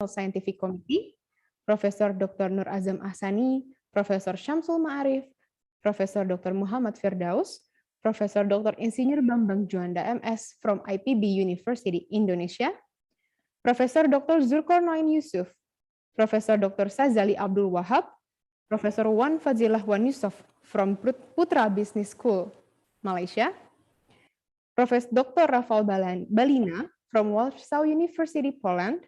Scientific Committee, Professor Dr. Nur Azam Ahsani, Professor Syamsul Ma'arif, Professor Dr. Muhammad Firdaus, Professor Dr. Insinyur Bambang Juanda MS from IPB University Indonesia, Professor Dr. Zulkarnain Yusuf, Professor Dr. Sazali Abdul Wahab, Professor Wan Fazilah Wan Yusuf from Putra Business School, Malaysia, Professor Dr. Rafal Balina from Warsaw University, Poland,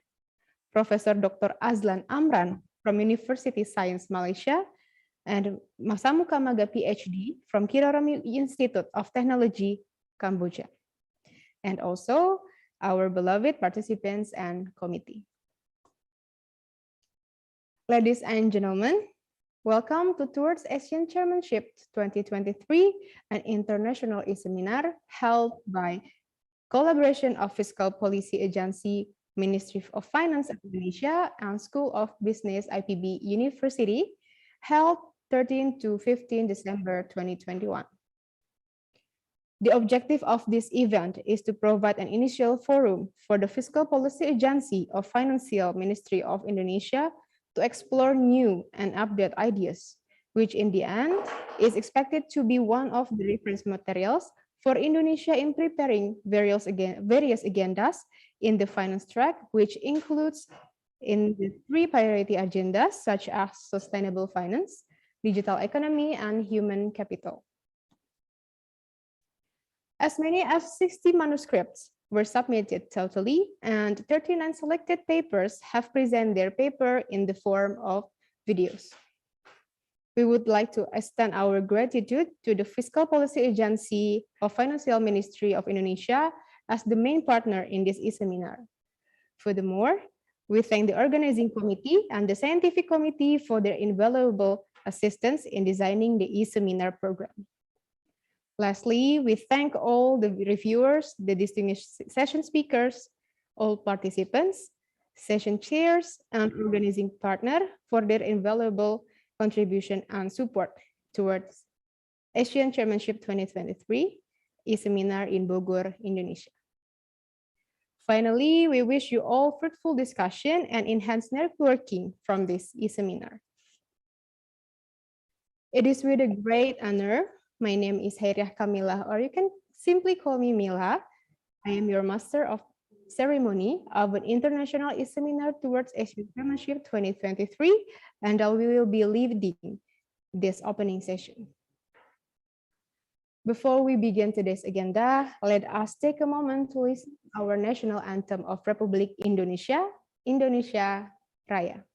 Professor Dr. Azlan Amran from University Science Malaysia, and Masamu Kamaga PhD from Kirorami Institute of Technology, Cambodia. And also our beloved participants and committee. Ladies and gentlemen, welcome to Towards ASEAN Chairmanship 2023, an international e-seminar held by collaboration of Fiscal Policy Agency, Ministry of Finance of Indonesia, and School of Business IPB University, held 13 to 15 December 2021. The objective of this event is to provide an initial forum for the Fiscal Policy Agency of Financial Ministry of Indonesia to explore new and update ideas, which in the end is expected to be one of the reference materials for Indonesia in preparing various agendas in the finance track, which includes in the 3 priority agendas such as sustainable finance, digital economy, and human capital. As many as 60 manuscripts were submitted totally, and 39 selected papers have presented their paper in the form of videos. We would like to extend our gratitude to the Fiscal Policy Agency of Financial Ministry of Indonesia as the main partner in this e-seminar. Furthermore, we thank the organizing committee and the scientific committee for their invaluable assistance in designing the e-seminar program. Lastly, we thank all the reviewers, the distinguished session speakers, all participants, session chairs, and organizing partner for their invaluable contribution and support towards ASEAN Chairmanship 2023 e-seminar in Bogor, Indonesia. Finally, we wish you all fruitful discussion and enhanced networking from this e-seminar. It is with a great honor. My name is Hairiah Kamila, or you can simply call me Mila. I am your Master of Ceremony of an International e-seminar towards ASEAN Chairmanship 2023, and I will be leading this opening session. Before we begin today's agenda, let us take a moment to listen to our national anthem of Republik Indonesia, Indonesia Raya.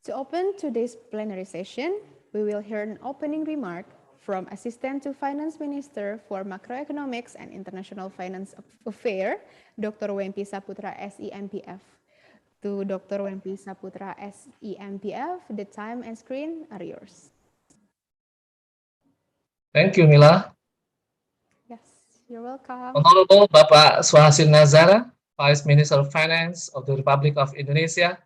To open today's plenary session, we will hear an opening remark from Assistant to Finance Minister for Macroeconomics and International Finance Affairs, Dr. Wempi Saputra, SEMPF. To Dr. Wempi Saputra, SEMPF, the time and screen are yours. Thank you, Mila. Yes, you're welcome. Honorable Bapak Suhasil Nazara, Vice Minister of Finance of the Republic of Indonesia,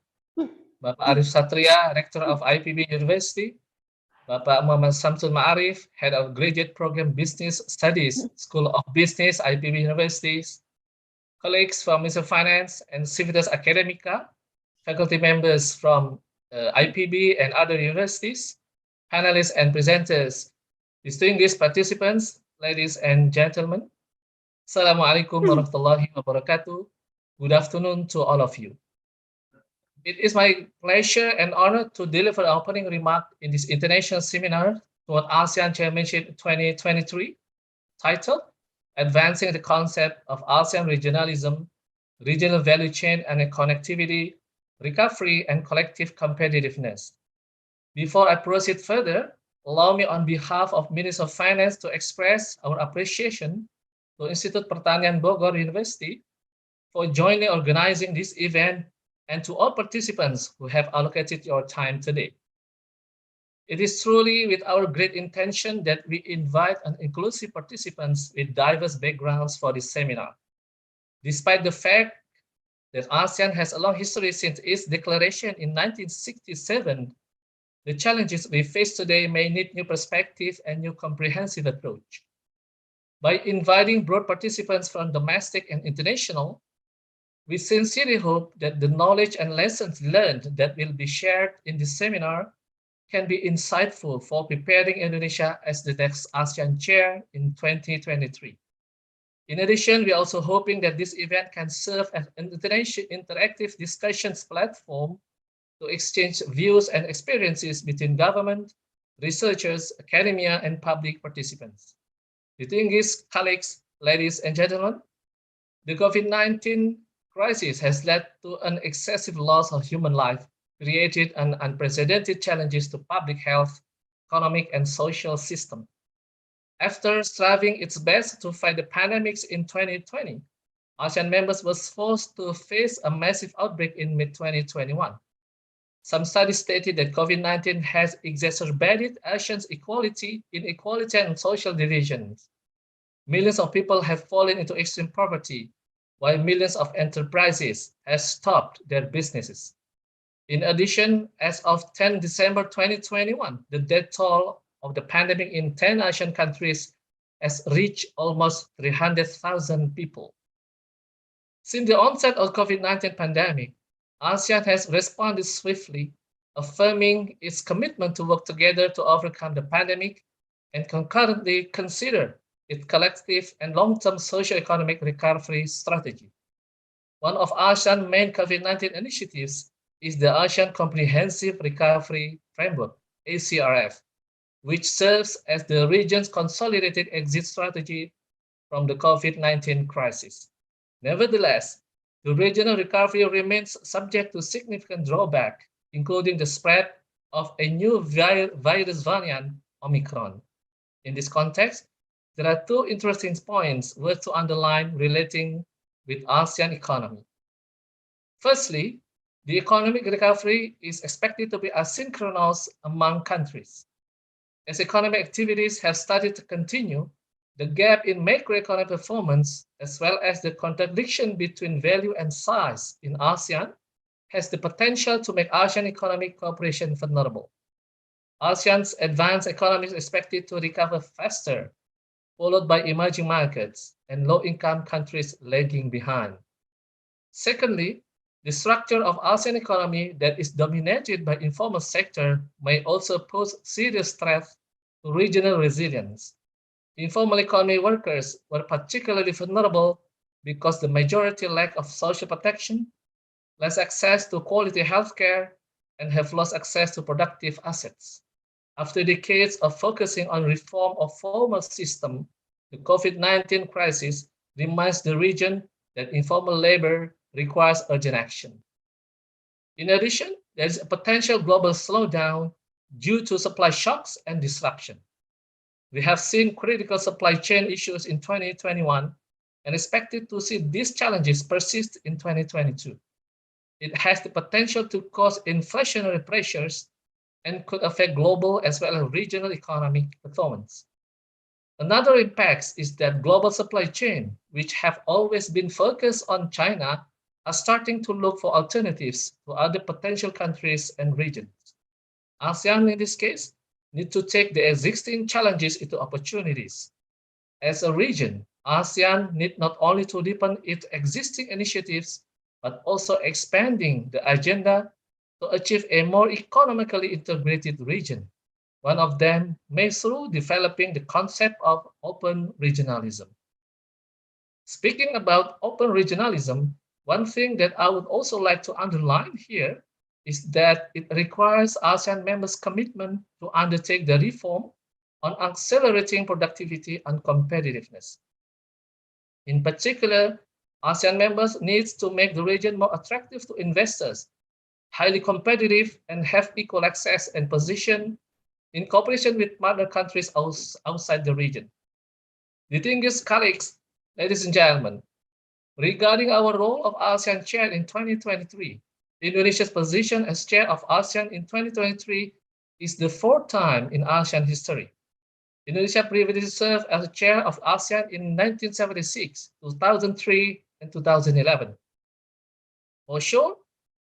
Bapak Arif Satria, Rector of IPB University, Bapak Muhammad Samsul Ma'arif, Head of Graduate Program Business Studies, School of Business, IPB Universities, colleagues from Ministry of Finance and Civitas Academica, faculty members from IPB and other universities, panelists and presenters, distinguished participants, ladies and gentlemen. Assalamualaikum warahmatullahi wabarakatuh. Good afternoon to all of you. It is my pleasure and honor to deliver an opening remark in this international seminar toward ASEAN Chairmanship 2023, titled Advancing the Concept of ASEAN Regionalism, Regional Value Chain and Connectivity, Recovery and Collective Competitiveness. Before I proceed further, allow me on behalf of Minister of Finance to express our appreciation to Institute Pertanian Bogor University for jointly organizing this event and to all participants who have allocated your time today. It is truly with our great intention that we invite an inclusive participants with diverse backgrounds for this seminar. Despite the fact that ASEAN has a long history since its declaration in 1967, the challenges we face today may need new perspective and new comprehensive approach. By inviting broad participants from domestic and international, we sincerely hope that the knowledge and lessons learned that will be shared in this seminar can be insightful for preparing Indonesia as the next ASEAN chair in 2023. In addition, we are also hoping that this event can serve as an interactive discussions platform to exchange views and experiences between government, researchers, academia, and public participants. Distinguished colleagues, ladies and gentlemen, the COVID-19 crisis has led to an excessive loss of human life, created an unprecedented challenges to public health, economic, and social system. After striving its best to fight the pandemics in 2020, ASEAN members was forced to face a massive outbreak in mid-2021. Some studies stated that COVID-19 has exacerbated ASEAN's inequality and social divisions. Millions of people have fallen into extreme poverty, while millions of enterprises have stopped their businesses. In addition, as of 10 December 2021, the death toll of the pandemic in 10 Asian countries has reached almost 300,000 people. Since the onset of COVID-19 pandemic, ASEAN has responded swiftly, affirming its commitment to work together to overcome the pandemic and concurrently consider its collective and long-term socio-economic recovery strategy. One of ASEAN's main COVID-19 initiatives is the ASEAN Comprehensive Recovery Framework, ACRF, which serves as the region's consolidated exit strategy from the COVID-19 crisis. Nevertheless, the regional recovery remains subject to significant drawback, including the spread of a new virus variant, Omicron. In this context, there are two interesting points worth to underline relating with ASEAN economy. Firstly, the economic recovery is expected to be asynchronous among countries. As economic activities have started to continue, the gap in macroeconomic performance, as well as the contradiction between value and size in ASEAN, has the potential to make ASEAN economic cooperation vulnerable. ASEAN's advanced economies are expected to recover faster, followed by emerging markets and low-income countries lagging behind. Secondly, the structure of ASEAN economy that is dominated by informal sector may also pose serious threats to regional resilience. Informal economy workers were particularly vulnerable because the majority lack of social protection, less access to quality healthcare, and have lost access to productive assets. After decades of focusing on reform of formal system, the COVID-19 crisis reminds the region that informal labor requires urgent action. In addition, there is a potential global slowdown due to supply shocks and disruption. We have seen critical supply chain issues in 2021 and expected to see these challenges persist in 2022. It has the potential to cause inflationary pressures and could affect global as well as regional economic performance. Another impact is that global supply chain, which have always been focused on China, are starting to look for alternatives to other potential countries and regions. ASEAN, in this case, need to take the existing challenges into opportunities. As a region, ASEAN need not only to deepen its existing initiatives, but also expanding the agenda to achieve a more economically integrated region. One of them may through developing the concept of open regionalism. Speaking about open regionalism, one thing that I would also like to underline here is that it requires ASEAN members' commitment to undertake the reform on accelerating productivity and competitiveness. In particular, ASEAN members need to make the region more attractive to investors, highly competitive, and have equal access and position in cooperation with partner countries outside the region. Distinguished colleagues, ladies and gentlemen, regarding our role of ASEAN Chair in 2023, Indonesia's position as Chair of ASEAN in 2023 is the fourth time in ASEAN history. Indonesia previously served as Chair of ASEAN in 1976, 2003, and 2011. For sure,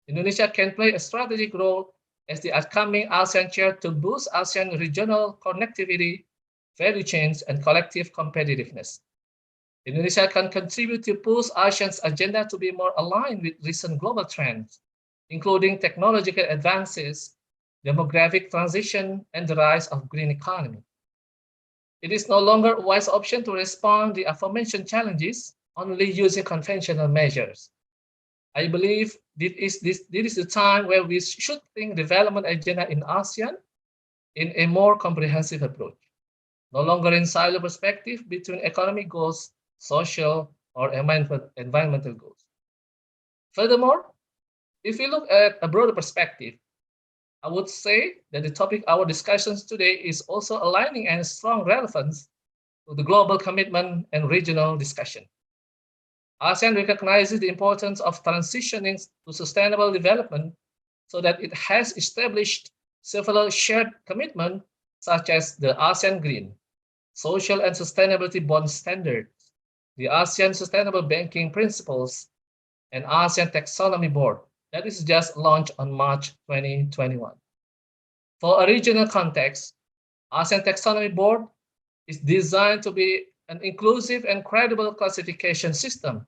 Indonesia can play a strategic role as the upcoming ASEAN Chair to boost ASEAN regional connectivity, value chains, and collective competitiveness. Indonesia can contribute to push ASEAN's agenda to be more aligned with recent global trends, including technological advances, demographic transition, and the rise of green economy. It is no longer a wise option to respond to the aforementioned challenges only using conventional measures. I believe this is the time where we should think development agenda in ASEAN in a more comprehensive approach, no longer in silo perspective between economic goals, social, or environmental goals. Furthermore, if we look at a broader perspective, I would say that the topic our discussions today is also aligning and strong relevance to the global commitment and regional discussion. ASEAN recognizes the importance of transitioning to sustainable development so that it has established several shared commitments such as the ASEAN Green, Social and Sustainability Bond Standards, the ASEAN Sustainable Banking Principles, and ASEAN Taxonomy Board that is just launched on March 2021. For a regional context, ASEAN Taxonomy Board is designed to be an inclusive and credible classification system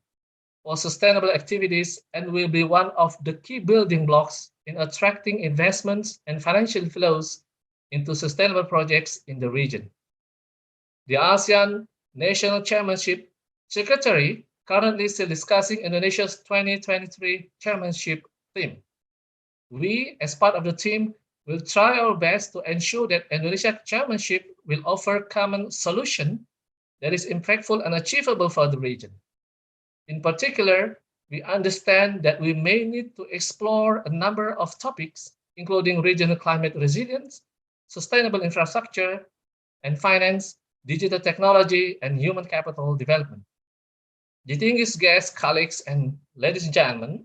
for sustainable activities and will be one of the key building blocks in attracting investments and financial flows into sustainable projects in the region. The ASEAN National Chairmanship Secretary currently still discussing Indonesia's 2023 chairmanship theme. We, as part of the team, will try our best to ensure that Indonesia chairmanship will offer common solution that is impactful and achievable for the region. In particular, we understand that we may need to explore a number of topics, including regional climate resilience, sustainable infrastructure and finance, digital technology, and human capital development. Distinguished guests, colleagues, and ladies and gentlemen,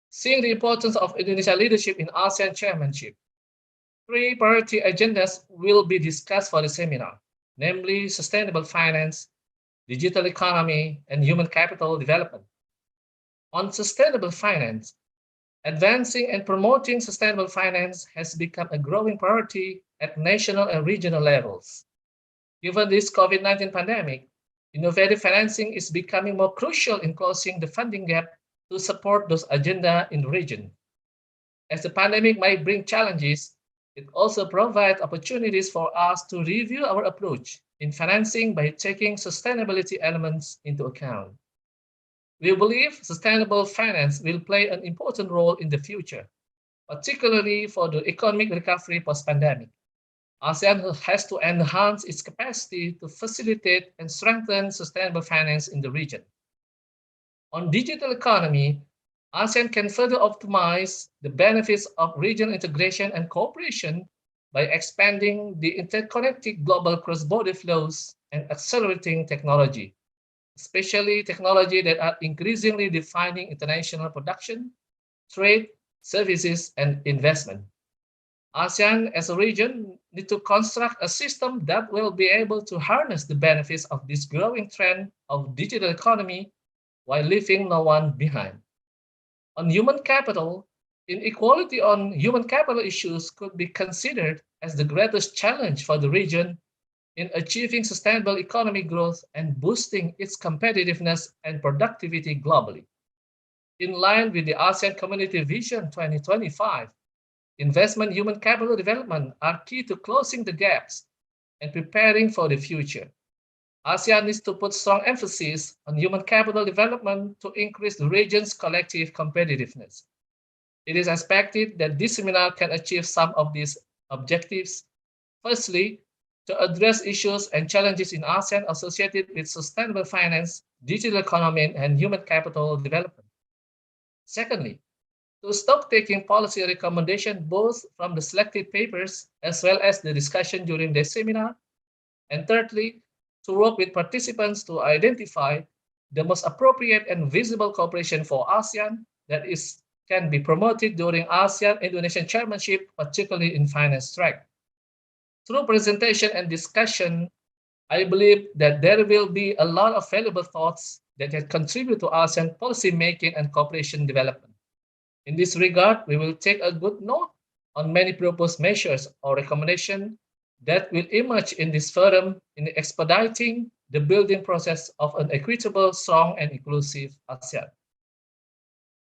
seeing the importance of Indonesia leadership in ASEAN chairmanship, three priority agendas will be discussed for the seminar, namely sustainable finance, digital economy, and human capital development. On sustainable finance, advancing and promoting sustainable finance has become a growing priority at national and regional levels. Given this COVID-19 pandemic, innovative financing is becoming more crucial in closing the funding gap to support those agendas in the region. As the pandemic might bring challenges, it also provides opportunities for us to review our approach in financing by taking sustainability elements into account. We believe sustainable finance will play an important role in the future, particularly for the economic recovery post-pandemic. ASEAN has to enhance its capacity to facilitate and strengthen sustainable finance in the region. On digital economy, ASEAN can further optimize the benefits of regional integration and cooperation by expanding the interconnected global cross-border flows and accelerating technology, especially technology that are increasingly defining international production, trade, services, and investment. ASEAN as a region need to construct a system that will be able to harness the benefits of this growing trend of digital economy while leaving no one behind. On human capital, inequality on human capital issues could be considered as the greatest challenge for the region in achieving sustainable economic growth and boosting its competitiveness and productivity globally. In line with the ASEAN Community Vision 2025, investment in human capital development are key to closing the gaps and preparing for the future. ASEAN needs to put strong emphasis on human capital development to increase the region's collective competitiveness. It is expected that this seminar can achieve some of these objectives. Firstly, to address issues and challenges in ASEAN associated with sustainable finance, digital economy, and human capital development. Secondly, to stop taking policy recommendations both from the selected papers as well as the discussion during the seminar. And thirdly, to work with participants to identify the most appropriate and visible cooperation for ASEAN that can be promoted during ASEAN-Indonesian chairmanship, particularly in finance track. Through presentation and discussion, I believe that there will be a lot of valuable thoughts that can contribute to ASEAN policy making and cooperation development. In this regard, we will take a good note on many proposed measures or recommendations that will emerge in this forum in expediting the building process of an equitable, strong, and inclusive ASEAN.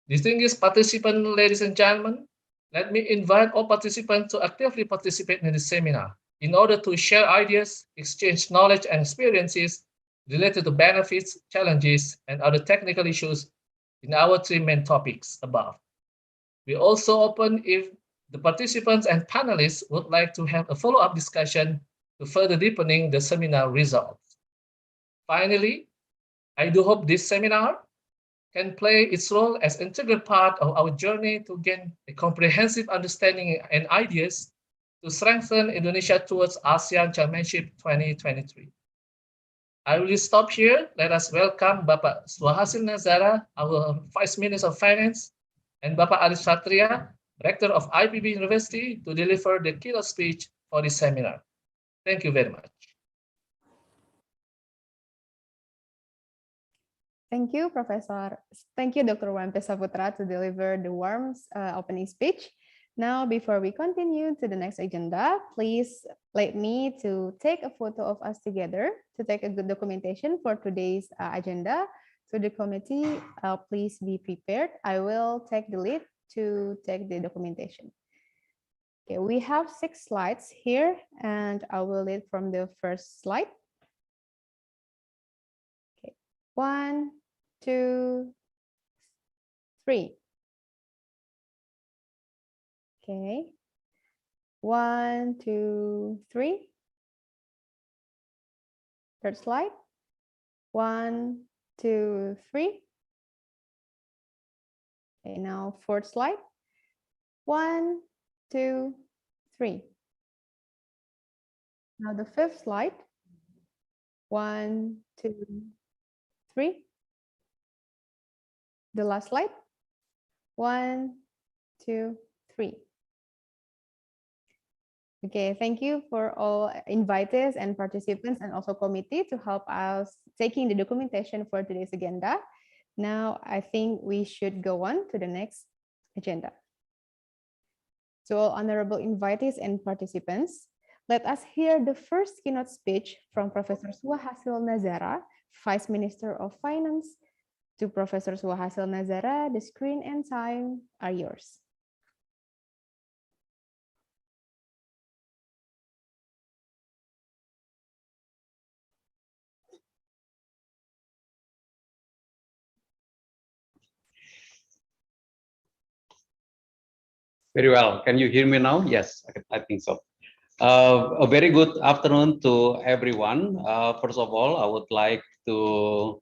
Distinguished participants, ladies and gentlemen, let me invite all participants to actively participate in the seminar in order to share ideas, exchange knowledge and experiences related to benefits, challenges, and other technical issues in our three main topics above. We also open if the participants and panelists would like to have a follow-up discussion to further deepening the seminar results. Finally, I do hope this seminar can play its role as an integral part of our journey to gain a comprehensive understanding and ideas to strengthen Indonesia towards ASEAN Chairmanship 2023. I will stop here. Let us welcome Bapak Suhasil Nazara, our Vice Minister of Finance, and Bapak Arif Satria, Rector of IPB University, to deliver the keynote speech for this seminar. Thank you very much. Thank you, Professor. Thank you, Dr. Wampe Saputra, to deliver the warm opening speech. Now, before we continue to the next agenda, please let me to take a photo of us together to take a good documentation for today's agenda. So the committee, please be prepared. I will take the lead to take the documentation. Okay, we have 6 slides here, and I will lead from the first slide. Okay, 1, 2, 3. Okay, 1, 2, 3. Third slide. 1, 2, 3. Okay, now fourth slide. 1, 2, 3. Now the fifth slide. 1, 2, 3. The last slide. 1, 2, 3. Okay, thank you for all invitees and participants and also committee to help us taking the documentation for today's agenda. Now, I think we should go on to the next agenda. To all honorable invitees and participants, let us hear the first keynote speech from Professor Suhasil Nazara, Vice Minister of Finance. To Professor Suhasil Nazara, the screen and time are yours. Very well. Can you hear me now? Yes, I think so. A very good afternoon to everyone. First of all, I would like to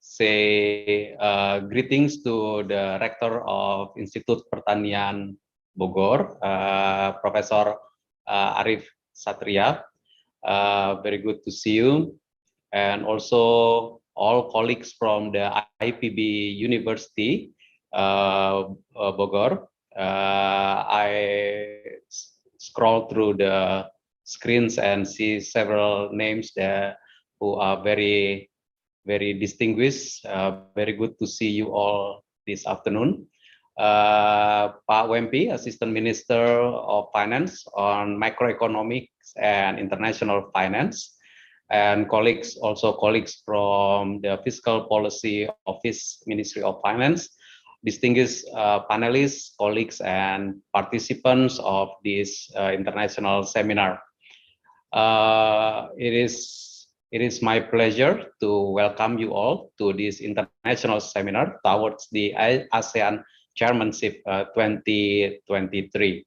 say greetings to the Rector of Institut Pertanian Bogor, Professor Arif Satria. Very good to see you. And also all colleagues from the IPB University, Bogor. I scroll through the screens and see several names there who are very, very distinguished. Very good to see you all this afternoon. Pak Wempi, Assistant Minister of Finance on Macroeconomics and International Finance, and colleagues, also colleagues from the Fiscal Policy Office, Ministry of Finance, distinguished panelists, colleagues, and participants of this international seminar. It is my pleasure to welcome you all to this international seminar towards the ASEAN Chairmanship 2023,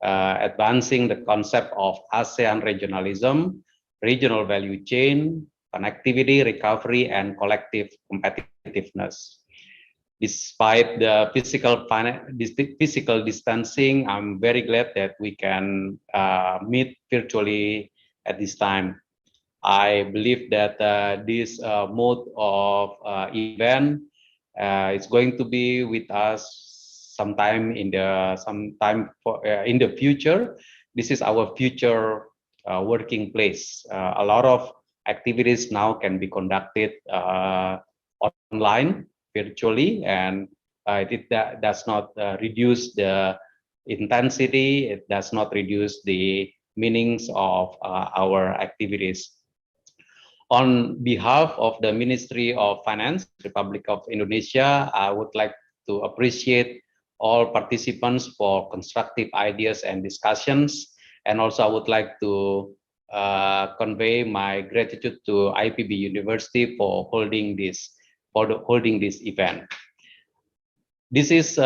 advancing the concept of ASEAN regionalism, regional value chain, connectivity, recovery, and collective competitiveness. Despite the physical distancing, I'm very glad that we can meet virtually at this time. I believe that this mode of event is going to be with us sometime in the future. This is our future working place. A lot of activities now can be conducted online, virtually, and it does not reduce the intensity. It does not reduce the meanings of our activities. On behalf of the Ministry of Finance, Republic of Indonesia, I would like to appreciate all participants for constructive ideas and discussions. And also I would like to convey my gratitude to IPB University for holding this event. This is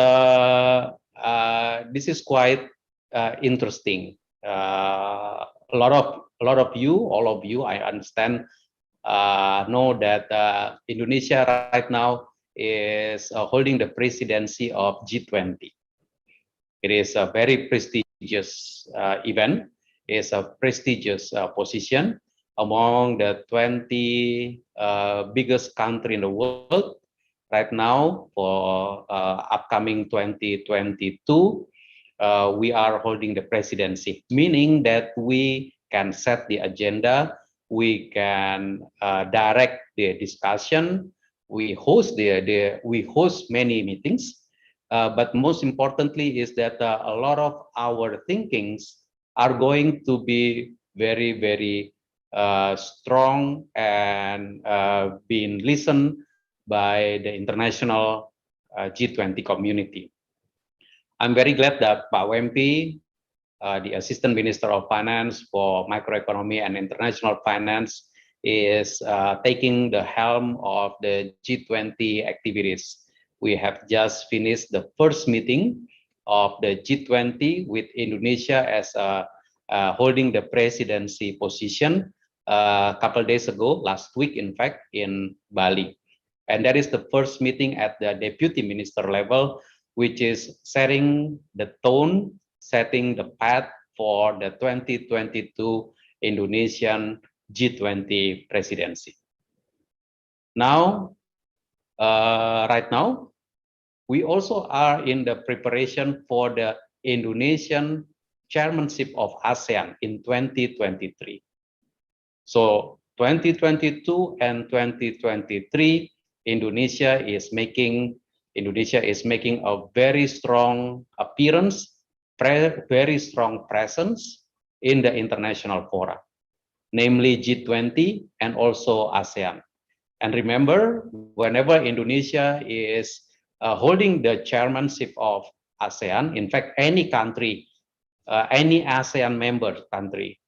quite interesting. A lot of you, all of you, I understand, know that Indonesia right now is holding the presidency of G20. It is a very prestigious event. It is a prestigious position among the 20 biggest countries in the world right now. For upcoming 2022, we are holding the presidency, meaning that we can set the agenda, we can direct the discussion, we host many meetings, but most importantly is that a lot of our thinkings are going to be very, very strong and being listened by the international G20 community. I'm very glad that Pak Wempi, the Assistant Minister of Finance for Microeconomy and International Finance, is taking the helm of the G20 activities. We have just finished the first meeting of the G20 with Indonesia as holding the presidency position a couple days ago, last week in fact, in Bali. And that is the first meeting at the deputy minister level, which is setting the tone, setting the path for the 2022 Indonesian G20 presidency. Now, right now, we also are in the preparation for the Indonesian chairmanship of ASEAN in 2023. So 2022 and 2023, Indonesia is making a very strong appearance, very strong presence in the international fora, namely G20 and also ASEAN. And remember, whenever Indonesia is holding the chairmanship of ASEAN, in fact, any country, any ASEAN member country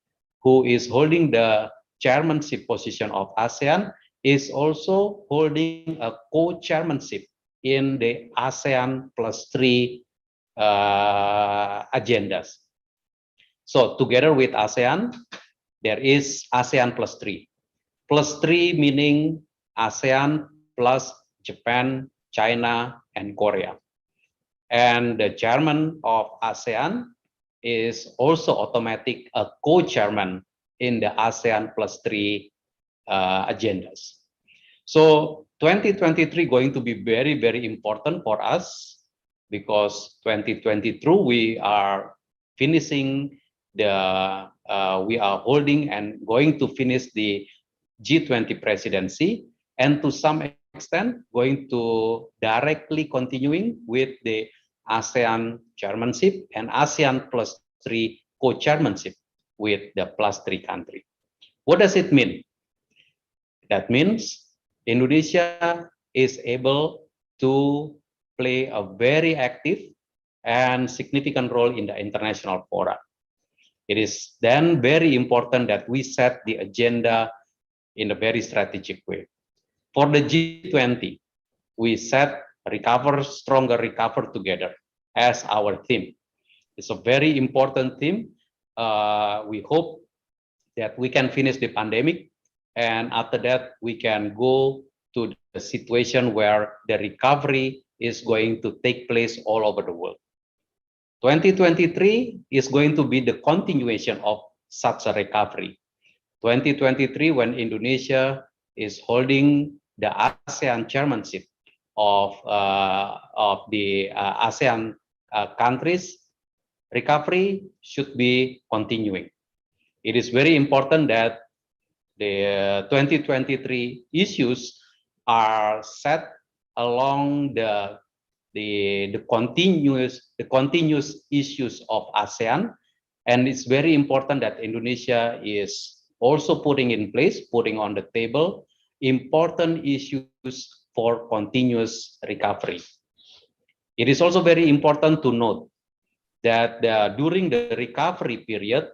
who is holding the chairmanship position of ASEAN is also holding a co-chairmanship in the ASEAN +3 agendas. So together with ASEAN, there is ASEAN +3. +3 meaning ASEAN plus Japan, China, and Korea. And the chairman of ASEAN is also automatic a co-chairman in the ASEAN +3 agendas. So 2023 going to be very, very important for us because 2022 we are finishing we are holding and going to finish the G20 presidency, and to some extent going to directly continuing with the ASEAN chairmanship and ASEAN +3 co-chairmanship with the +3 country. What does it mean? That means Indonesia is able to play a very active and significant role in the international fora. It is then very important that we set the agenda in a very strategic way. For the G20, we set recover, stronger, recover together as our theme. It's a very important theme. We hope that we can finish the pandemic, and after that, we can go to the situation where the recovery is going to take place all over the world. 2023 is going to be the continuation of such a recovery. 2023, when Indonesia is holding the ASEAN chairmanship of the ASEAN countries, recovery should be continuing. It is very important that the 2023 issues are set along the continuous issues of ASEAN, and it's very important that Indonesia is also putting on the table important issues for continuous recovery. It is also very important to note that during the recovery period,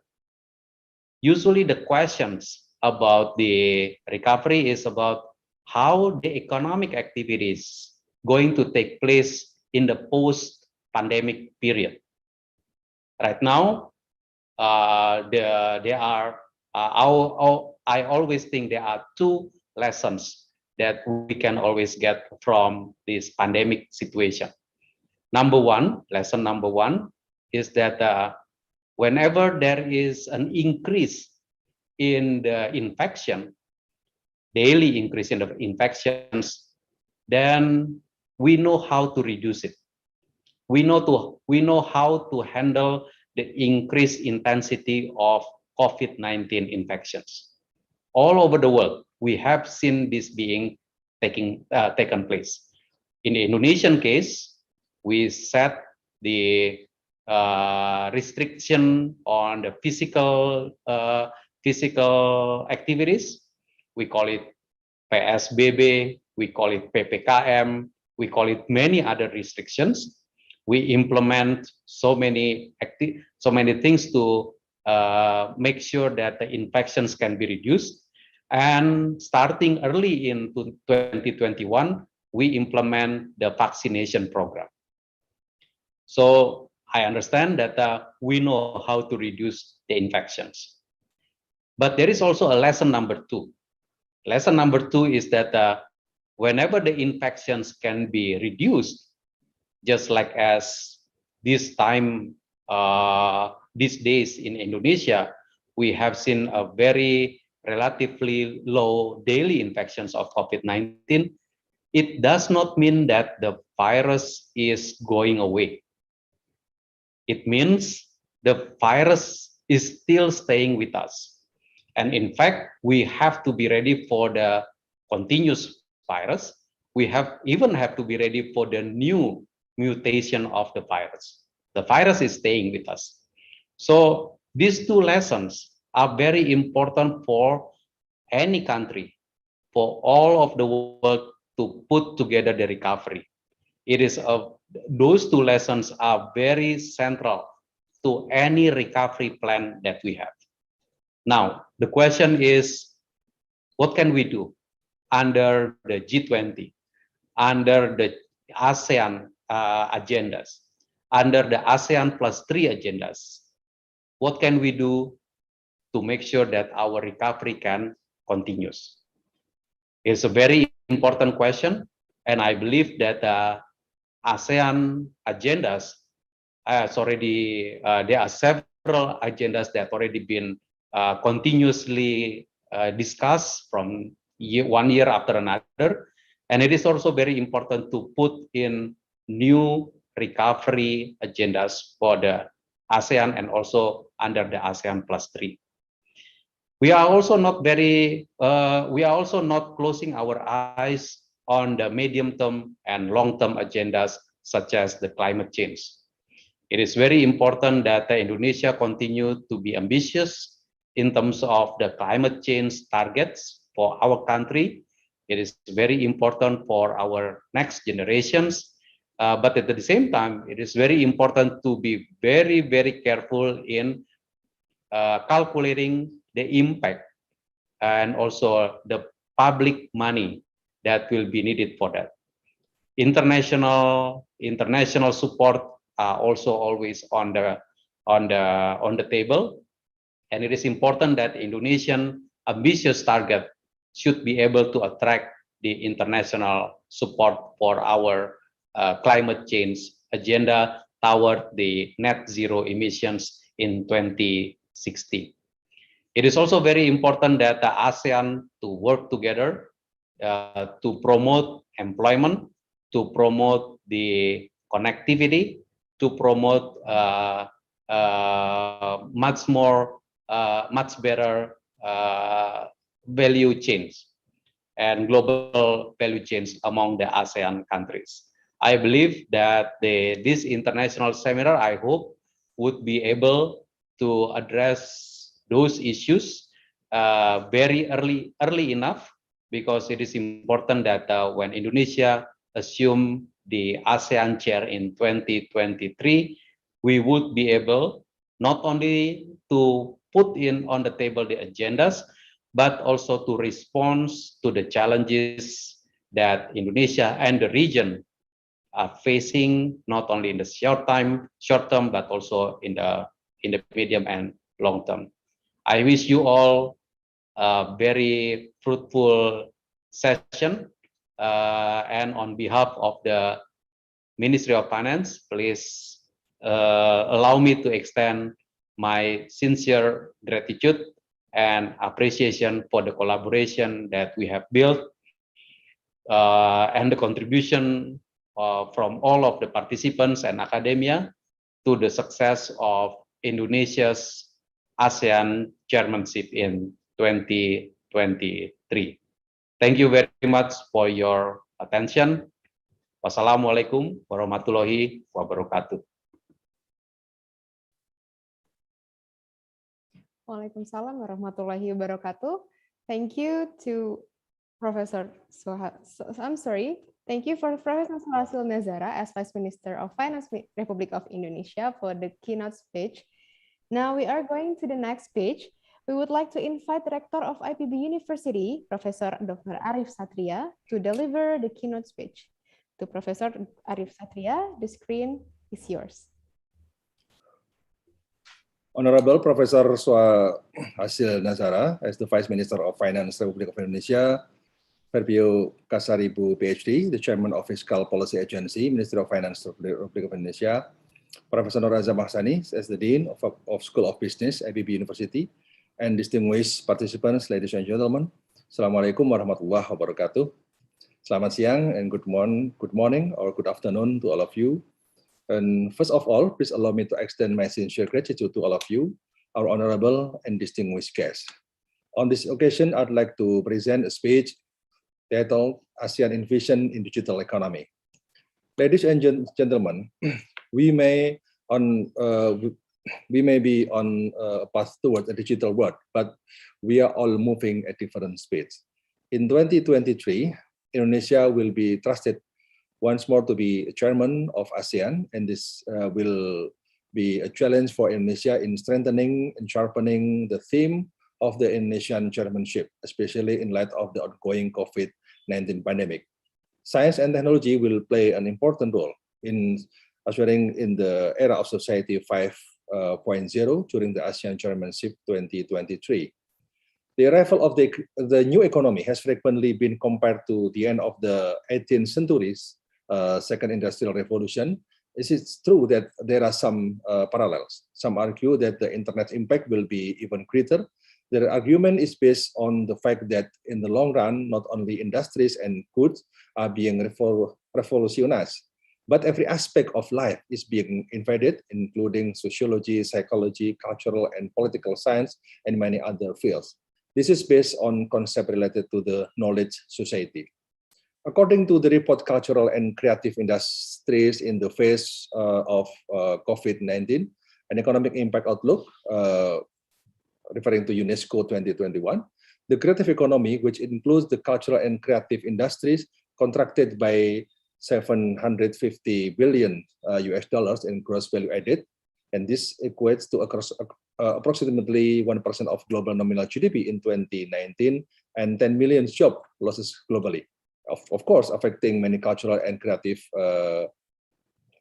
usually the questions about the recovery is about how the economic activities going to take place in the post-pandemic period. Right now, I always think there are two lessons that we can always get from this pandemic situation. Lesson number one is that whenever there is an increase in the infection, daily increase in the infections, then we know how to reduce it. We know how to handle the increased intensity of COVID-19 infections. All over the world, we have seen this being taken place. In the Indonesian case, we set the restriction on the physical activities. We call it PSBB, we call it PPKM, we call it many other restrictions. We implement so many things to make sure that the infections can be reduced. And starting early in 2021, we implement the vaccination program. So I understand that we know how to reduce the infections. But there is also a lesson number two. Lesson number two is that whenever the infections can be reduced, just like as this time, these days in Indonesia, we have seen a very relatively low daily infections of COVID-19. It does not mean that the virus is going away. It means the virus is still staying with us. And in fact, we have to be ready for the continuous virus. We even have to be ready for the new mutation of the virus. The virus is staying with us. So these two lessons are very important for any country, for all of the world to put together the recovery. It is those two lessons are very central to any recovery plan that we have. Now, the question is, what can we do under the G20, under the ASEAN agendas, under the ASEAN +3 agendas? What can we do to make sure that our recovery can continue? It's a very important question, and I believe that ASEAN agendas there are several agendas that already been continuously discussed from one year after another. And it is also very important to put in new recovery agendas for the ASEAN and also under the ASEAN +3. We are also not closing our eyes on the medium-term and long-term agendas such as the climate change. It is very important that Indonesia continue to be ambitious in terms of the climate change targets for our country. It is very important for our next generations. But at the same time, it is very important to be very, very careful in calculating the impact and also the public money that will be needed for that. International support are also always on the table, and it is important that Indonesian ambitious target should be able to attract the international support for our climate change agenda toward the net zero emissions in 2060. It is also very important that the ASEAN to work together to promote employment, to promote the connectivity, to promote much better value chains and global value chains among the ASEAN countries. I believe that this international seminar, I hope, would be able to address those issues very early enough, because it is important that when Indonesia assume the ASEAN chair in 2023, we would be able not only to put in on the table the agendas, but also to respond to the challenges that Indonesia and the region are facing, not only in the short term, but also in the medium and long term. I wish you all a very fruitful session, and on behalf of the Ministry of Finance, please allow me to extend my sincere gratitude and appreciation for the collaboration that we have built and the contribution from all of the participants and academia to the success of Indonesia's ASEAN chairmanship in 2023. Thank you very much for your attention. Wassalamualaikum warahmatullahi wabarakatuh. Waalaikumsalam warahmatullahi wabarakatuh. Thank you to Professor Thank you for Professor Suhasil Nazara as Vice Minister of Finance, Republic of Indonesia, for the keynote speech. Now we are going to the next page. We would like to invite the Rector of IPB University, Professor Dr. Arif Satria, to deliver the keynote speech. To Professor Arif Satria, the screen is yours. Honorable Professor Suhasil Nazara, as the Vice Minister of Finance, Republic of Indonesia, Fervio Kasaribu, PhD, the Chairman of Fiscal Policy Agency, Ministry of Finance, Republic of Indonesia, Professor Noraza Mahsani, as the Dean of School of Business, IPB University, and distinguished participants, ladies and gentlemen, Assalamualaikum warahmatullahi wabarakatuh. Selamat siang and good morning or good afternoon to all of you. And first of all, please allow me to extend my sincere gratitude to all of you, our honorable and distinguished guests. On this occasion, I'd like to present a speech titled ASEAN Vision in Digital Economy. Ladies and gentlemen, we may be on a path towards a digital world, but we are all moving at different speeds. In 2023, Indonesia will be trusted once more to be chairman of ASEAN, and this will be a challenge for Indonesia in strengthening and sharpening the theme of the Indonesian chairmanship, especially in light of the ongoing COVID-19 pandemic. Science and technology will play an important role in ushering in the era of Society 5.0 during the ASEAN Chairmanship 2023. The arrival of the new economy has frequently been compared to the end of the 18th century's Second Industrial Revolution, It is true that there are some parallels. Some argue that the internet's impact will be even greater. Their argument is based on the fact that in the long run, not only industries and goods are being revolutionized, but every aspect of life is being invaded, including sociology, psychology, cultural, and political science, and many other fields. This is based on concepts related to the knowledge society. According to the report, cultural and creative industries in the face of COVID-19, an economic impact outlook, referring to UNESCO 2021, the creative economy, which includes the cultural and creative industries, contracted by 750 billion US dollars in gross value added, and this equates to approximately 1% of global nominal GDP in 2019 and 10 million job losses globally. Of course, affecting many cultural and creative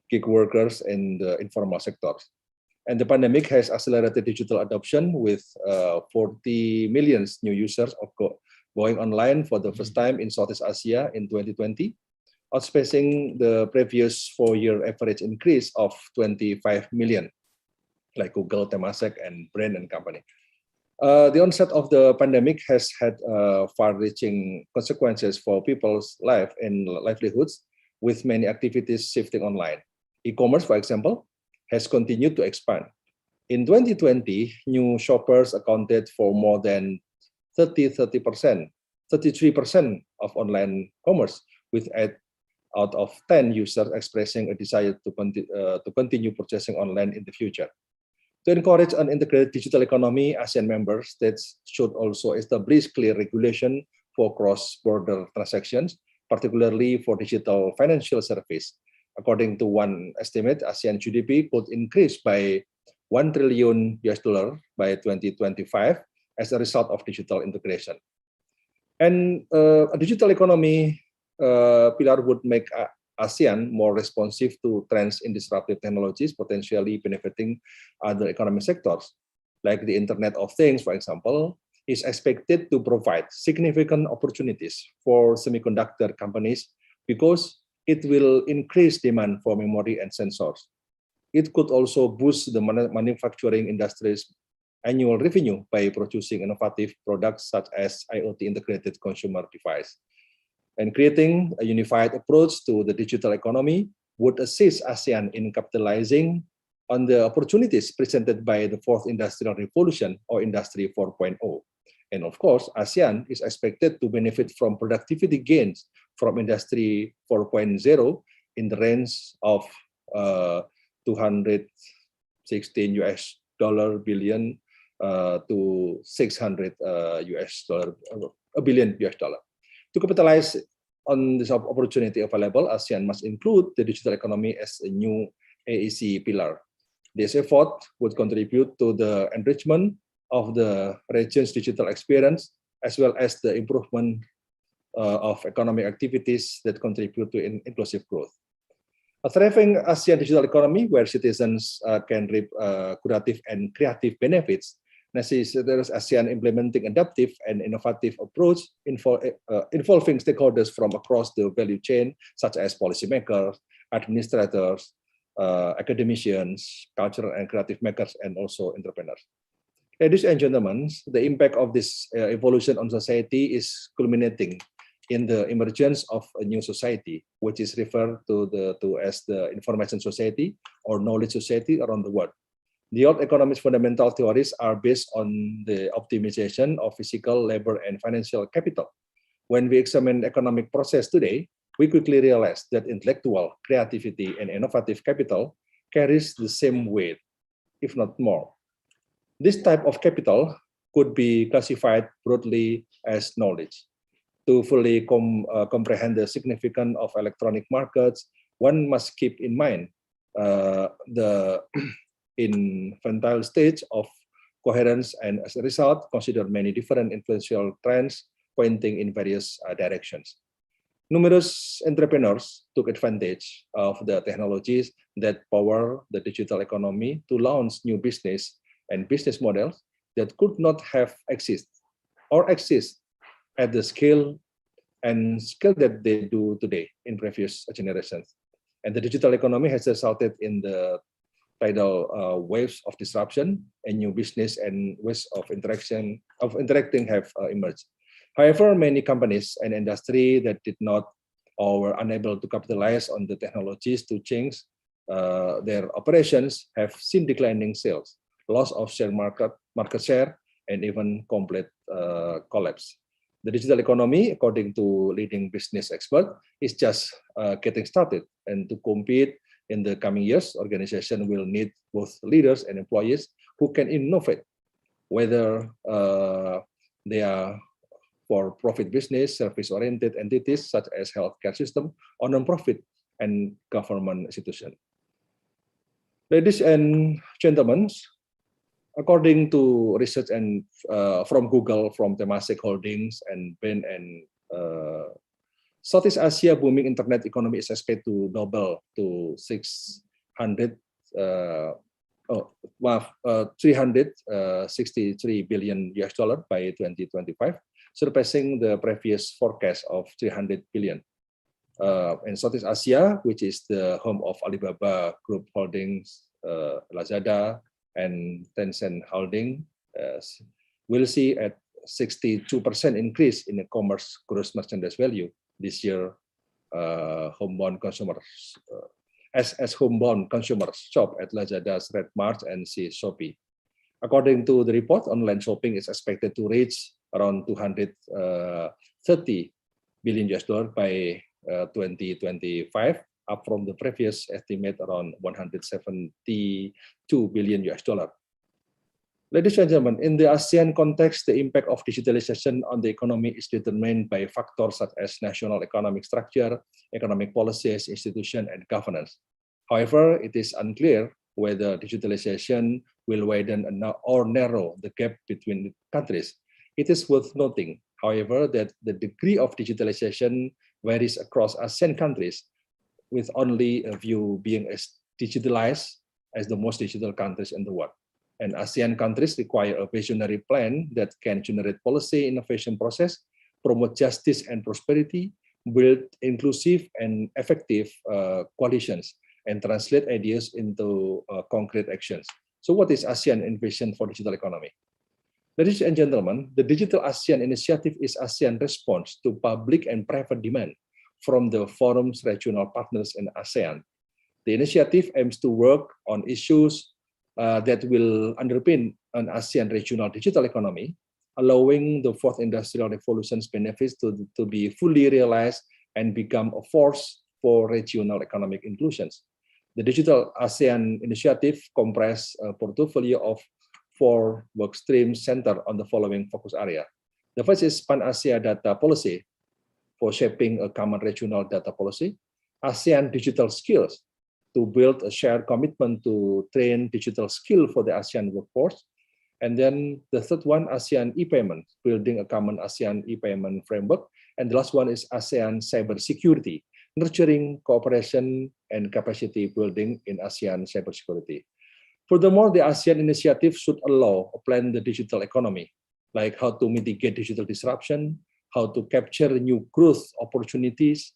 gig workers in the informal sectors. And the pandemic has accelerated digital adoption with 40 million new users going online for the first time in Southeast Asia in 2020, outspacing the previous 4-year average increase of 25 million, like Google, Temasek, and Brand and Company. The onset of the pandemic has had far-reaching consequences for people's life and livelihoods, with many activities shifting online. E-commerce, for example, has continued to expand. In 2020, new shoppers accounted for more than 33% of online commerce, with 8 out of 10 users expressing a desire to continue purchasing online in the future. To encourage an integrated digital economy, ASEAN member states should also establish clear regulation for cross-border transactions, particularly for digital financial service. According to one estimate, ASEAN GDP could increase by $1 trillion by 2025 as a result of digital integration. And a digital economy pillar would make ASEAN more responsive to trends in disruptive technologies, potentially benefiting other economic sectors, like the Internet of Things, for example, is expected to provide significant opportunities for semiconductor companies because it will increase demand for memory and sensors. It could also boost the manufacturing industry's annual revenue by producing innovative products such as IoT integrated consumer device. And creating a unified approach to the digital economy would assist ASEAN in capitalizing on the opportunities presented by the fourth industrial revolution or Industry 4.0. And of course, ASEAN is expected to benefit from productivity gains from Industry 4.0 in the range of 216 billion to 600 billion US dollar. To capitalize on this opportunity available, ASEAN must include the digital economy as a new AEC pillar. This effort would contribute to the enrichment of the region's digital experience, as well as the improvement of economic activities that contribute to inclusive growth. A thriving ASEAN digital economy where citizens can reap curative and creative benefits necessitates ASEAN implementing adaptive and innovative approach involving stakeholders from across the value chain, such as policymakers, administrators, academicians, cultural and creative makers, and also entrepreneurs. Ladies and gentlemen, the impact of this evolution on society is culminating in the emergence of a new society, which is referred to as the information society or knowledge society around the world. The old economics fundamental theories are based on the optimization of physical, labor, and financial capital. When we examine economic process today, we quickly realize that intellectual, creativity, and innovative capital carries the same weight, if not more. This type of capital could be classified broadly as knowledge. To fully comprehend the significance of electronic markets, one must keep in mind the infantile stage of coherence, and as a result, consider many different influential trends pointing in various directions. Numerous entrepreneurs took advantage of the technologies that power the digital economy to launch new business and business models that could not have exist at the scale that they do today in previous generations. And the digital economy has resulted in the tidal waves of disruption, and new business and ways of interacting have emerged. However, many companies and industry that did not or were unable to capitalize on the technologies to change their operations have seen declining sales, loss of market share, and even complete collapse. The digital economy, according to leading business experts, is just getting started. And to compete in the coming years, organizations will need both leaders and employees who can innovate, whether they are for profit business, service-oriented entities such as healthcare system, or non-profit and government institution. Ladies and gentlemen, according to research and from Google, from Temasek Holdings and Bain and Southeast Asia booming internet economy is expected to double to 363 billion US dollar by 2025, surpassing the previous forecast of 300 billion. In Southeast Asia, which is the home of Alibaba Group Holdings, Lazada, and Tencent Holding, will see a 62% increase in e-commerce gross merchandise value this year. Homebound consumers, as homebound consumers shop at Lazada's Red Mart and Shopee. According to the report, online shopping is expected to reach around 230 billion US dollar by 2025, up from the previous estimate around 172 billion US dollar. Ladies and gentlemen, in the ASEAN context, the impact of digitalization on the economy is determined by factors such as national economic structure, economic policies, institution, and governance. However, it is unclear whether digitalization will widen or narrow the gap between countries. It is worth noting, however, that the degree of digitalization varies across ASEAN countries, with only a few being as digitalized as the most digital countries in the world. And ASEAN countries require a visionary plan that can generate policy innovation process, promote justice and prosperity, build inclusive and effective coalitions, and translate ideas into concrete actions. So what is ASEAN vision for digital economy? Ladies and gentlemen, the Digital ASEAN Initiative is ASEAN response to public and private demand from the forum's regional partners in ASEAN. The initiative aims to work on issues that will underpin an ASEAN regional digital economy, allowing the fourth industrial revolution's benefits to be fully realized and become a force for regional economic inclusions. The Digital ASEAN Initiative comprises a portfolio of 4 work streams centered on the following focus area. The first is Pan-Asia Data Policy for shaping a common regional data policy, ASEAN Digital Skills to build a shared commitment to train digital skill for the ASEAN workforce, and then the third one, ASEAN e-payment, building a common ASEAN e-payment framework, and the last one is ASEAN cybersecurity, nurturing cooperation and capacity building in ASEAN cybersecurity. Furthermore, the ASEAN initiative should allow to plan the digital economy, like how to mitigate digital disruption, how to capture new growth opportunities,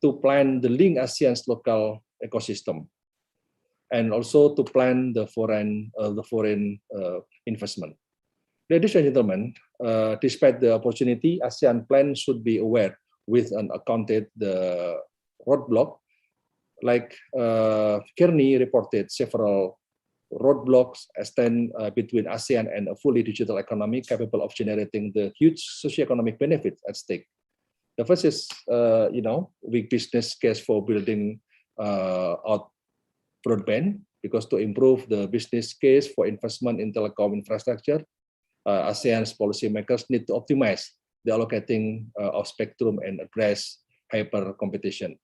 to plan the link ASEAN's local ecosystem, and also to plan the foreign investment. Ladies and gentlemen, despite the opportunity, ASEAN plan should be aware with and accounted the roadblock. Like Kearney reported, several roadblocks stand between ASEAN and a fully digital economy capable of generating the huge socioeconomic benefits at stake. The first is, weak business case for building out broadband, because to improve the business case for investment in telecom infrastructure, ASEAN's policymakers need to optimize the allocating of spectrum and address hyper competition.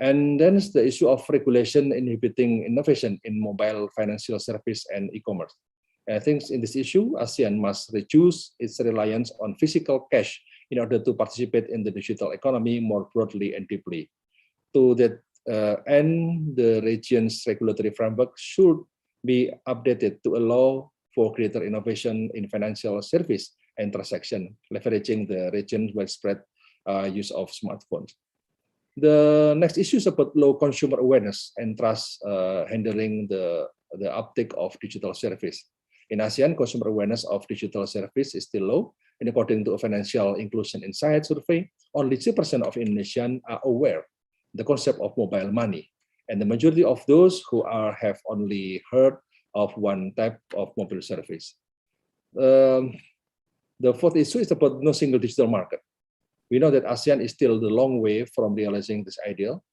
And then is the issue of regulation inhibiting innovation in mobile financial service and e-commerce. I think in this issue, ASEAN must reduce its reliance on physical cash in order to participate in the digital economy more broadly and deeply. To that end, the region's regulatory framework should be updated to allow for greater innovation in financial service and transaction, leveraging the region's widespread use of smartphones. The next issue is about low consumer awareness and trust handling the uptake of digital service. In ASEAN, consumer awareness of digital service is still low, and according to a Financial Inclusion Insight survey, only 2% of Indonesians are aware the concept of mobile money, and the majority of those who have only heard of one type of mobile service. The fourth issue is about no single digital market. We know that ASEAN is still the long way from realizing this ideal,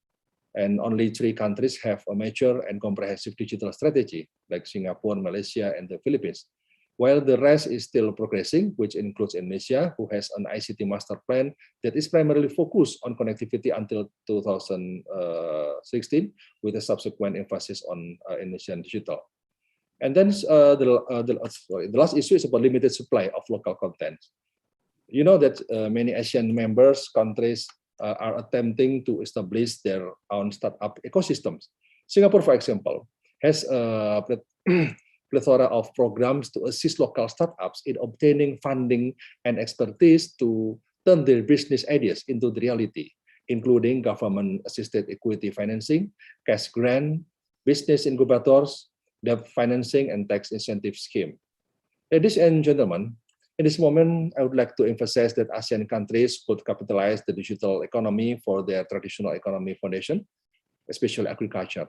and only 3 countries have a mature and comprehensive digital strategy, like Singapore, Malaysia, and the Philippines, while the rest is still progressing, which includes Indonesia, who has an ICT master plan that is primarily focused on connectivity until 2016, with a subsequent emphasis on Indonesian digital. And then the last issue is about limited supply of local content. You know that many ASEAN members countries are attempting to establish their own startup ecosystems. Singapore, for example, has a plethora of programs to assist local startups in obtaining funding and expertise to turn their business ideas into the reality, including government-assisted equity financing, cash grant, business incubators, debt financing, and tax incentive scheme. Ladies and gentlemen, in this moment, I would like to emphasize that ASEAN countries could capitalize the digital economy for their traditional economy foundation, especially agriculture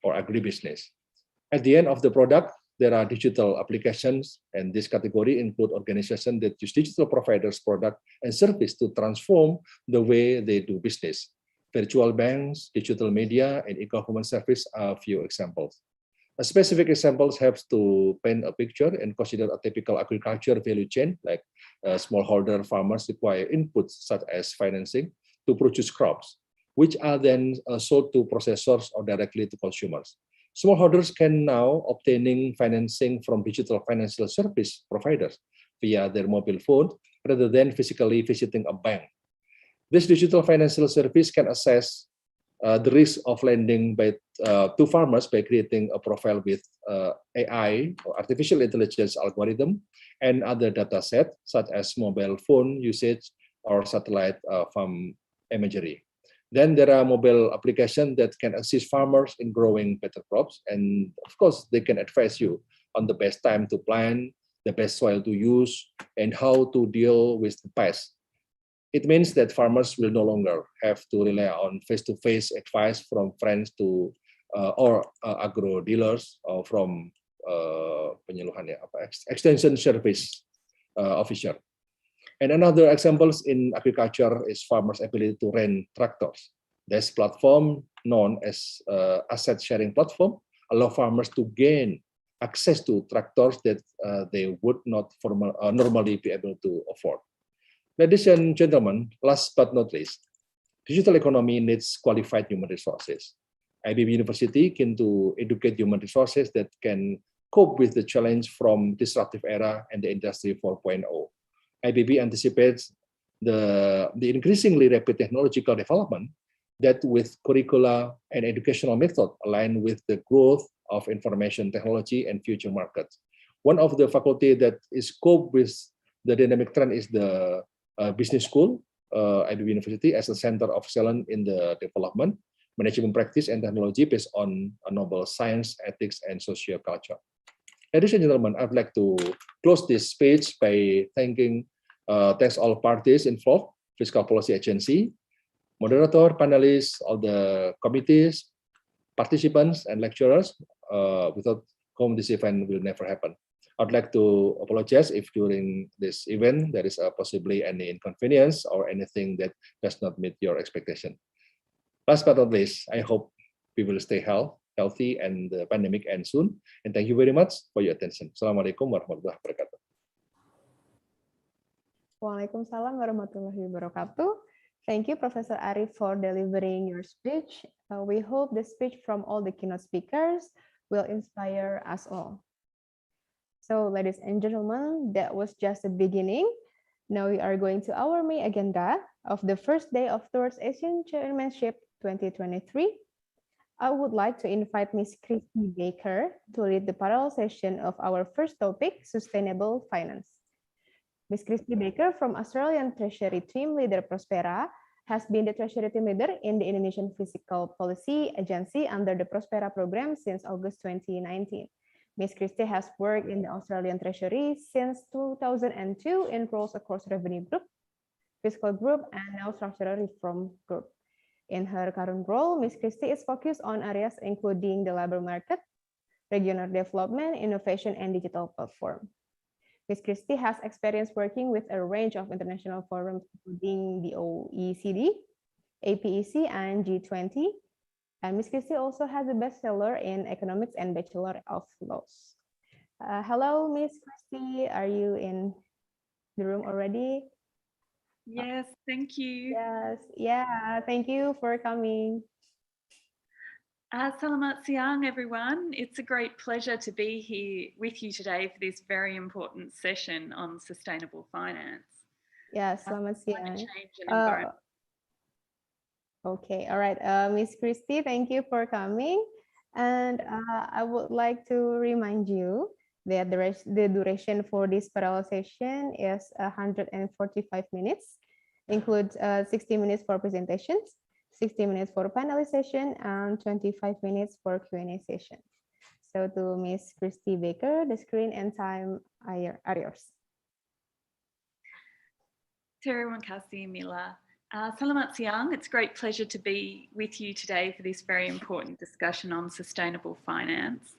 or agribusiness. At the end of the product, there are digital applications, and this category include organizations that use digital providers' product and service to transform the way they do business. Virtual banks, digital media, and e-government service are a few examples. A specific examples helps to paint a picture and consider a typical agriculture value chain, like smallholder farmers require inputs such as financing to produce crops, which are then sold to processors or directly to consumers. Smallholders can now obtaining financing from digital financial service providers via their mobile phone rather than physically visiting a bank. This digital financial service can assess the risk of lending to farmers by creating a profile with AI or artificial intelligence algorithm and other data set such as mobile phone usage or satellite farm imagery. Then there are mobile applications that can assist farmers in growing better crops, and of course they can advise you on the best time to plant, the best soil to use, and how to deal with the pests. It means that farmers will no longer have to rely on face-to-face advice from friends or agro dealers or from extension service officer. And another examples in agriculture is farmers' ability to rent tractors. This platform, known as asset sharing platform, allow farmers to gain access to tractors that they would not normally be able to afford. Ladies and gentlemen, last but not least, digital economy needs qualified human resources. IBB University can to educate human resources that can cope with the challenge from disruptive era and the industry 4.0. IBB anticipates the increasingly rapid technological development that with curricula and educational method align with the growth of information technology and future markets. One of the faculty that is cope with the dynamic trend is the business school, IBB University, as a center of excellence in the development, management practice, and technology based on a noble science, ethics, and social culture. Ladies and gentlemen, I'd like to close this speech by thanks all parties involved, Fiscal Policy Agency, moderator, panelists, all the committees, participants, and lecturers, without whom this event will never happen. I'd like to apologize if during this event there is possibly any inconvenience or anything that does not meet your expectation. Last but not least, I hope we will stay healthy and the pandemic ends soon. And thank you very much for your attention. Assalamualaikum warahmatullahi wabarakatuh. Waalaikumsalam warahmatullahi wabarakatuh. Thank you, Professor Arif, for delivering your speech. We hope the speech from all the keynote speakers will inspire us all. So, ladies and gentlemen, that was just the beginning. Now we are going to our main agenda of the first day of Towards ASEAN Chairmanship 2023. I would like to invite Ms. Christy Baker to lead the parallel session of our first topic, Sustainable Finance. Ms. Christy Baker from Australian Treasury Team Leader Prospera has been the Treasury Team Leader in the Indonesian Fiscal Policy Agency under the Prospera program since August 2019. Ms. Christie has worked in the Australian Treasury since 2002 in roles across Revenue Group, Fiscal Group, and now Structural Reform Group. In her current role, Ms. Christie is focused on areas including the labor market, regional development, innovation, and digital platform. Ms. Christie has experience working with a range of international forums, including the OECD, APEC, and G20. And Ms. Christie also has a bestseller in economics and Bachelor of Laws. Hello, Ms. Christie. Are you in the room already? Yes, thank you. Yes, yeah, thank you for coming. Selamat siang, everyone. It's a great pleasure to be here with you today for this very important session on sustainable finance. Yeah, selamat siang. Change and environment. Okay, all right. Ms. Christie, thank you for coming. And I would like to remind you that the duration for this parallel session is 145 minutes, includes 60 minutes for presentations, 60 minutes for panelist session, and 25 minutes for Q&A session. So to Ms. Christie Baker, the screen and time are yours. Terima kasih, Mila. Selamat siang. It's a great pleasure to be with you today for this very important discussion on sustainable finance.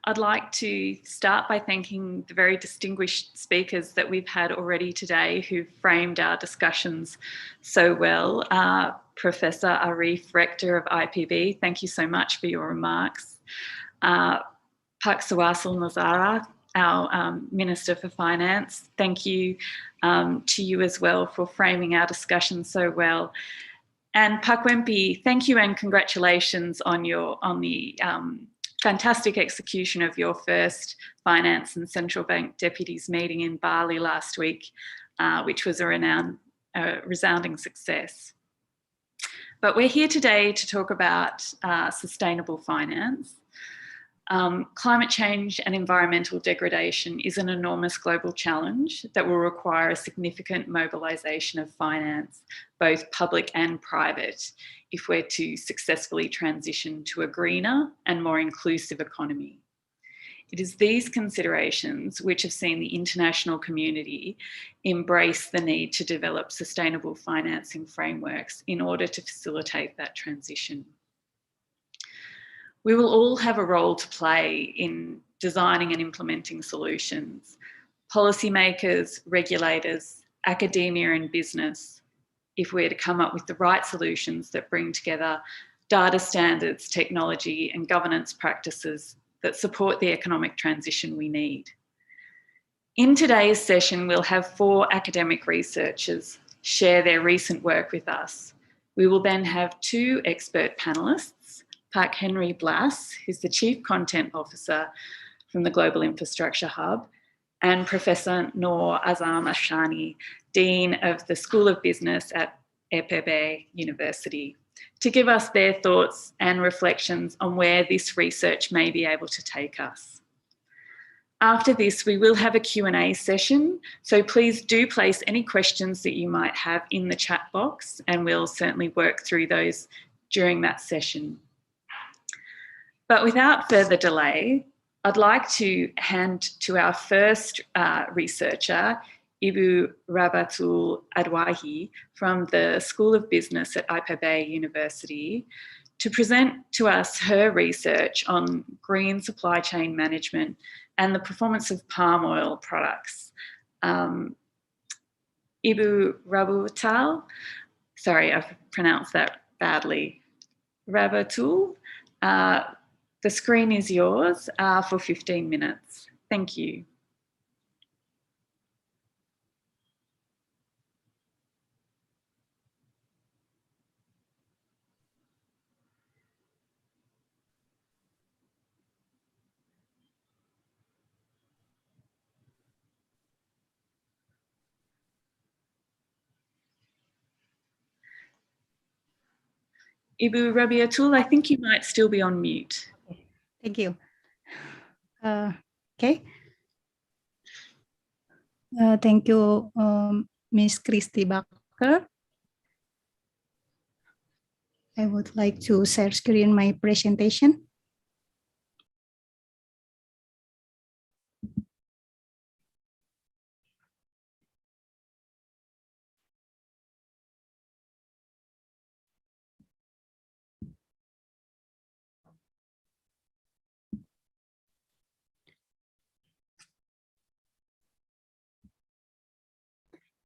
I'd like to start by thanking the very distinguished speakers that we've had already today who've framed our discussions so well. Professor Arif, Rector of IPB, thank you so much for your remarks. Pak Suhasil Nazara, our Minister for Finance, thank you to you as well for framing our discussion so well. And Pak Wempi, thank you and congratulations on the fantastic execution of your first Finance and Central Bank Deputies meeting in Bali last week, which was a resounding success. But we're here today to talk about sustainable finance. Climate change and environmental degradation is an enormous global challenge that will require a significant mobilisation of finance, both public and private, if we're to successfully transition to a greener and more inclusive economy. It is these considerations which have seen the international community embrace the need to develop sustainable financing frameworks in order to facilitate that transition. We will all have a role to play in designing and implementing solutions. Policymakers, regulators, academia and business, if we're to come up with the right solutions that bring together data standards, technology and governance practices that support the economic transition we need. In today's session, we'll have 4 academic researchers share their recent work with us. We will then have 2 expert panellists, Pak Henry Blas, who's the Chief Content Officer from the Global Infrastructure Hub, and Professor Noor Azam Ashani, Dean of the School of Business at EPB University, to give us their thoughts and reflections on where this research may be able to take us. After this, we will have a Q&A session, so please do place any questions that you might have in the chat box, and we'll certainly work through those during that session. But without further delay, I'd like to hand to our first researcher, Ibu Rabatul Adwahi from the School of Business at IPB University, to present to us her research on green supply chain management and the performance of palm oil products. Ibu Rabatul, sorry, I've pronounced that badly. Rabatul, the screen is yours for 15 minutes. Thank you. Ibu Rabiatul, I think you might still be on mute. Thank you. Okay. Thank you, Ms. Christie Baker. I would like to share screen my presentation.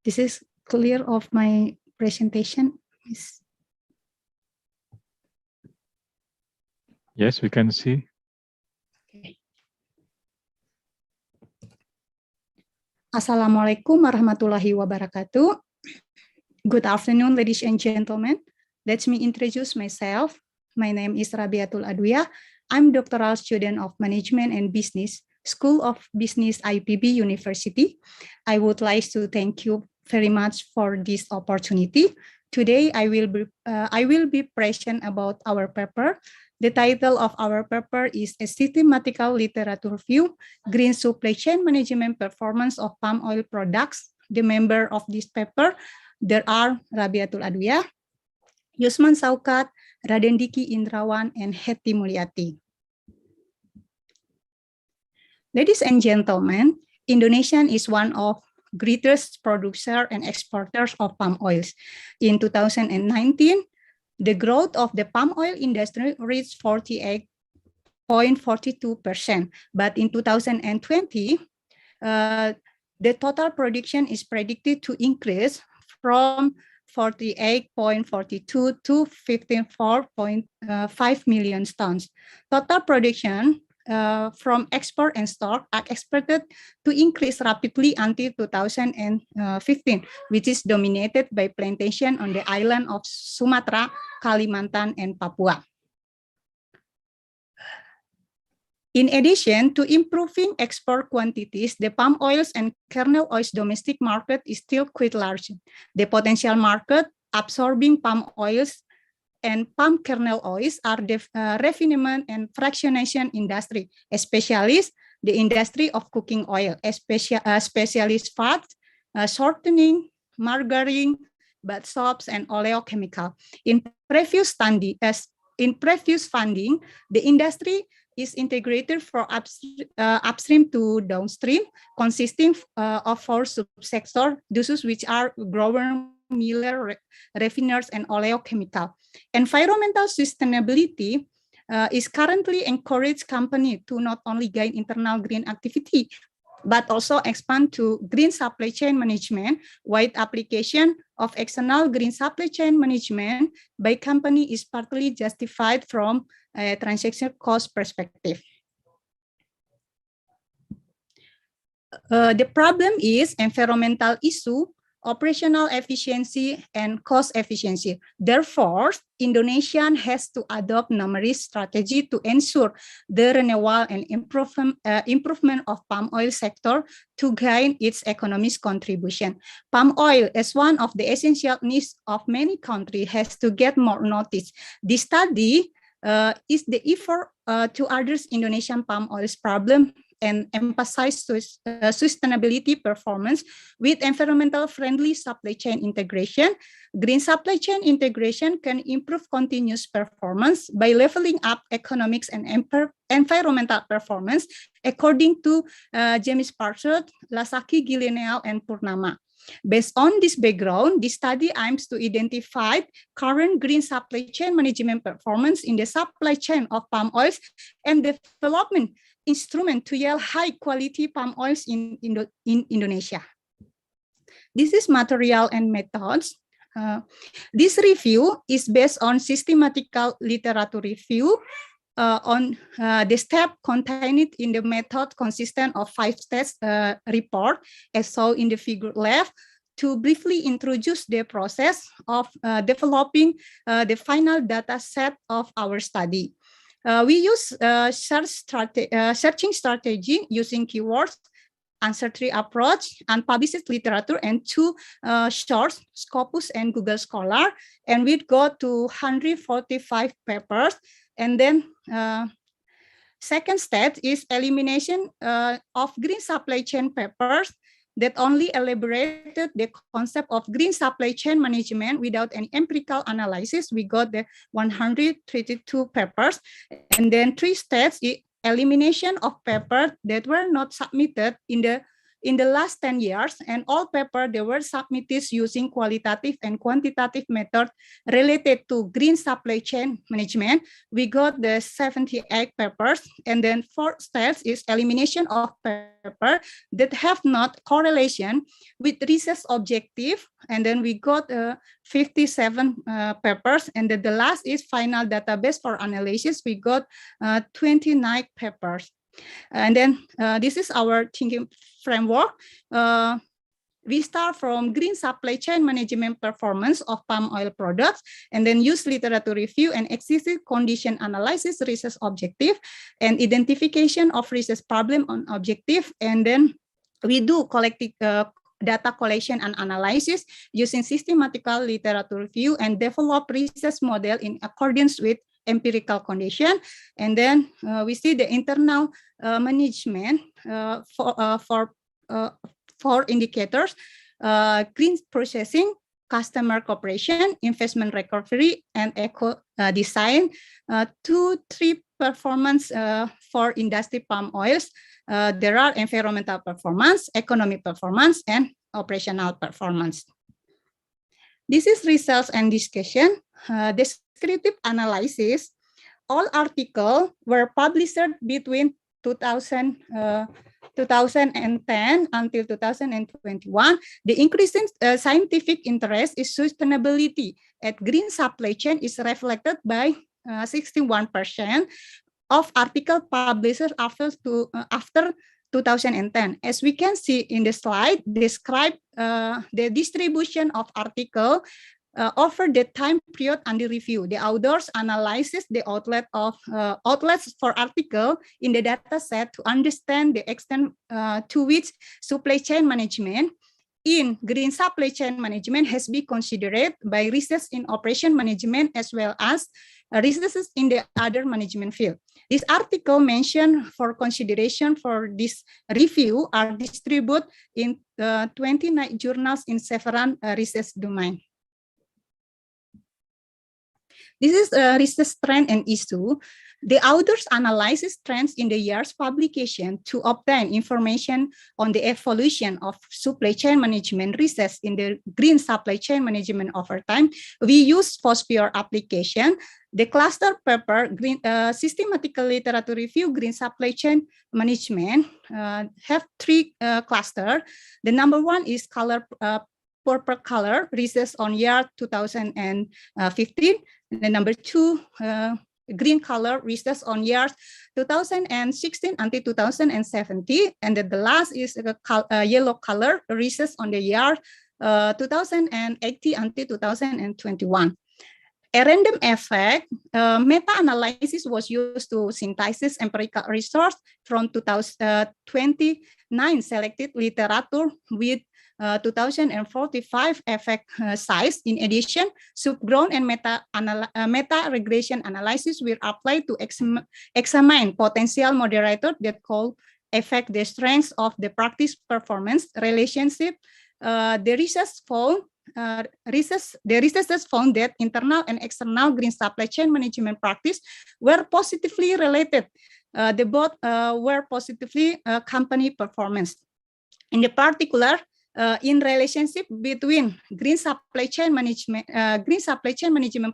This is clear of my presentation. Yes, we can see. Okay. Assalamualaikum warahmatullahi wabarakatuh. Good afternoon, ladies and gentlemen. Let me introduce myself. My name is Rabiatul Adwiyah. I'm doctoral student of Management and Business, School of Business, IPB University. I would like to thank you very much for this opportunity. Today, I will be present about our paper. The title of our paper is A Systematical Literature Review, Green Supply Chain Management Performance of Palm Oil Products. The member of this paper, there are Rabiatul Adwiyah, Yusman Saukat, Raden Diki Indrawan, and Heti Mulyati. Ladies and gentlemen, Indonesia is one of greatest producer and exporters of palm oils. In 2019, the growth of the palm oil industry reached 48.42%. But in 2020, the total production is predicted to increase from 48.42 to 54.5 million tons. Total production from export and stock are expected to increase rapidly until 2015, which is dominated by plantation on the island of Sumatra, Kalimantan, and Papua. In addition to improving export quantities, the palm oils and kernel oils domestic market is still quite large. The potential market absorbing palm oils and palm kernel oils are the refinement and fractionation industry, especially the industry of cooking oil, specialist fats, shortening, margarine, bath soaps, and oleochemical. In previous funding, the industry is integrated from upstream to downstream, consisting of 4 subsectors, those which are grower, miller, refiners, and oleochemical. Environmental sustainability is currently encouraged companies to not only gain internal green activity, but also expand to green supply chain management. Wide application of external green supply chain management by company is partly justified from a transaction cost perspective. The problem is environmental issue, operational efficiency, and cost efficiency. Therefore, Indonesia has to adopt numerous strategies to ensure the renewal and improvement of palm oil sector to gain its economic contribution. Palm oil, as one of the essential needs of many countries, has to get more notice. This study is the effort to address Indonesian palm oil's problem and emphasize sustainability performance with environmental friendly supply chain integration. Green supply chain integration can improve continuous performance by leveling up economics and environmental performance, according to James Parsons, Lasaki, Gileneal, and Purnama. Based on this background, this study aims to identify current green supply chain management performance in the supply chain of palm oils and development instrument to yield high quality palm oils in Indonesia. This is material and methods. This review is based on systematical literature review on the step contained in the method consistent of 5 steps report, as shown in the figure left. To briefly introduce the process of developing the final data set of our study. We use searching strategy using keywords, answer tree approach, unpublished literature, and 2 sources, Scopus and Google Scholar. And we go to 145 papers. And then second step is elimination of green supply chain papers that only elaborated the concept of green supply chain management without any empirical analysis. We got the 132 papers, and then 3 states, elimination of papers that were not submitted in the last 10 years, and all papers that were submitted using qualitative and quantitative method related to green supply chain management. We got the 78 papers, and then 4 steps is elimination of paper that have not correlation with research objective, and then we got 57 papers, and then the last is final database for analysis. We got 29 papers. And then this is our thinking framework. We start from green supply chain management performance of palm oil products, and then use literature review and existing condition analysis research objective, and identification of research problem on objective, and then we do collective data collection and analysis using systematical literature review and develop research model in accordance with empirical condition. And then we see the internal management for indicators, green processing, customer cooperation, investment recovery, and eco design. 2, 3 performance for industry palm oils. There are environmental performance, economic performance, and operational performance. This is results and discussion. Descriptive analysis. All articles were published between 2010 until 2021. The increasing scientific interest in sustainability at green supply chain is reflected by 61% of articles published after 2010. As we can see in the slide, describe the distribution of articles over the time period under review. The authors analyzes the outlets for article in the data set to understand the extent to which supply chain management in green supply chain management has been considered by research in operation management as well as research in the other management field. This article mentioned for consideration for this review are distributed in 29 journals in several research domains. This is a research trend and issue. The authors analyzes trends in the year's publication to obtain information on the evolution of supply chain management research in the green supply chain management over time. We use FOSPIOR application. The cluster paper, systematical literature review, green supply chain management, have 3 clusters. The number 1 is purple color, research on year 2015. The number 2, green color, research on years 2016 until 2017. And then the last is yellow color, research on the year 2018 until 2021. A random effect meta-analysis was used to synthesize empirical research from 29 selected literature with 2045 effect size. In addition, subgroup and meta-regression analysis were applied to examine potential moderators that could affect the strength of the practice performance relationship. The researchers found that internal and external green supply chain management practice were positively related. They both were positively company performance. In the particular, in relationship between green supply chain management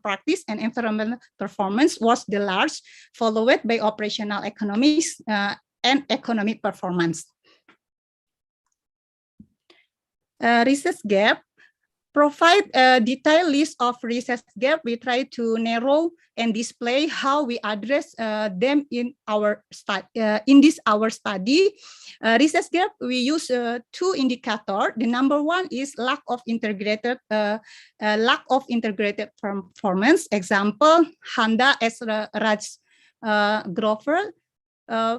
practice and environmental performance was the large, followed by operational economics and economic performance. Research gap. Provide a detailed list of research gap. We try to narrow and display how we address them in our study. Research gap, we use 2 indicators. The number 1 is lack of integrated performance. Example, Handa S. Raj Grover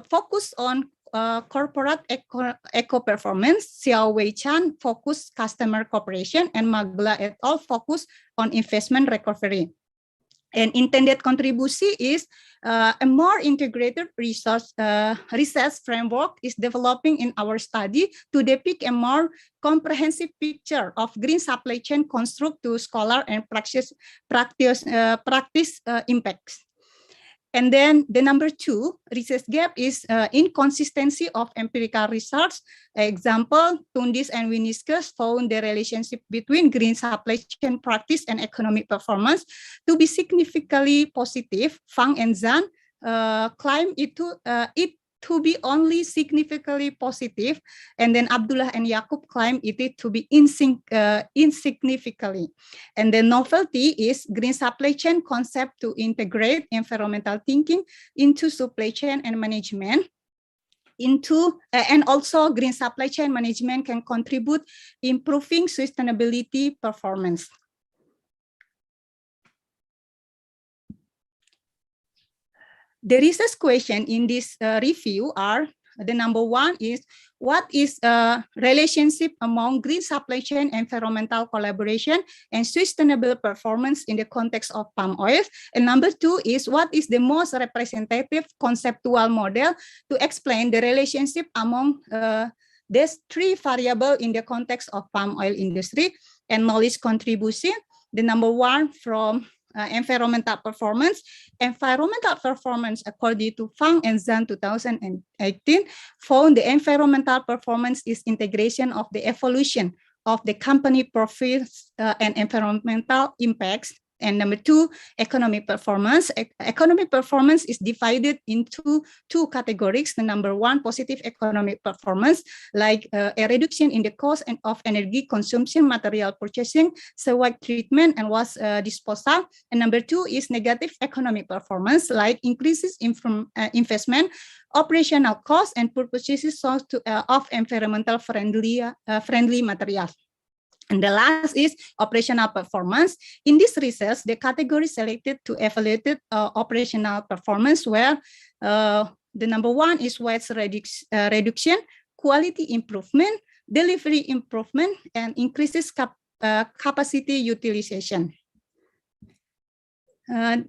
focus on corporate eco performance. Xiao Wei Chan focus customer cooperation, and Magla et al. Focus on investment recovery. And intended contribution is a more integrated research framework is developing in our study to depict a more comprehensive picture of green supply chain construct to scholar and practice impacts. And then the number 2 research gap is inconsistency of empirical research. Example, Tundis and Winiscus found the relationship between green supply chain practice and economic performance to be significantly positive. Fang and Zhang claim it to be only significantly positive, and then Abdullah and Yaqub claim it to be insignificantly. And the novelty is green supply chain concept to integrate environmental thinking into supply chain and management. And also green supply chain management can contribute improving sustainability performance. The research question in this review are, the number 1 is, what is a relationship among green supply chain, environmental collaboration, and sustainable performance in the context of palm oil? And number 2 is, what is the most representative conceptual model to explain the relationship among these 3 variables in the context of palm oil industry? And knowledge contribution, the number 1 from environmental performance. Environmental performance, according to Fang and Zhang 2018, found the environmental performance is integration of the evolution of the company profits and environmental impacts. And number 2, economic performance. Economic performance is divided into 2 categories. The number 1, positive economic performance, like a reduction in the cost of energy consumption, material purchasing, sewage treatment, and waste disposal. And number 2 is negative economic performance, like increases in investment, operational costs, and purchases of environmental friendly materials. And the last is operational performance. In this research, the category selected to evaluate operational performance where the number 1 is waste reduction, quality improvement, delivery improvement, and increases capacity utilization.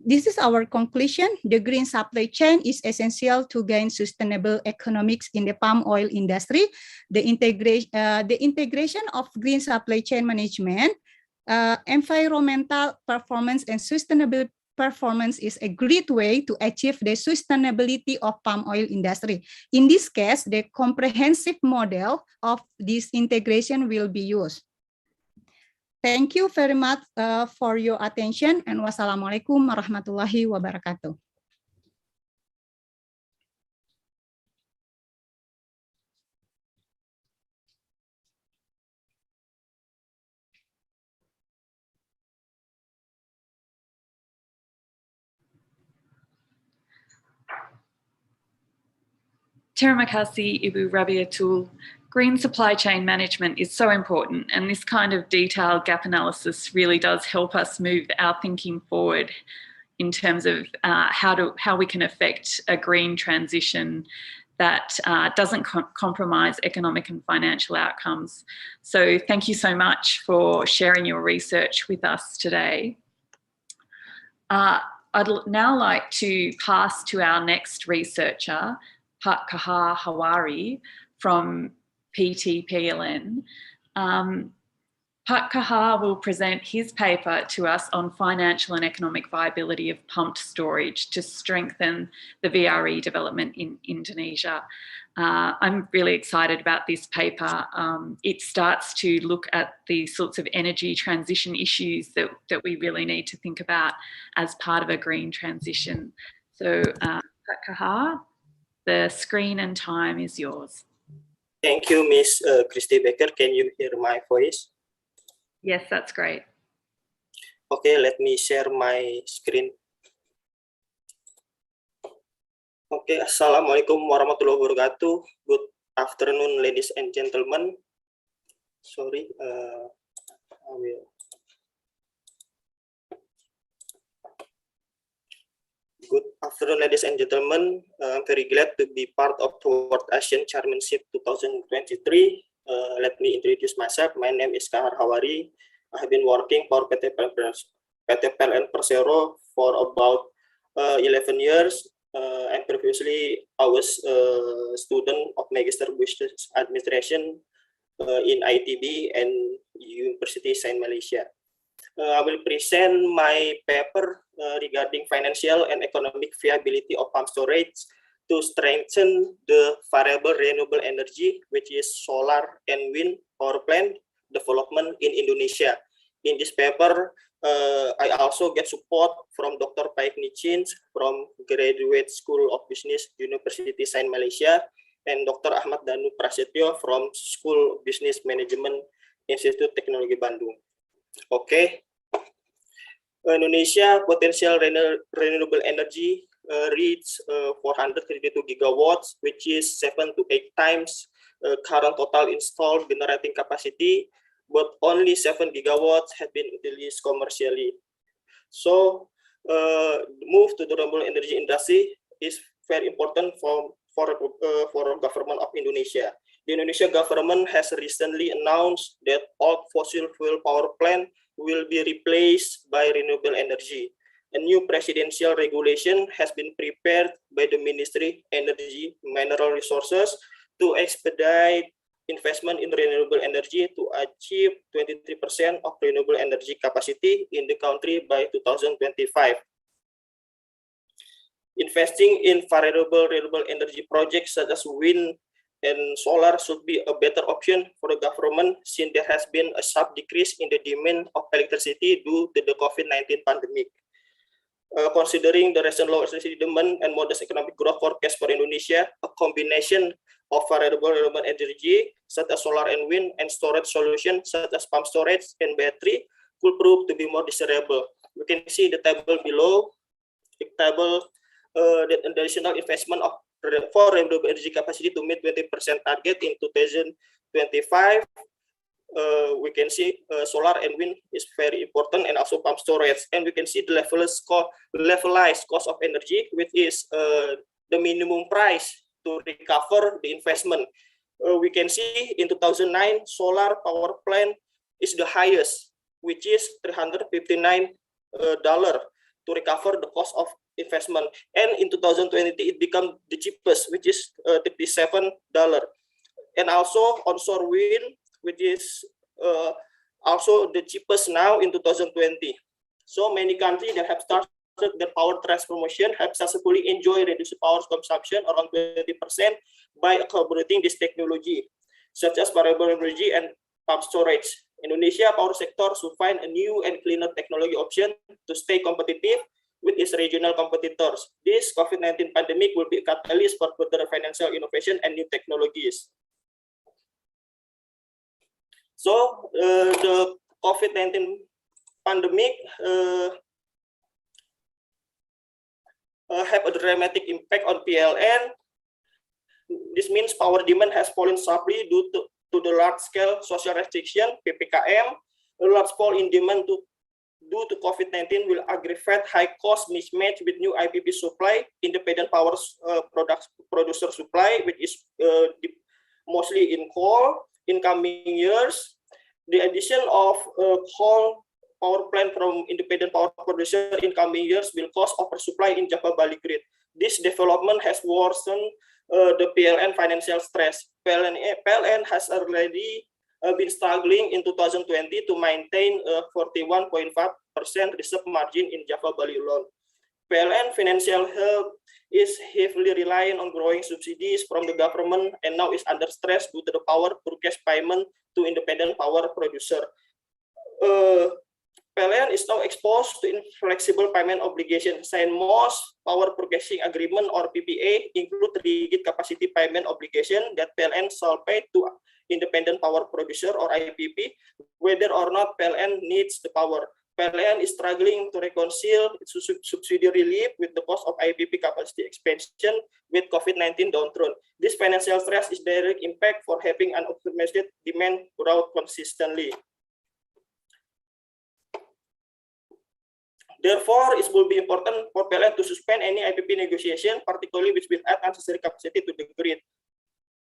This is our conclusion. The green supply chain is essential to gain sustainable economics in the palm oil industry. The integration of green supply chain management, environmental performance, and sustainable performance is a great way to achieve the sustainability of palm oil industry. In this case, the comprehensive model of this integration will be used. Thank you very much for your attention, and wassalamualaikum warahmatullahi wabarakatuh. Terima kasih, Ibu Rabiatul. Green supply chain management is so important, and this kind of detailed gap analysis really does help us move our thinking forward in terms of how we can affect a green transition that doesn't compromise economic and financial outcomes. So thank you so much for sharing your research with us today. I'd now like to pass to our next researcher, Pak Kahar Hawari from PTPLN. Pak Kahar will present his paper to us on financial and economic viability of pumped storage to strengthen the VRE development in Indonesia. I'm really excited about this paper. It starts to look at the sorts of energy transition issues that we really need to think about as part of a green transition. So, Pak Kahar, the screen and time is yours. Thank you, Miss Christy Baker. Can you hear my voice? Yes, that's great. Okay, let me share my screen. Okay, Assalamualaikum warahmatullahi wabarakatuh. Good afternoon, ladies and gentlemen. Sorry, I will. Good afternoon, ladies and gentlemen. I'm very glad to be part of Towards ASEAN Chairmanship 2023. Let me introduce myself. My name is Kahar Hawari. I have been working for PT PT PLN Persero for about 11 years. And previously, I was a student of Magister Business Administration in ITB and University Saint Malaysia. I will present my paper regarding financial and economic viability of pump storage to strengthen the variable renewable energy, which is solar and wind power plant development in Indonesia. In this paper, I also get support from Dr. Paik Nichin from Graduate School of Business, University Saint Malaysia, and Dr. Ahmad Danu Prasetyo from School of Business Management, Institute Teknologi Bandung. Okay. Indonesia potential renewable energy reach 432 gigawatts, which is 7 to 8 times current total installed generating capacity, but only 7 gigawatts have been utilized commercially. So, move to the renewable energy industry is very important for government of Indonesia. The Indonesia government has recently announced that all fossil fuel power plant will be replaced by renewable energy. A new presidential regulation has been prepared by the Ministry of Energy Mineral Resources to expedite investment in renewable energy to achieve 23% of renewable energy capacity in the country by 2025. Investing in variable renewable energy projects such as wind and solar should be a better option for the government since there has been a sharp decrease in the demand of electricity due to the COVID-19 pandemic. Considering the recent low electricity demand and modest economic growth forecast for Indonesia, a combination of variable renewable energy such as solar and wind and storage solutions such as pump storage and battery could prove to be more desirable. We can see the table below, that additional investment for renewable energy capacity to meet 20% target in 2025. We can see solar and wind is very important, and also pump storage. And we can see the levelized cost of energy, which is the minimum price to recover the investment. We can see in 2009, solar power plant is the highest, which is $359 to recover the cost of investment. And in 2020, it became the cheapest, which is $37. And also onshore wind, which is also the cheapest now in 2020. So many countries that have started their power transformation have successfully enjoyed reduced power consumption around 20% by incorporating this technology, such as variable energy and pump storage. Indonesia power sector should find a new and cleaner technology option to stay competitive with its regional competitors. This COVID-19 pandemic will be a catalyst for further financial innovation and new technologies. So the COVID-19 pandemic have a dramatic impact on PLN. This means power demand has fallen sharply due to the large-scale social restriction, PPKM. A large fall in demand due to COVID-19 will aggravate high-cost mismatch with new IPP supply, independent power producer supply, which is mostly in coal. In coming years, the addition of coal power plant from independent power producer in coming years will cause oversupply in Java Bali grid. This development has worsened the PLN financial stress. PLN has already been struggling in 2020 to maintain a 41.5% reserve margin in Java Bali alone. PLN financial health is heavily reliant on growing subsidies from the government and now is under stress due to the power purchase payment to independent power producer. PLN is now exposed to inflexible payment obligations, and most power purchasing agreement or PPA include rigid capacity payment obligation that PLN shall pay to independent power producer or IPP, whether or not PLN needs the power. PLN is struggling to reconcile its subsidy relief with the cost of IPP capacity expansion with COVID-19 downturn. This financial stress is direct impact for having an optimistic demand growth consistently. Therefore, it will be important for PLN to suspend any IPP negotiation, particularly which will add unnecessary capacity to the grid.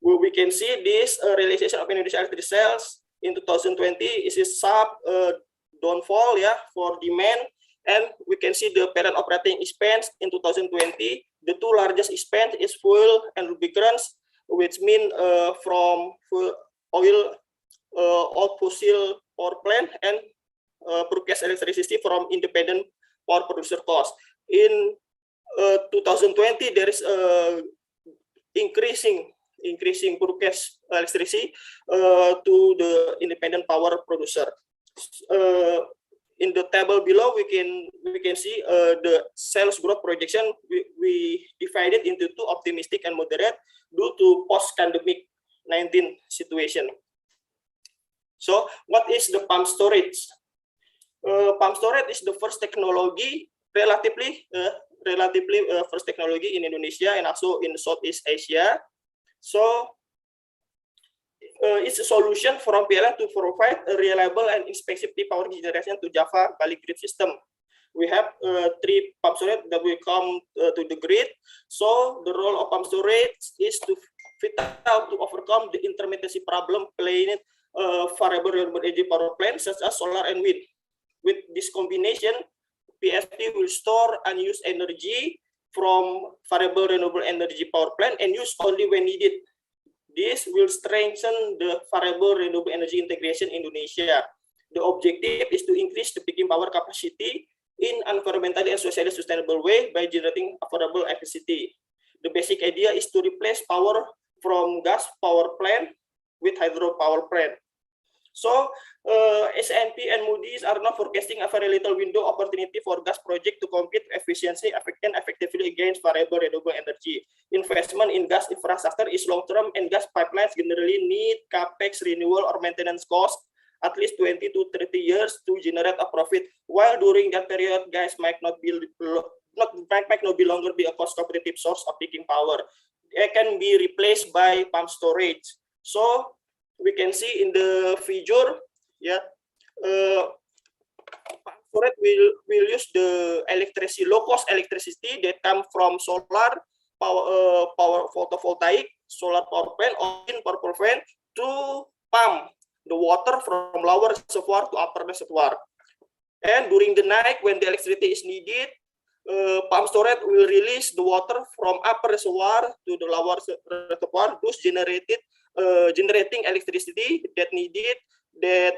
We can see this realization of Indonesia electricity sales in 2020 is a sharp downfall for demand And we can see the parent operating expense in 2020. The two largest expense is fuel and lubricants, which mean from oil, all fossil power plant, and purchase electricity from independent power producer cost. In 2020, there is increasing purchase electricity to the independent power producer. In the table below, we can see the sales growth projection. We divided into two, optimistic and moderate, due to post-pandemic 19 situation. So, what is the pump storage? Pump storage is the first technology, relatively first technology in Indonesia and also in Southeast Asia. So, it's a solution from PLN to provide a reliable and inexpensive power generation to Java Bali grid system. We have 3 pump storage that will come to the grid. So the role of pump storage is to fit out to overcome the intermittency problem playing variable renewable energy power plants such as solar and wind. With this combination, PSP will store unused energy from variable renewable energy power plant and use only when needed. This will strengthen the variable renewable energy integration in Indonesia. The objective is to increase the peaking power capacity in environmentally and socially sustainable way by generating affordable electricity. The basic idea is to replace power from gas power plant with hydro power plant. So, S&P and Moody's are now forecasting a very little window opportunity for gas project to compete efficiently and effectively against variable renewable energy. Investment in gas infrastructure is long-term, and gas pipelines generally need capex renewal or maintenance cost at least 20 to 30 years to generate a profit. While during that period, gas might not longer be a cost-competitive source of peaking power. It can be replaced by pump storage. So, we can see in the figure, pump storage will use the electricity, low-cost electricity that come from solar power photovoltaic, solar power plant, or wind power plant to pump the water from lower reservoir to upper reservoir. And during the night, when the electricity is needed, pump storage will release the water from upper reservoir to the lower reservoir, thus generating electricity that needed that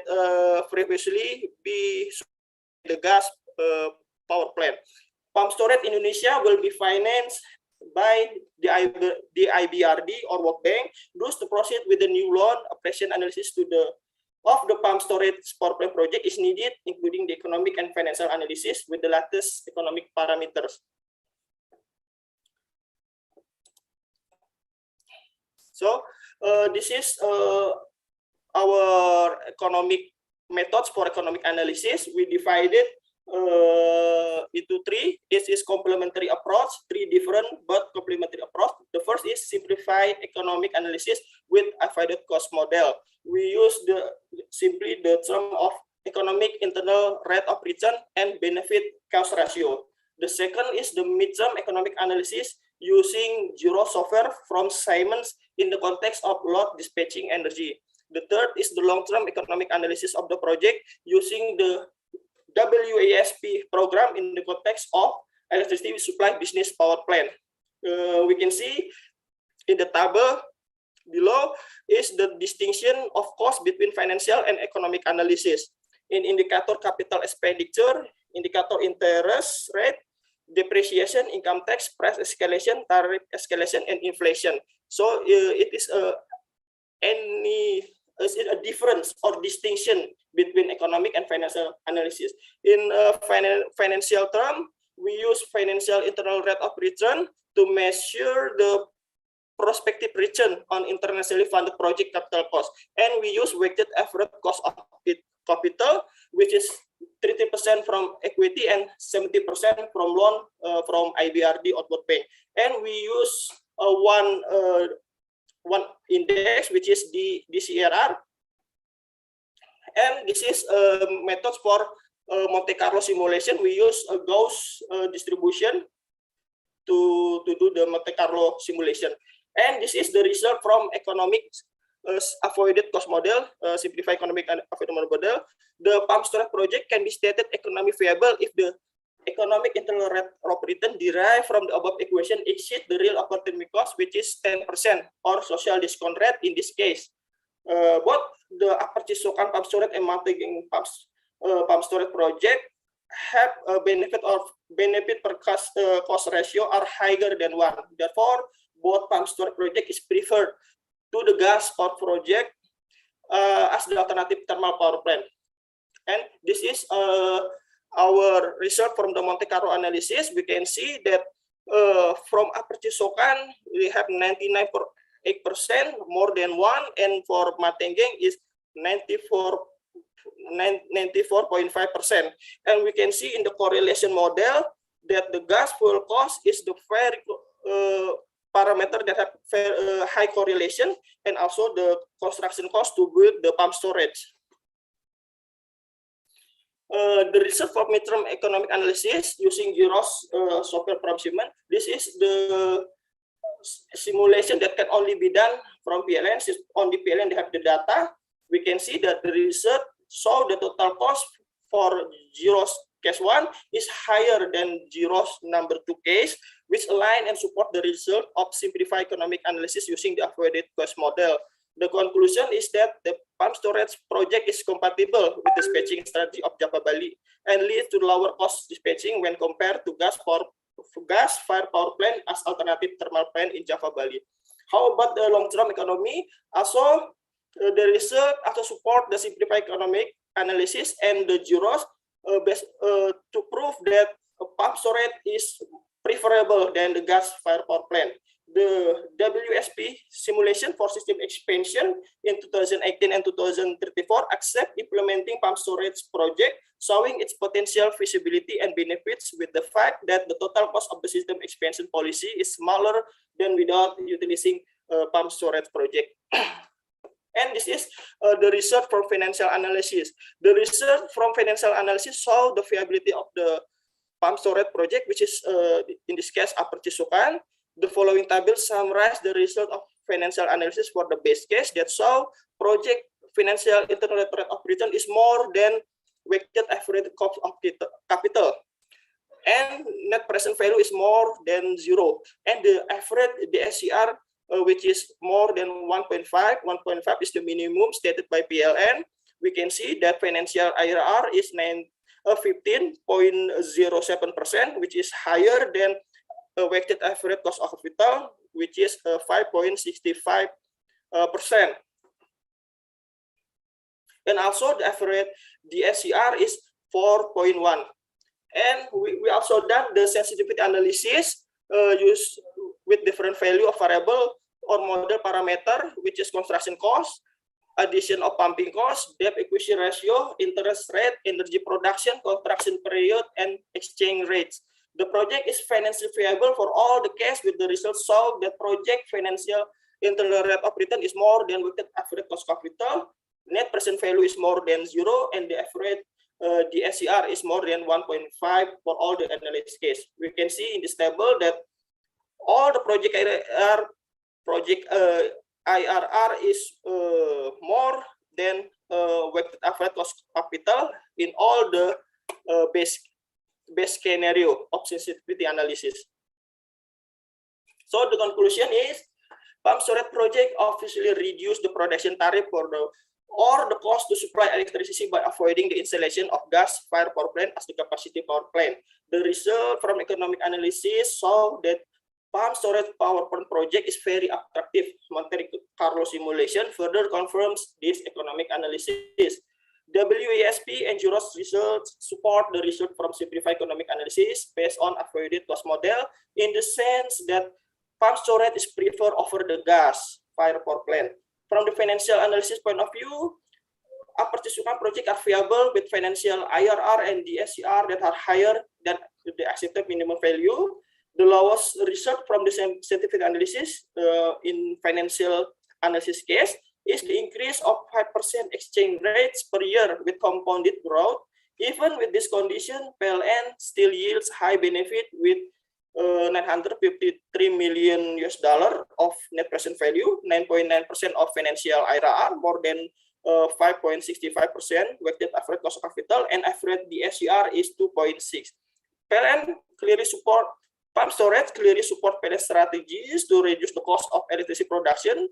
previously be the gas power plant. Pump storage in Indonesia will be financed by the IBRD or World Bank. Thus, to proceed with the new loan, operation analysis of the pump storage power plant project is needed, including the economic and financial analysis with the latest economic parameters. So, this is our economic methods for economic analysis. We divided into 3. This is complementary approach, 3 different but complementary approach. The first is simplified economic analysis with avoided cost model. We use simply the term of economic internal rate of return and benefit cost ratio. The second is the midterm economic analysis using zero software from Siemens in the context of load dispatching energy. The third is the long-term economic analysis of the project using the WASP program in the context of electricity supply business power plant. We can see in the table below is the distinction of cost between financial and economic analysis. In indicator capital expenditure, indicator interest rate, depreciation, income tax, price escalation, tariff escalation, and inflation. So it is a difference or distinction between economic and financial analysis. In financial term, we use financial internal rate of return to measure the prospective return on internationally funded project capital cost, and we use weighted average cost of capital, which is 30% from equity and 70% from loan from IBRD or World Bank. And we use one index, which is the DCRR. And this is methods for Monte Carlo simulation. We use a Gauss distribution to do the Monte Carlo simulation. And this is the result from economic avoided cost model, simplified economic and avoided model. The pump storage project can be stated economically viable if the economic internal rate of return derived from the above equation exceed the real opportunity cost, which is 10% or social discount rate in this case. Both the purchase token pump storage and multi-gang pump storage project have a benefit per cost ratio are higher than 1. Therefore, both pump storage project is preferred to the gas power project as the alternative thermal power plant. And this is our research from the Monte Carlo analysis. We can see that from purchase token we have 99.8% more than 1, and for Matengeng is 94.5%. And we can see in the correlation model that the gas fuel cost is the very parameter that have high correlation, and also the construction cost to build the pump storage. The result for midterm economic analysis using GIROS software from Siemens. This is the simulation that can only be done from PLN. Since on the PLN they have the data, we can see that the result show the total cost for GIROS case 1 is higher than GIROS number 2 case, which align and support the result of simplified economic analysis using the avoided cost model. The conclusion is that the pump storage project is compatible with the dispatching strategy of Java Bali and leads to lower cost dispatching when compared to gas-fired power plant as alternative thermal plant in Java Bali. How about the long-term economy? Also, the result also support the simplified economic analysis and the GIROS to prove that a pump storage is preferable than the gas-fired power plant. The WSP simulation for system expansion in 2018 and 2034 accept implementing pump storage project, showing its potential feasibility and benefits with the fact that the total cost of the system expansion policy is smaller than without utilizing pump storage project. And this is the result from financial analysis. The result from financial analysis show the viability of the pump storage project, which is in this case purchase token. The following table summarize the result of financial analysis for the base case that show project financial internal rate of return is more than weighted average cost of capital, and net present value is more than 0, and the average DSCR which is more than 1.5 is the minimum stated by PLN. We can see that financial IRR is 15.07%, which is higher than weighted average cost of capital, which is 5.65%. And also the average DSCR is 4.1. And we also done the sensitivity analysis used with different value of variable or model parameter, which is construction cost, addition of pumping cost, debt equity ratio, interest rate, energy production, construction period, and exchange rates. The project is financially viable for all the case with the results show that project financial internal rate of return is more than weighted average cost of capital, net present value is more than 0, and the average DSCR is more than 1.5 for all the analysis case. We can see in this table that all the project IRR is more than weighted average cost of capital in all the base scenario of sensitivity analysis. So the conclusion is pump storage project obviously reduce the production tariff for the cost to supply electricity by avoiding the installation of gas-fired power plant as the capacity power plant. The result from economic analysis show that pump storage power plant project is very attractive. Monte Carlo simulation further confirms this economic analysis. WASP and GIROS results support the result from simplified economic analysis based on avoided cost model in the sense that pump storage is preferred over the gas-fired power plant. From the financial analysis point of view, purchase projects are viable with financial IRR and DSCR that are higher than the accepted minimum value. The lowest result from the scientific analysis in financial analysis case is the increase of 5% exchange rates per year with compounded growth. Even with this condition, PLN still yields high benefit with $953 million of net present value, 9.9% of financial IRR, more than 5.65% weighted average cost of capital, and average DSCR is 2.6. PLN clearly support pump storage, clearly support PLN strategies to reduce the cost of electricity production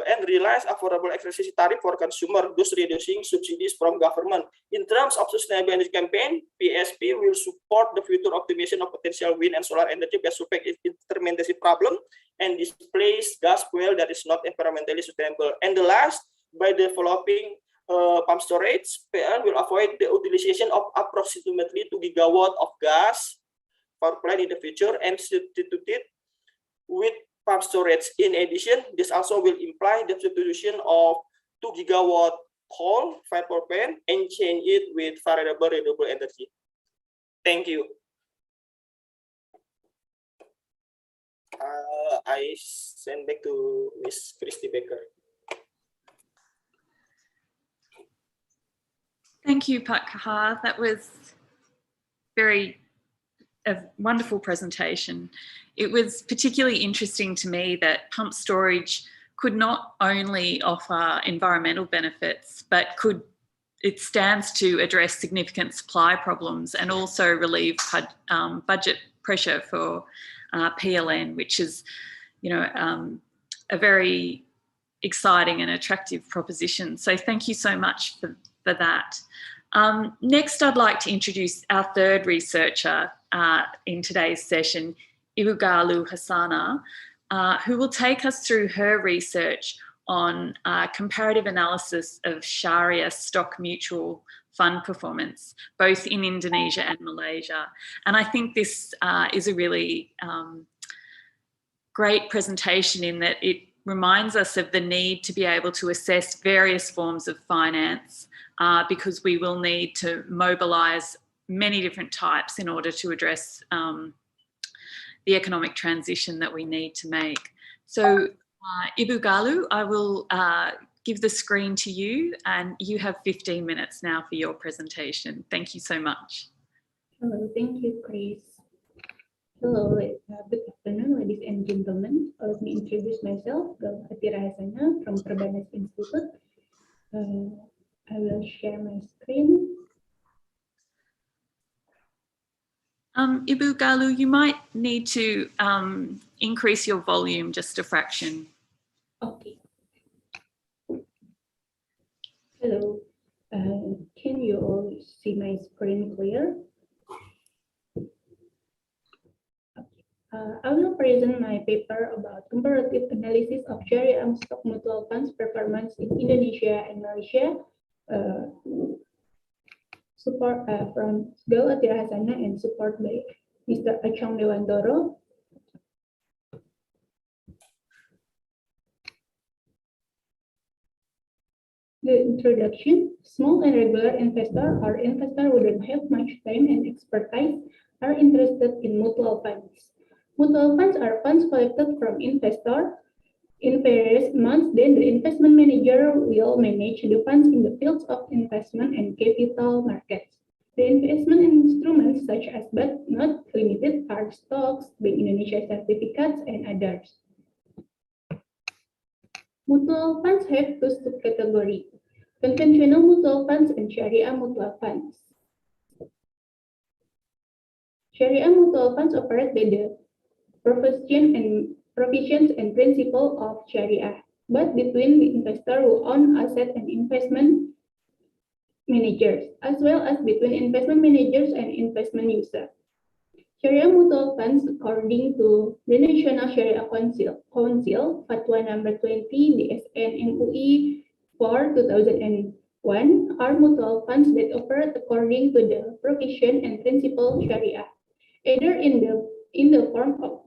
and realize affordable electricity tariff for consumer, thus reducing subsidies from government. In terms of sustainable energy campaign, PSP will support the future optimization of potential wind and solar energy by solving its intermittency problem and displace gas fuel that is not environmentally sustainable. And the last, by developing pump storage, PLN will avoid the utilization of approximately 2 gigawatt of gas power plant in the future and substitute it with pump storage. In addition, this also will imply the substitution of 2 gigawatt coal-fired power plant and change it with variable renewable energy. Thank you. I send back to Ms. Christy Baker. Thank you, Pak Kahar. That was a wonderful presentation. It was particularly interesting to me that pump storage could not only offer environmental benefits, but it stands to address significant supply problems and also relieve budget pressure for PLN, which is, a very exciting and attractive proposition. So thank you so much for that. Next, I'd like to introduce our third researcher in today's session, Ibu Galuh Hassana, who will take us through her research on comparative analysis of Sharia stock mutual fund performance, both in Indonesia and Malaysia. And I think this is a really great presentation in that it reminds us of the need to be able to assess various forms of finance because we will need to mobilise many different types in order to address the economic transition that we need to make. So Ibu Galuh, I will give the screen to you and you have 15 minutes now for your presentation. Thank you so much. Hello, thank you, Chris. Hello, good afternoon, ladies and gentlemen. Let me introduce myself, Galuh Hassana from Perbanas Institute. I will share my screen. Ibu Galuh, you might need to increase your volume just a fraction. Okay. Hello, can you all see my screen clear? I will present my paper about comparative analysis of Sharia stock mutual funds performance in Indonesia and Malaysia. Support from Galuh Hassana and support by Mr. Achong Dewantoro. The introduction: small and regular investor or investor who don't have much time and expertise are interested in mutual funds. Mutual funds are funds collected from investor in various amounts. Then the investment manager will manage the funds in the fields of investment and capital markets. The investment instruments such as but not limited are stocks, Bank Indonesia certificates, and others. Mutual funds have two subcategories: conventional mutual funds and Sharia mutual funds. Sharia mutual funds operate by the provisions and principle of Sharia, but between the investor who own asset and investment managers, as well as between investment managers and investment users. Sharia mutual funds, according to the National Sharia Council Fatwa number 20 DSN MUI for 2001, are mutual funds that operate according to the provision and principle Sharia, either in the form of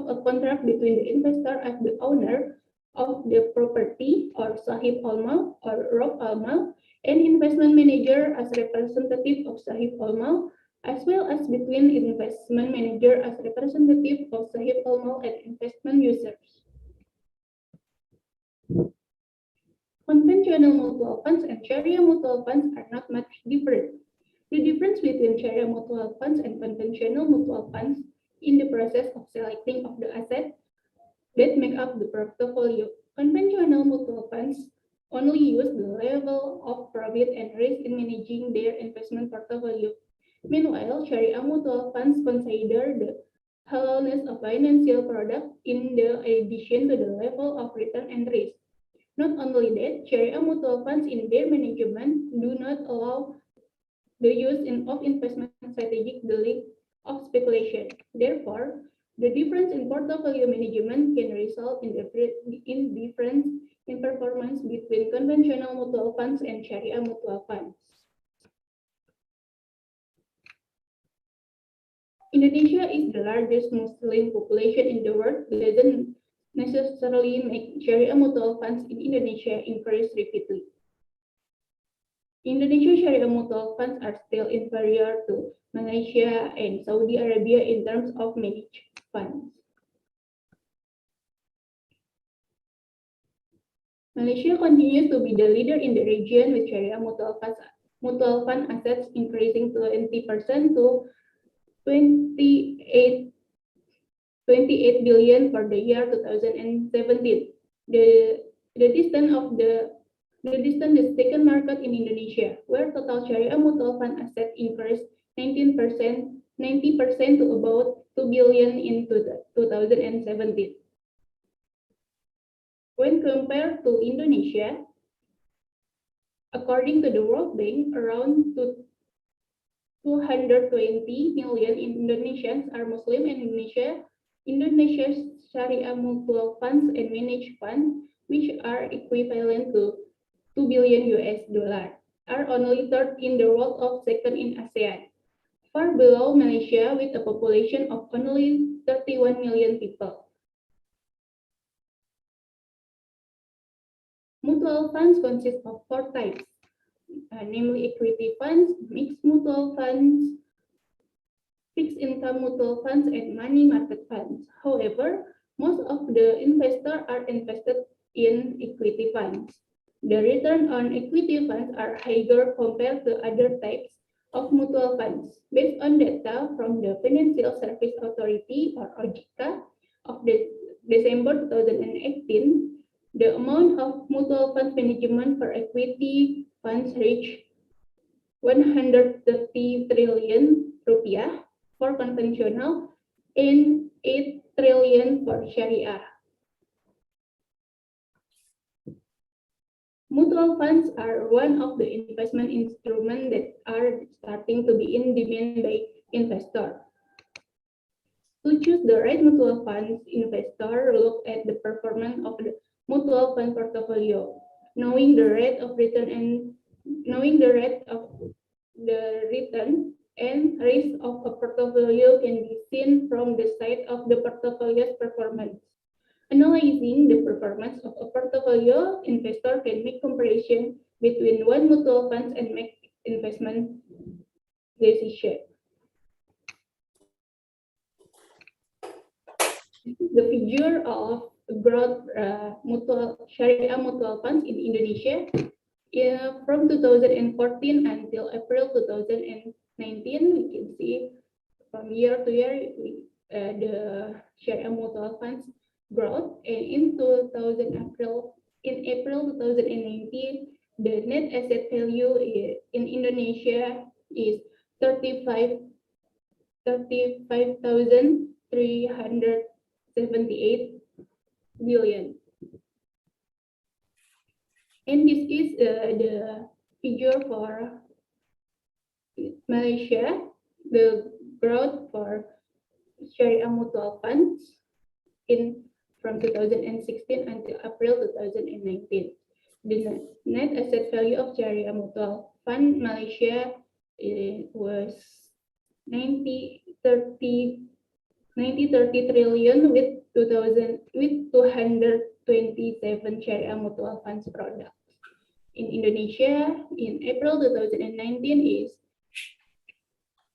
a contract between the investor as the owner of the property, or Sahib al-Mal or Rob al-Mal, and investment manager as representative of Sahib al-Mal, as well as between investment manager as representative of Sahib al-Mal and investment users. Conventional mutual funds and Sharia mutual funds are not much different. The difference between Sharia mutual funds and conventional mutual funds in the process of selecting of the assets that make up the portfolio. Conventional mutual funds only use the level of profit and risk in managing their investment portfolio. Meanwhile, Sharia mutual funds consider the halalalness of financial product in the addition to the level of return and risk. Not only that, Sharia mutual funds in their management do not allow the use of investment strategic dealing of speculation. Therefore, the difference in portfolio management can result in difference in performance between conventional mutual funds and Sharia mutual funds. Indonesia is the largest Muslim population in the world, doesn't necessarily make Sharia mutual funds in Indonesia increase rapidly. Indonesia Sharia mutual funds are still inferior to Malaysia and Saudi Arabia in terms of managed funds. Malaysia continues to be the leader in the region with Sharia mutual fund assets increasing 20% to 28 billion for the year 2017. The distance is second market in Indonesia, where total Sharia mutual fund asset increased 90% to about 2 billion in 2017. When compared to Indonesia, according to the World Bank, around 220 million Indonesians are Muslim, and Indonesia's Sharia mutual funds and managed funds, which are equivalent to $2 billion, are only third in the world of second in ASEAN, far below Malaysia with a population of only 31 million people. Mutual funds consist of four types, namely equity funds, mixed mutual funds, fixed income mutual funds, and money market funds. However, most of the investors are invested in equity funds. The return on equity funds are higher compared to other types of mutual funds. Based on data from the Financial Service Authority, or OJK, of December 2018, the amount of mutual funds management for equity funds reached 130 trillion rupiah for conventional and 8 trillion for Sharia. Mutual funds are one of the investment instruments that are starting to be in demand by investors. To choose the right mutual funds, investors look at the performance of the mutual fund portfolio. Knowing the rate of return and risk of a portfolio can be seen from the side of the portfolio's performance. Analyzing the performance of a portfolio, investor can make comparison between one mutual funds and make investment decision. The figure of growth Sharia mutual funds in Indonesia from 2014 until April 2019. We can see from year to year the Sharia mutual funds growth, and in April 2019, the net asset value in Indonesia is 35,378 billion. And this is the figure for Malaysia, the growth for Sharia mutual funds from 2016 until April 2019. The net asset value of Sharia mutual fund Malaysia was 90-30 trillion with 227 Sharia mutual funds products. In Indonesia, in April 2019 is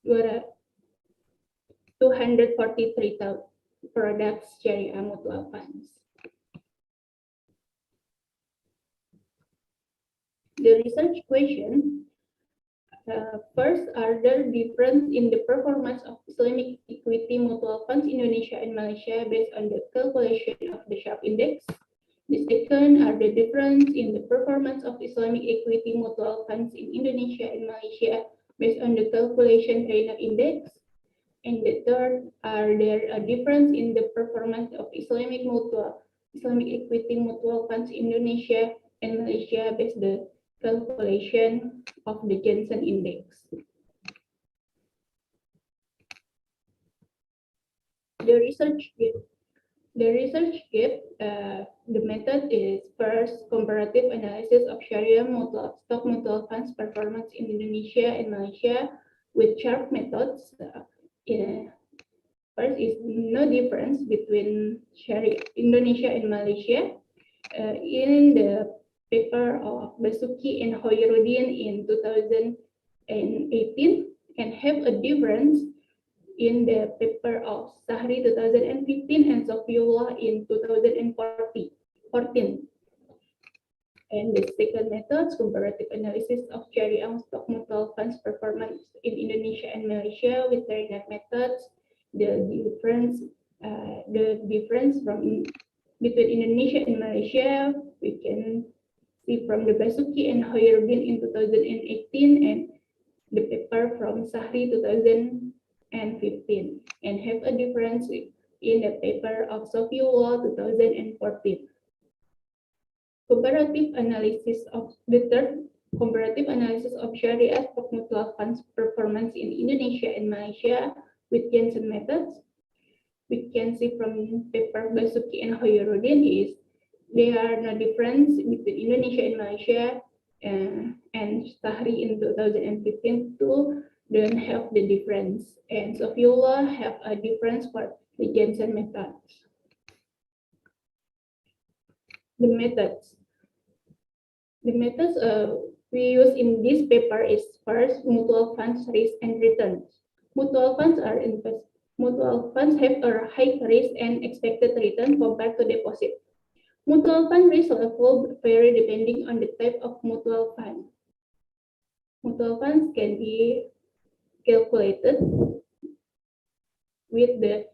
243,000 products Sharia mutual funds. The research question, first, are there difference in the performance of Islamic equity mutual funds in Indonesia and Malaysia based on the calculation of the Sharpe index? The second, are the difference in the performance of Islamic equity mutual funds in Indonesia and Malaysia based on the calculation trainer index. And the third, are there a difference in the performance of Islamic equity mutual funds Indonesia and Malaysia based the calculation of the Jensen index? The research gave the method is first comparative analysis of Sharia stock mutual funds performance in Indonesia and Malaysia with CHARP methods. First is no difference between Sharia Indonesia and Malaysia. In the paper of Basuki and Hoyerudin in 2018, and have a difference in the paper of Sahri 2015 and Sofiullah in 2014. And the second method, comparative analysis of Sharia stock mutual funds performance in Indonesia and Malaysia with Trinidad methods. The difference between Indonesia and Malaysia, we can see from the Basuki and Hoyerudin in 2018 and the paper from Sahri 2015, and have a difference in the paper of Sofiullah 2014. Comparative analysis of Sharia stock mutual funds performance in Indonesia and Malaysia with Jensen methods. We can see from paper Basuki and Hoyerudin is there are no difference between Indonesia and Malaysia, and Sahri in 2015 too don't have the difference, and Sofiullah have a difference for the Jensen methods. The methods we use in this paper is first mutual funds risk and returns. Mutual funds have a high risk and expected return compared to deposit. Mutual fund risk level vary depending on the type of mutual fund. Mutual funds can be calculated with the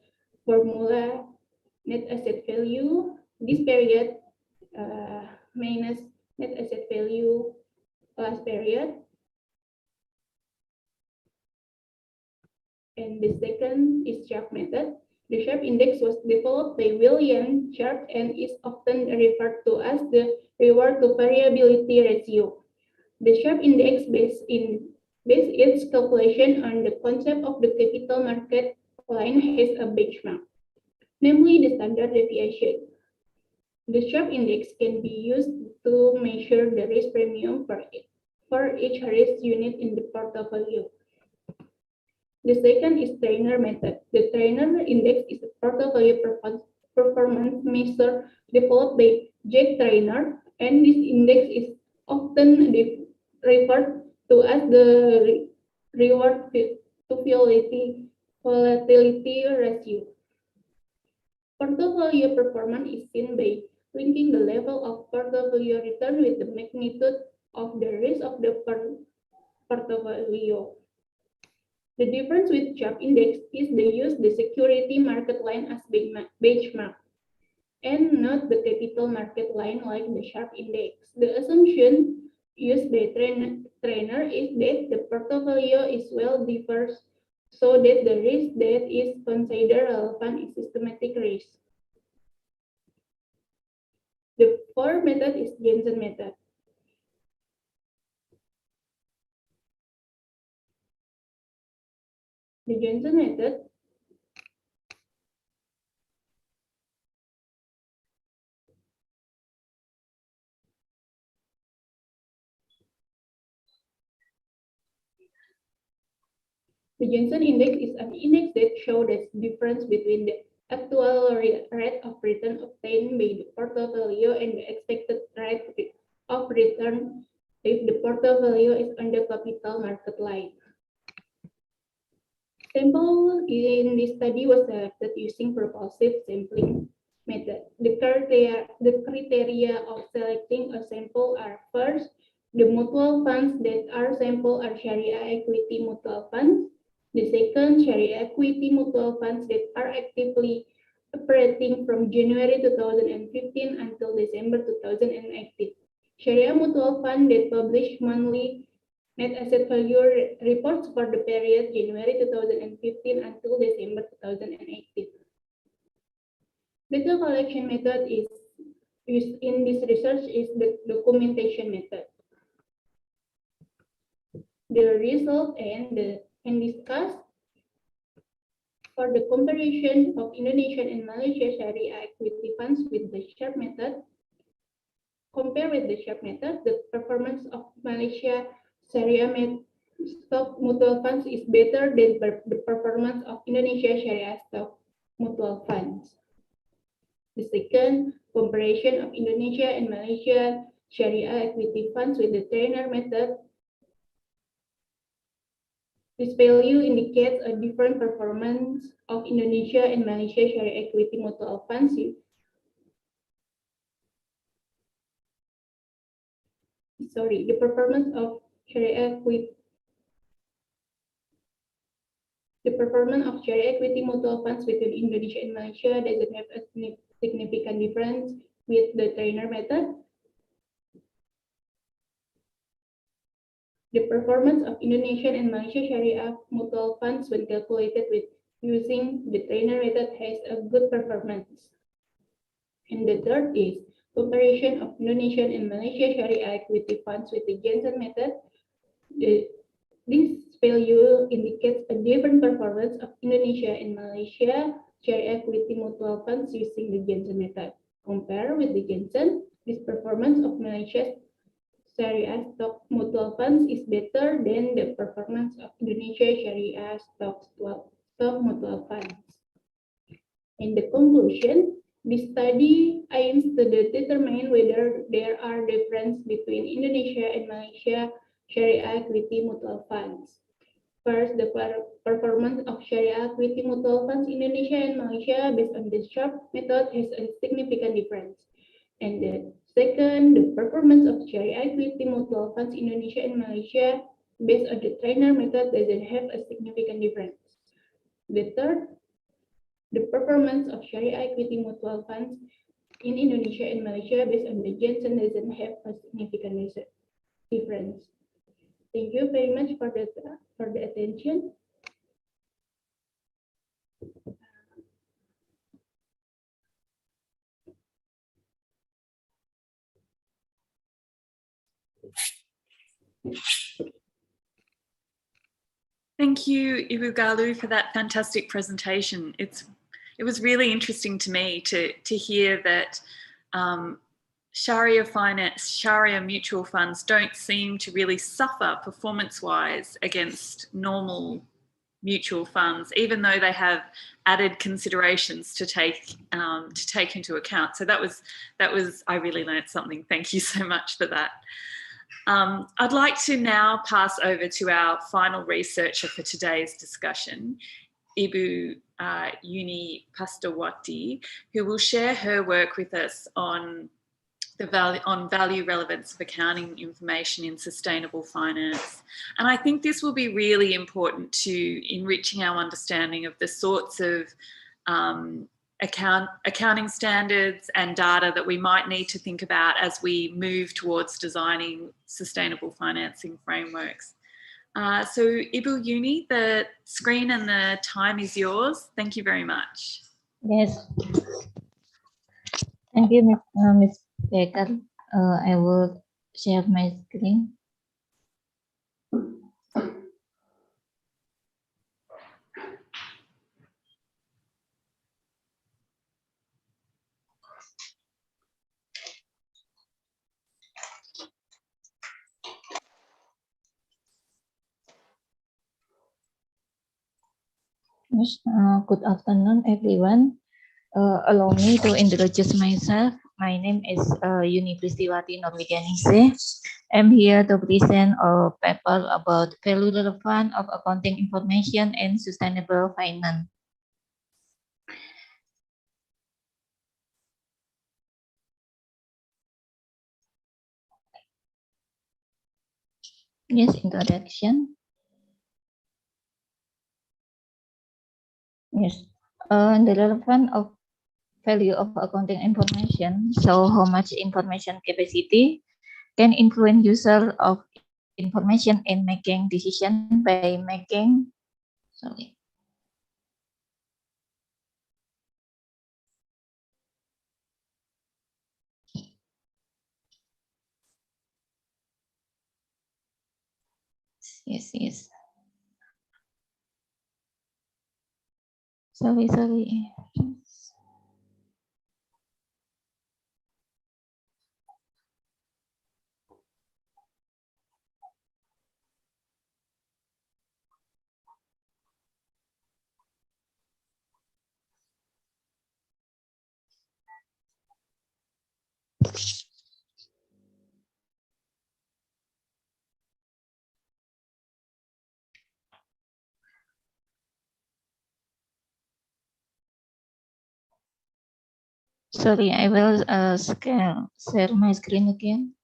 formula net asset value this period minus net asset value last period. And the second is Sharpe method. The Sharpe index was developed by William Sharpe and is often referred to as the reward to variability ratio. The Sharpe index based its calculation on the concept of the capital market line has a benchmark, namely the standard deviation. The Sharpe index can be used to measure the risk premium for each risk unit in the portfolio. The second is Trainer method. The Trainer index is a portfolio performance measure developed by Jack Trainer, and this index is often referred to as the reward to volatility ratio. Portfolio performance is seen by linking the level of portfolio return with the magnitude of the risk of the portfolio. The difference with Sharpe index is they use the security market line as benchmark and not the capital market line like the Sharpe index. The assumption used by Trainer is that the portfolio is well diverse so that the risk that is considered relevant is systematic risk. The fourth method is Jensen method. The Jensen method The Jensen index is an index that shows the difference between the actual rate of return obtained by the portfolio and the expected rate of return if the portfolio is on the capital market line. Sample in this study was selected using propulsive sampling method. The criteria of selecting a sample are first, the mutual funds that are sampled are Sharia equity mutual funds. The second, Sharia equity mutual funds that are actively operating from January 2015 until December 2018. Sharia mutual fund that publish monthly net asset value reports for the period January 2015 until December 2018. Data collection method is used in this research is the documentation method. The result and discussed for the comparison of Indonesian and Malaysia Sharia equity funds with the SHARP method. Compare with the SHARP method, the performance of Malaysia Sharia stock mutual funds is better than the performance of Indonesia Sharia stock mutual funds. The second, comparison of Indonesia and Malaysia Sharia equity funds with the trainer method. This value indicates a different performance of Indonesia and Malaysia Sharia equity mutual funds. The performance of Sharia equity. The performance of Sharia equity mutual funds between Indonesia and Malaysia doesn't have a significant difference with the trainer method. The performance of Indonesian and Malaysia Sharia mutual funds when calculated with using the trainer method has a good performance. And the third is comparison of Indonesian and Malaysia Sharia equity funds with the Jensen method. This value indicates a different performance of Indonesia and Malaysia Sharia equity mutual funds using the Jensen method. Compare with the Jensen, this performance of Malaysia's Sharia stock mutual funds is better than the performance of Indonesia Sharia stock mutual funds. In the conclusion, this study aims to determine whether there are differences between Indonesia and Malaysia Sharia equity mutual funds. First, the performance of Sharia equity mutual funds Indonesia and Malaysia based on the SHARP method has a significant difference. And the second, the performance of Sharia equity mutual funds Indonesia and Malaysia based on the trainer method doesn't have a significant difference. The third, the performance of Sharia equity mutual funds in Indonesia and Malaysia based on the Jensen doesn't have a significant difference. Thank you very much for the attention. Thank you, Ibu Galuh, for that fantastic presentation. It was really interesting to me to hear that Sharia mutual funds don't seem to really suffer performance-wise against normal mutual funds, even though they have added considerations to take into account. So that was I really learned something. Thank you so much for that. I'd like to now pass over to our final researcher for today's discussion, Ibu Uni Pastawati, who will share her work with us on value relevance of accounting information in sustainable finance. And I think this will be really important to enriching our understanding of the sorts of accounting standards and data that we might need to think about as we move towards designing sustainable financing frameworks. So Ibu Uni, the screen and the time is yours. Thank you very much. Yes. Thank you, Ms. Baker. I will share my screen. Yes, good afternoon, everyone. Allow me to introduce myself. My name is Uni Pristiwati Norwiganise. I'm here to present a paper about value relevant of accounting information and sustainable finance. Yes, introduction. Yes, the relevant of value of accounting information. So how much information capacity can influence user of information in making decision by making, sorry. Yes. Sorry. Sorry, I will share my screen again.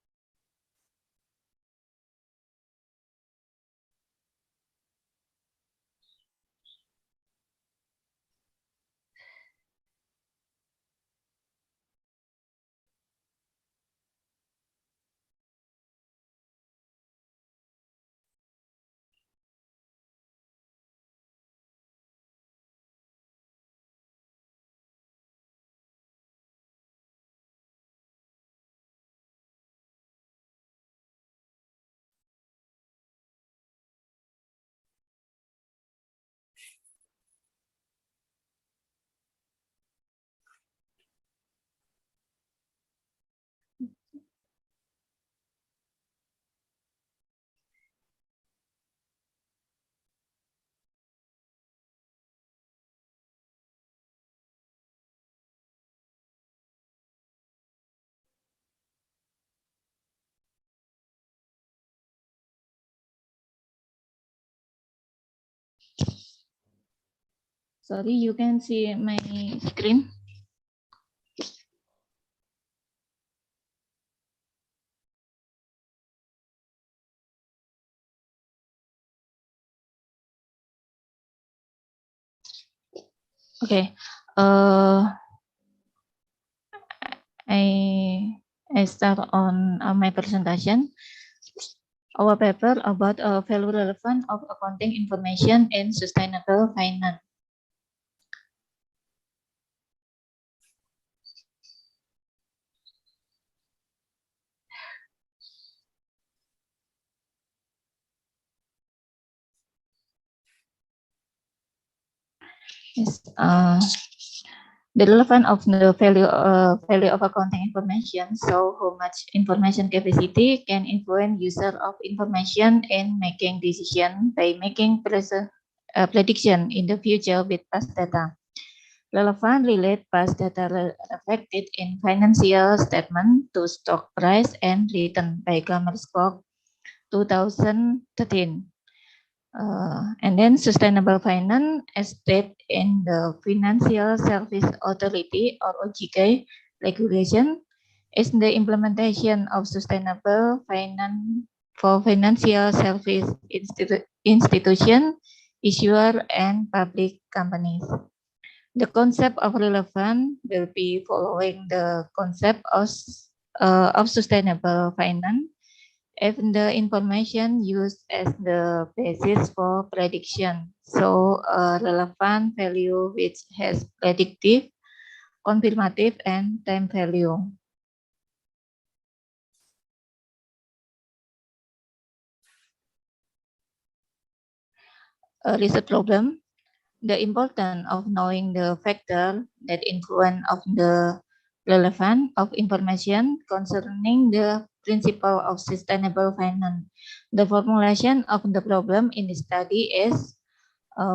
Sorry, you can see my screen. Okay. I start on my presentation. Our paper about value relevant of accounting information in sustainable finance. Yes, the relevance of the value of accounting information. So how much information capacity can influence user of information in making decision by making prediction in the future with past data. Relevant relate past data reflected in financial statement to stock price and return by Commerce Code 2013. And then sustainable finance as stated in the Financial Service Authority or OJK regulation is the implementation of sustainable finance for financial service institution, issuer, and public companies. The concept of relevant will be following the concept of sustainable finance. If the information used as the basis for prediction, so a relevant value which has predictive, confirmative, and time value. A research problem. The importance of knowing the factor that influence of the relevance of information concerning the principle of sustainable finance. The formulation of the problem in the study is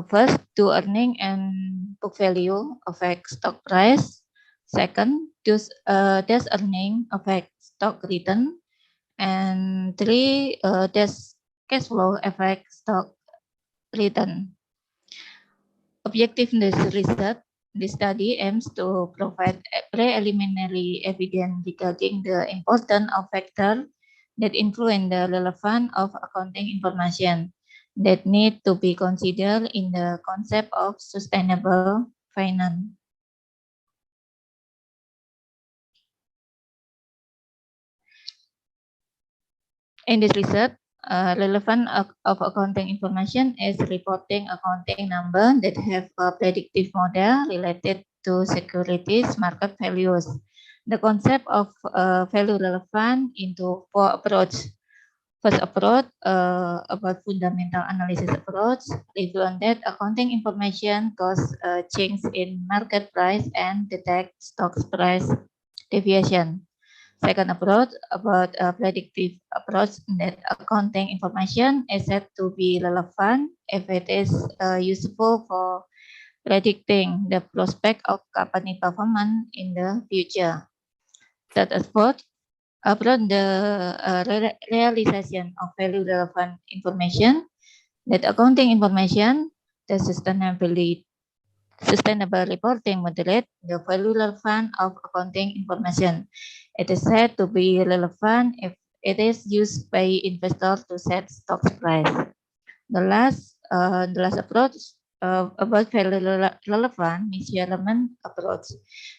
first, to earning and book value affect stock price. Second, does earning affect stock return? And three, does cash flow affect stock return? Objectiveness research, the study aims to provide preliminary evidence regarding the importance of factors that influence the relevance of accounting information that need to be considered in the concept of sustainable finance. In this research, Relevant of accounting information is reporting accounting number that have a predictive model related to securities market values. The concept of value relevant into four approaches. First approach about fundamental analysis approach, review on that accounting information cause change in market price and detect stocks price deviation. Second approach about predictive approach that accounting information is said to be relevant if it is useful for predicting the prospect of company performance in the future. Third approach about the realization of value relevant information that accounting information, the sustainable reporting moderate the value relevant of accounting information. It is said to be relevant if it is used by investors to set stock price. The last approach about value relevant measurement approach.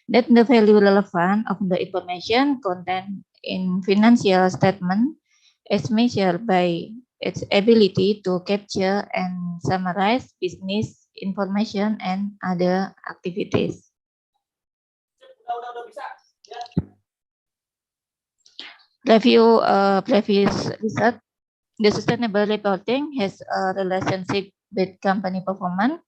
That the value relevant of the information contained in financial statement is measured by its ability to capture and summarize business information and other activities. Review previous research. The sustainable reporting has a relationship with company performance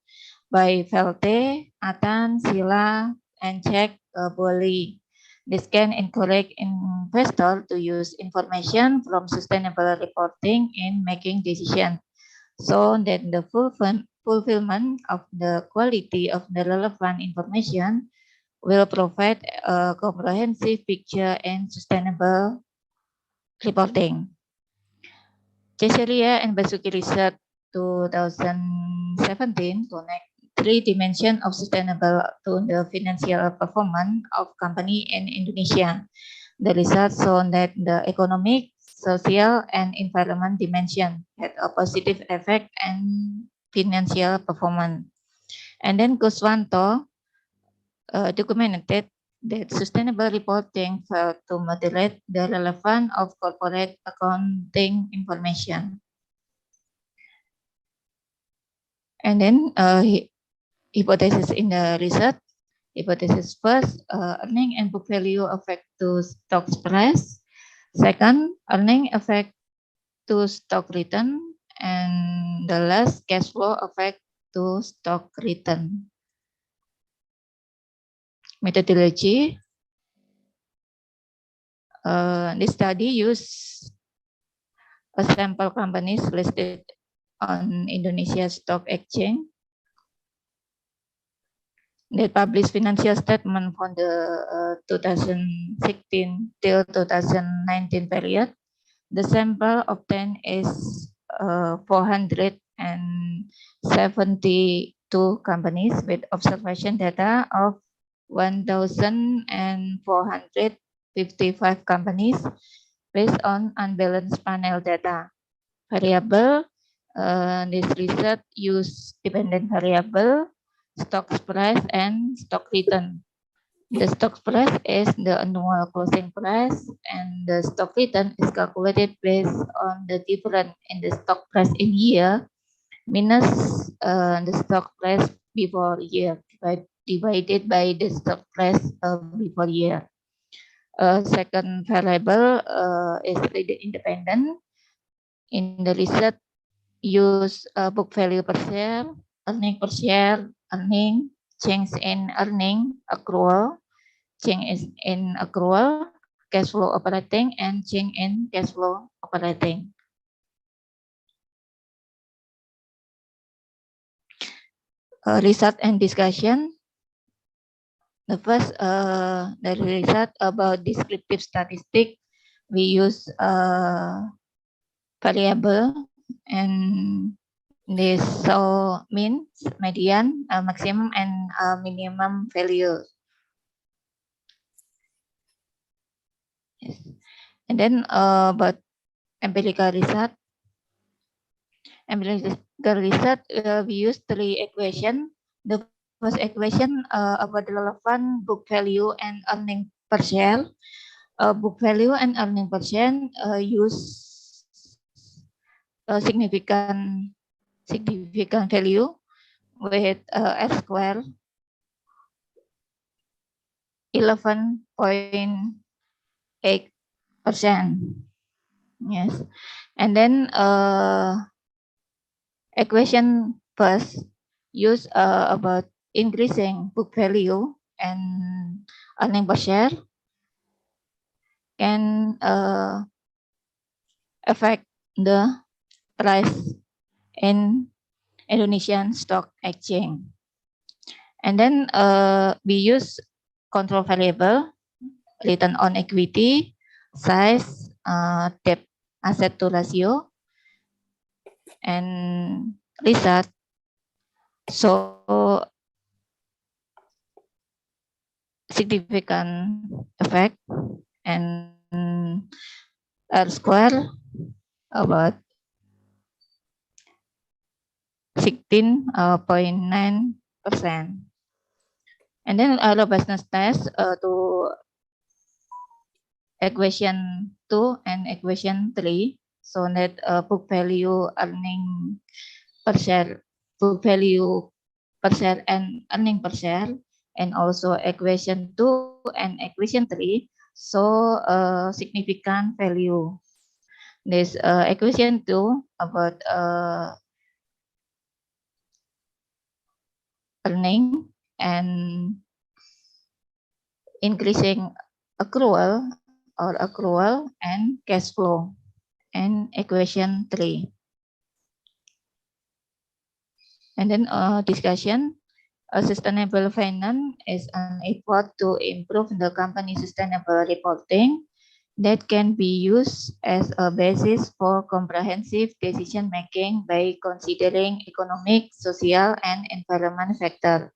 by Velte, Atan, Sila, and Jack Boley. This can encourage investors to use information from sustainable reporting in making decisions, so that the fulfillment of the quality of the relevant information will provide a comprehensive picture and sustainable reporting. Cesaria and Basuki Research 2017 connect three dimensions of sustainable to the financial performance of company in Indonesia. The research shown that the economic, social, and environment dimension had a positive effect on financial performance. And then Kuswanto documented that sustainable reporting failed to moderate the relevance of corporate accounting information. And then hypothesis in the research. Hypothesis first, earning and book value affect to stock price. Second, earning affect to stock return. And the last, cash flow affect to stock return. Methodology. This study used a sample companies listed on Indonesia Stock Exchange that published financial statement for the 2016 till 2019 period. The sample obtained is 472 companies with observation data of 1,455 companies based on unbalanced panel data. Variable, this research use dependent variable, stock price, and stock return. The stock price is the annual closing price, and the stock return is calculated based on the difference in the stock price in year minus the stock price before year divided by the stock price before year. Second variable is independent. In the research, use book value per share, earning, change in earning, accrual, change in accrual, cash flow operating, and change in cash flow operating. Research and discussion. The first, the research about descriptive statistic, we use variable, and this so mean, median, maximum, and minimum value. Yes. And then about empirical research. Empirical research, we use three equations. The first equation about the relevant book value and earning per share. Book value and earning per share use significant value with R square 11.8%. Yes, and then equation first use about increasing book value and earning per share can affect the price in Indonesian stock exchange. And then we use control variable, return on equity, size, debt asset to ratio, and result. So significant effect and R square about 16.9%. And then robustness test to equation 2 and equation 3, so that book value earning per share, book value per share and earning per share, and also equation 2 and equation 3, so significant value. This equation 2 about earning and increasing accrual and cash flow, and equation 3. And then discussion, sustainable finance is an effort to improve the company's sustainable reporting that can be used as a basis for comprehensive decision making by considering economic, social, and environment factors.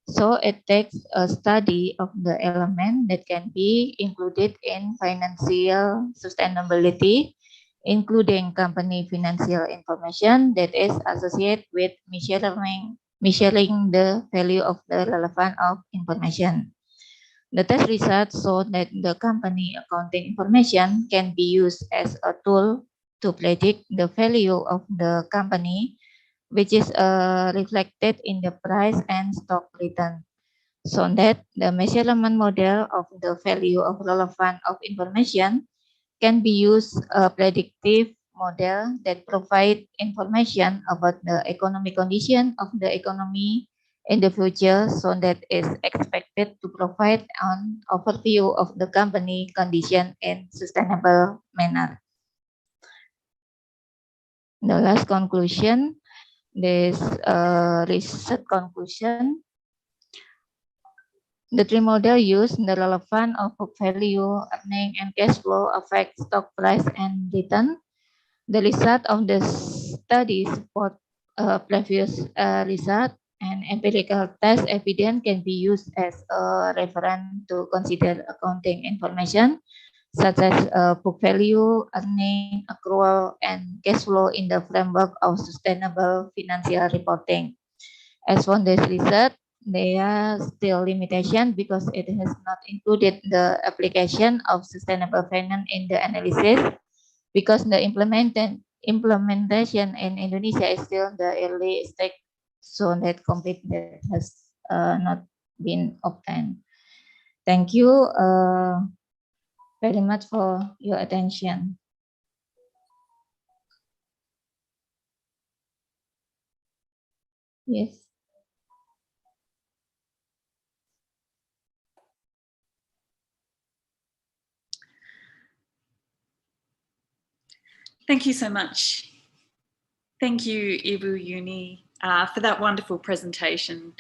So it takes a study of the element that can be included in financial sustainability, including company financial information that is associated with measuring the value of the relevant of information. The test results show that the company accounting information can be used as a tool to predict the value of the company, which is reflected in the price and stock return, so that the measurement model of the value of relevant of information can be used a predictive model that provide information about the economic condition of the economy in the future, so that is expected to provide an overview of the company condition in sustainable manner. The last conclusion, this research conclusion, the three model use the relevant of book value, earning, and cash flow affect stock price and return. The result of the study support previous result, and empirical test evidence can be used as a reference to consider accounting information such as book value, earning, accrual, and cash flow in the framework of sustainable financial reporting. As for this research, there are still limitations because it has not included the application of sustainable finance in the analysis, because the implementation in Indonesia is still the early stage, so that completeness has not been obtained. Thank you very much for your attention. Yes. Thank you so much. Thank you, Ibu Uni, for that wonderful presentation.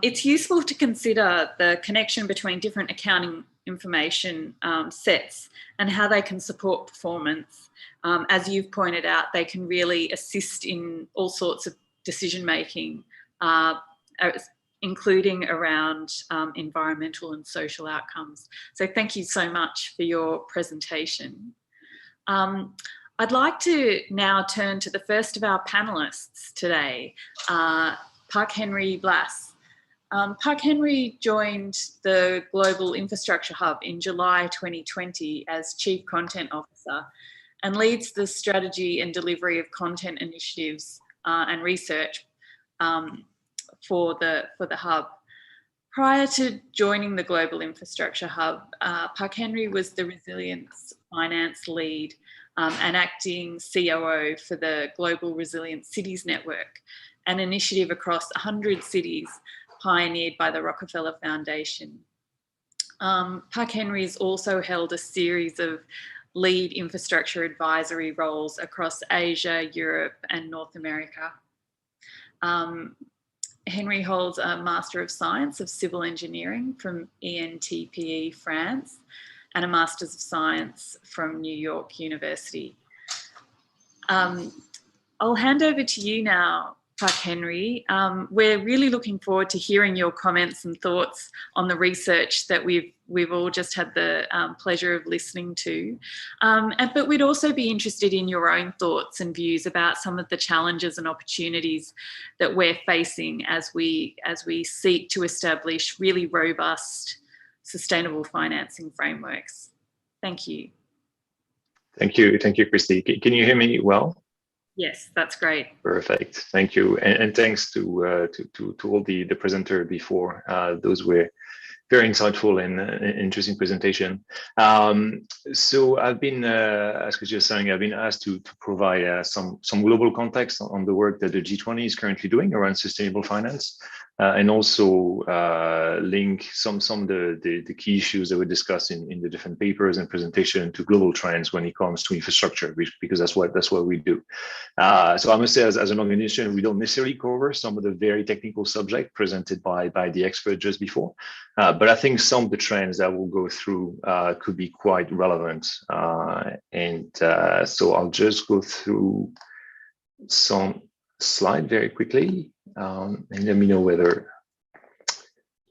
It's useful to consider the connection between different accounting information sets and how they can support performance. As you've pointed out, they can really assist in all sorts of decision-making, including around environmental and social outcomes. So thank you so much for your presentation. I'd like to now turn to the first of our panelists today, Park Henry Blass. Park Henry joined the Global Infrastructure Hub in July 2020 as Chief Content Officer, and leads the strategy and delivery of content initiatives and research for the hub. Prior to joining the Global Infrastructure Hub, Park Henry was the Resilience Finance Lead and acting COO for the Global Resilient Cities Network, an initiative across 100 cities pioneered by the Rockefeller Foundation. Park Henry has also held a series of lead infrastructure advisory roles across Asia, Europe, and North America. Henry holds a Master of Science of Civil Engineering from ENTPE, France, and a Masters of Science from New York University. I'll hand over to you now, Park Henry. We're really looking forward to hearing your comments and thoughts on the research that we've all just had the pleasure of listening to. But we'd also be interested in your own thoughts and views about some of the challenges and opportunities that we're facing as we seek to establish really robust, sustainable financing frameworks. Thank you. Thank you, Christy. Can you hear me well? Yes, that's great. Perfect. Thank you, and thanks to all the presenter before. Those were very insightful and interesting presentation. So I've been, as Christy was saying, I've been asked to provide some global context on the work that the G20 is currently doing around sustainable finance, and also link some of the key issues that were discussed in the different papers and presentation to global trends when it comes to infrastructure, because that's what we do. So I must say, as an organization, we don't necessarily cover some of the very technical subject presented by the expert just before, but I think some of the trends that we'll go through could be quite relevant. So I'll just go through some slide very quickly, and let me know whether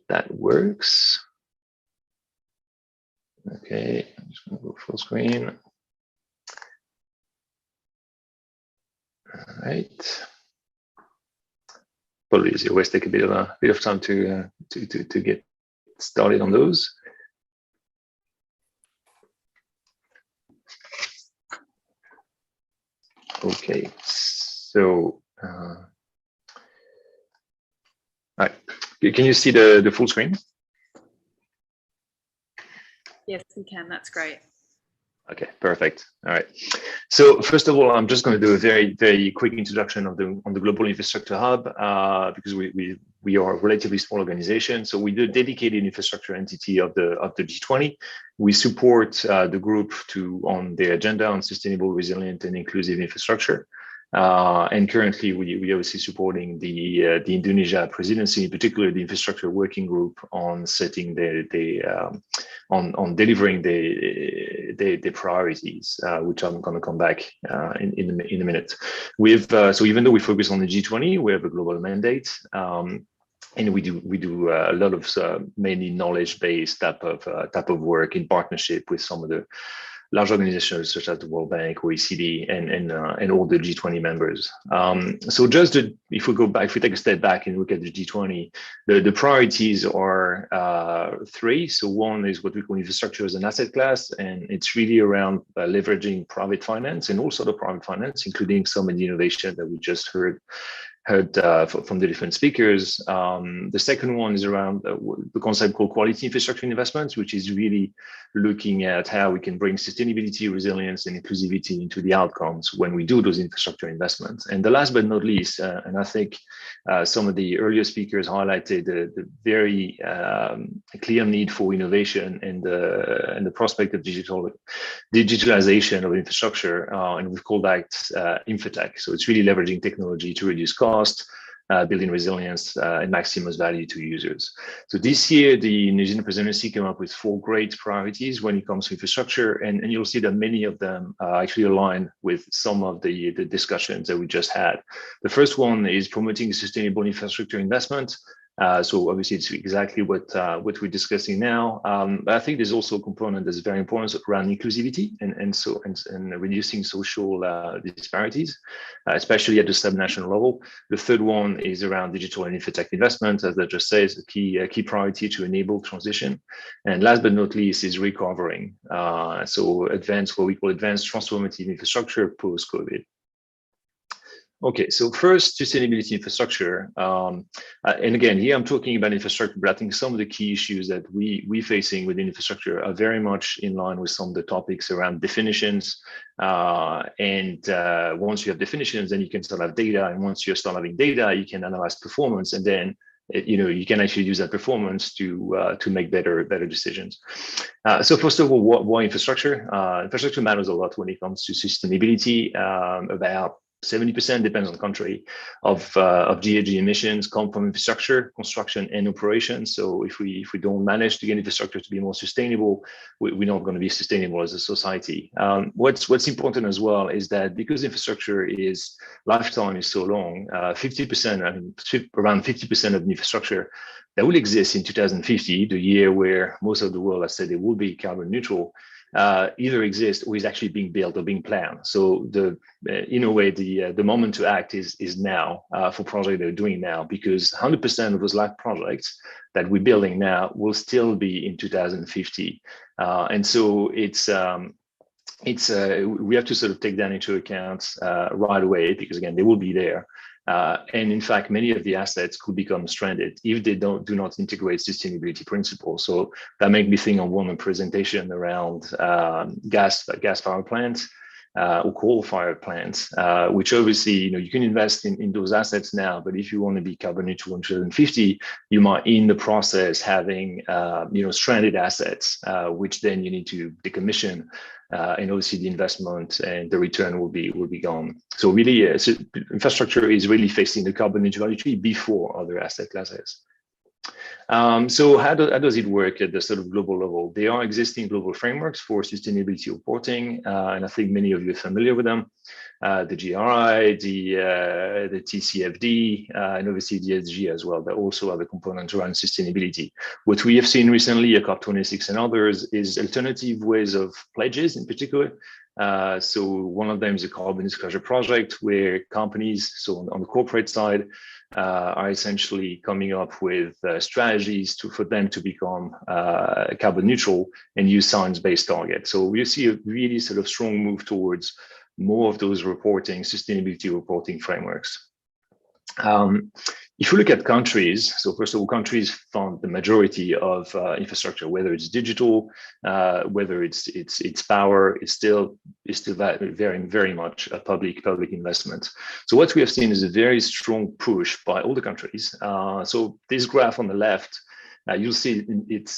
that works. Okay, I'm just going to go full screen. All right. Apologies, it always take a bit of time to get started on those. Okay, so all right. Can you see the full screen? Yes, we can. That's great. Okay, perfect. All right. So first of all, I'm just going to do a very quick introduction on the Global Infrastructure Hub, because we are a relatively small organization. So we're the dedicated infrastructure entity of the G20. We support the group on their agenda on sustainable, resilient, and inclusive infrastructure. And currently, we obviously supporting the Indonesia presidency, in particular the infrastructure working group on setting on delivering the priorities, which I'm going to come back in a minute. So even though we focus on the G20, we have a global mandate. And we do a lot of mainly knowledge-based type of work in partnership with some of the large organizations such as the World Bank, OECD, and all the G20 members. So if we take a step back and look at the G20, the priorities are three. So one is what we call infrastructure as an asset class, and it's really around leveraging private finance and also the private finance, including some of the innovation that we just heard from the different speakers. The second one is around the concept called quality infrastructure investments, which is really looking at how we can bring sustainability, resilience, and inclusivity into the outcomes when we do those infrastructure investments. And the last but not least, and I think some of the earlier speakers highlighted the very clear need for innovation and the prospect of digitalization of infrastructure, and we've called that infotech. So it's really leveraging technology to reduce cost, building resilience, and maximize value to users. So this year, the New Zealand presidency came up with 4 great priorities when it comes to infrastructure, and you'll see that many of them actually align with some of the discussions that we just had. The first one is promoting sustainable infrastructure investment. So obviously it's exactly what we're discussing now. But I think there's also a component that's very important around inclusivity and reducing social disparities, especially at the subnational level. The third one is around digital and infotech investment, as I just said, is a key priority to enable transition. And last but not least is recovering. So what we call advanced transformative infrastructure post-COVID. Okay, so first, sustainability infrastructure. And again, here I'm talking about infrastructure, but I think some of the key issues that we're facing within infrastructure are very much in line with some of the topics around definitions. And once you have definitions, then you can start have data. And once you start having data, you can analyze performance, and then you can actually use that performance to make better decisions. So first of all, why infrastructure? Infrastructure matters a lot when it comes to sustainability. About 70% depends on the country of GHG emissions come from infrastructure, construction, and operations. So if we don't manage to get infrastructure to be more sustainable, we're not going to be sustainable as a society. What's important as well is that because infrastructure lifetime is so long, 50%, around 50% of the infrastructure that will exist in 2050, the year where most of the world has said they will be carbon neutral, either exist or is actually being built or being planned. So in a way, the moment to act is now for projects that are doing now, because 100% of those live projects that we're building now will still be in 2050. And so we have to sort of take that into account right away, because again, they will be there. And in fact, many of the assets could become stranded if they do not integrate sustainability principles. So that made me think of one presentation around gas power plants or coal-fired plants, which obviously you can invest in those assets now, but if you want to be carbon neutral in 2050, you might in the process having stranded assets, which then you need to decommission. And obviously the investment and the return will be gone. So really, so infrastructure is really facing the carbon neutrality before other asset classes. So how does it work at the sort of global level? There are existing global frameworks for sustainability reporting, and I think many of you are familiar with them. The GRI, the TCFD, and obviously the ESG as well, that also have a component around sustainability. What we have seen recently at COP26 and others is alternative ways of pledges in particular. So one of them is a carbon disclosure project where companies, so on the corporate side, are essentially coming up with strategies for them to become carbon neutral and use science-based targets. So we see a really sort of strong move towards more of those sustainability reporting frameworks. If you look at countries, so first of all, countries fund the majority of infrastructure, whether it's digital, whether it's power, it's still very, very much a public saint. So what we have seen is a very strong push by all the countries. So this graph on the left, you'll see it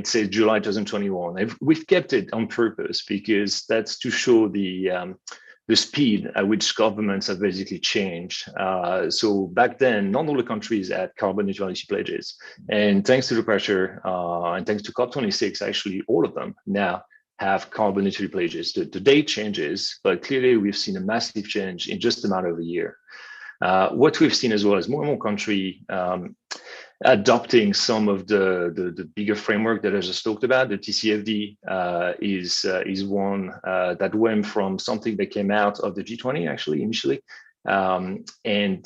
says July 2021. We've kept it on purpose because that's to show the speed at which governments have basically changed. So back then, not all the countries had carbon neutrality pledges. And thanks to the pressure and thanks to COP26, actually all of them now have carbon neutrality pledges. The date changes, but clearly we've seen a massive change in just a matter of a year. What we've seen as well is more and more countries adopting some of the bigger framework that I just talked about. The TCFD is one that went from something that came out of the G20 actually initially, and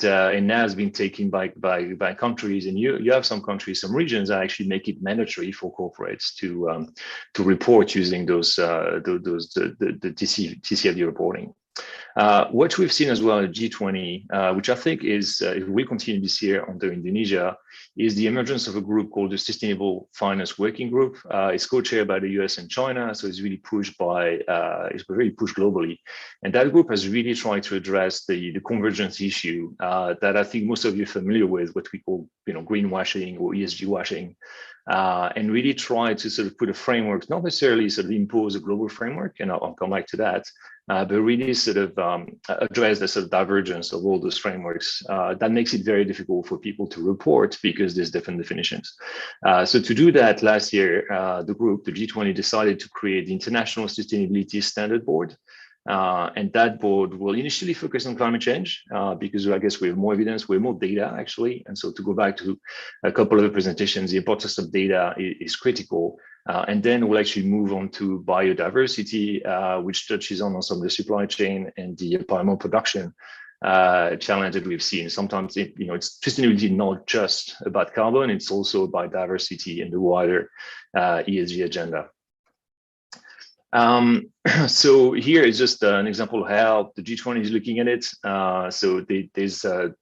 now has been taken by countries. And you have some countries, some regions that actually make it mandatory for corporates to report using the TCFD reporting. What we've seen as well at G20, which I think is will continue this year under Indonesia, is the emergence of a group called the Sustainable Finance Working Group. It's co-chaired by the US and China, so it's really pushed globally. And that group has really tried to address the convergence issue that I think most of you are familiar with, what we call greenwashing or ESG washing. And really try to sort of put a framework, not necessarily sort of impose a global framework, and I'll come back to that, but really sort of address the sort of divergence of all those frameworks. That makes it very difficult for people to report because there's different definitions. So to do that, last year, the G20, decided to create the International Sustainability Standard Board. And that board will initially focus on climate change because I guess we have more evidence, we have more data actually. And so to go back to a couple of the presentations, the importance of data is critical. And then we'll actually move on to biodiversity, which touches on some of the supply chain and the palm production challenge that we've seen. Sometimes it's sustainability not just about carbon, it's also about diversity and the wider ESG agenda. So here is just an example of how the G20 is looking at it. So there's a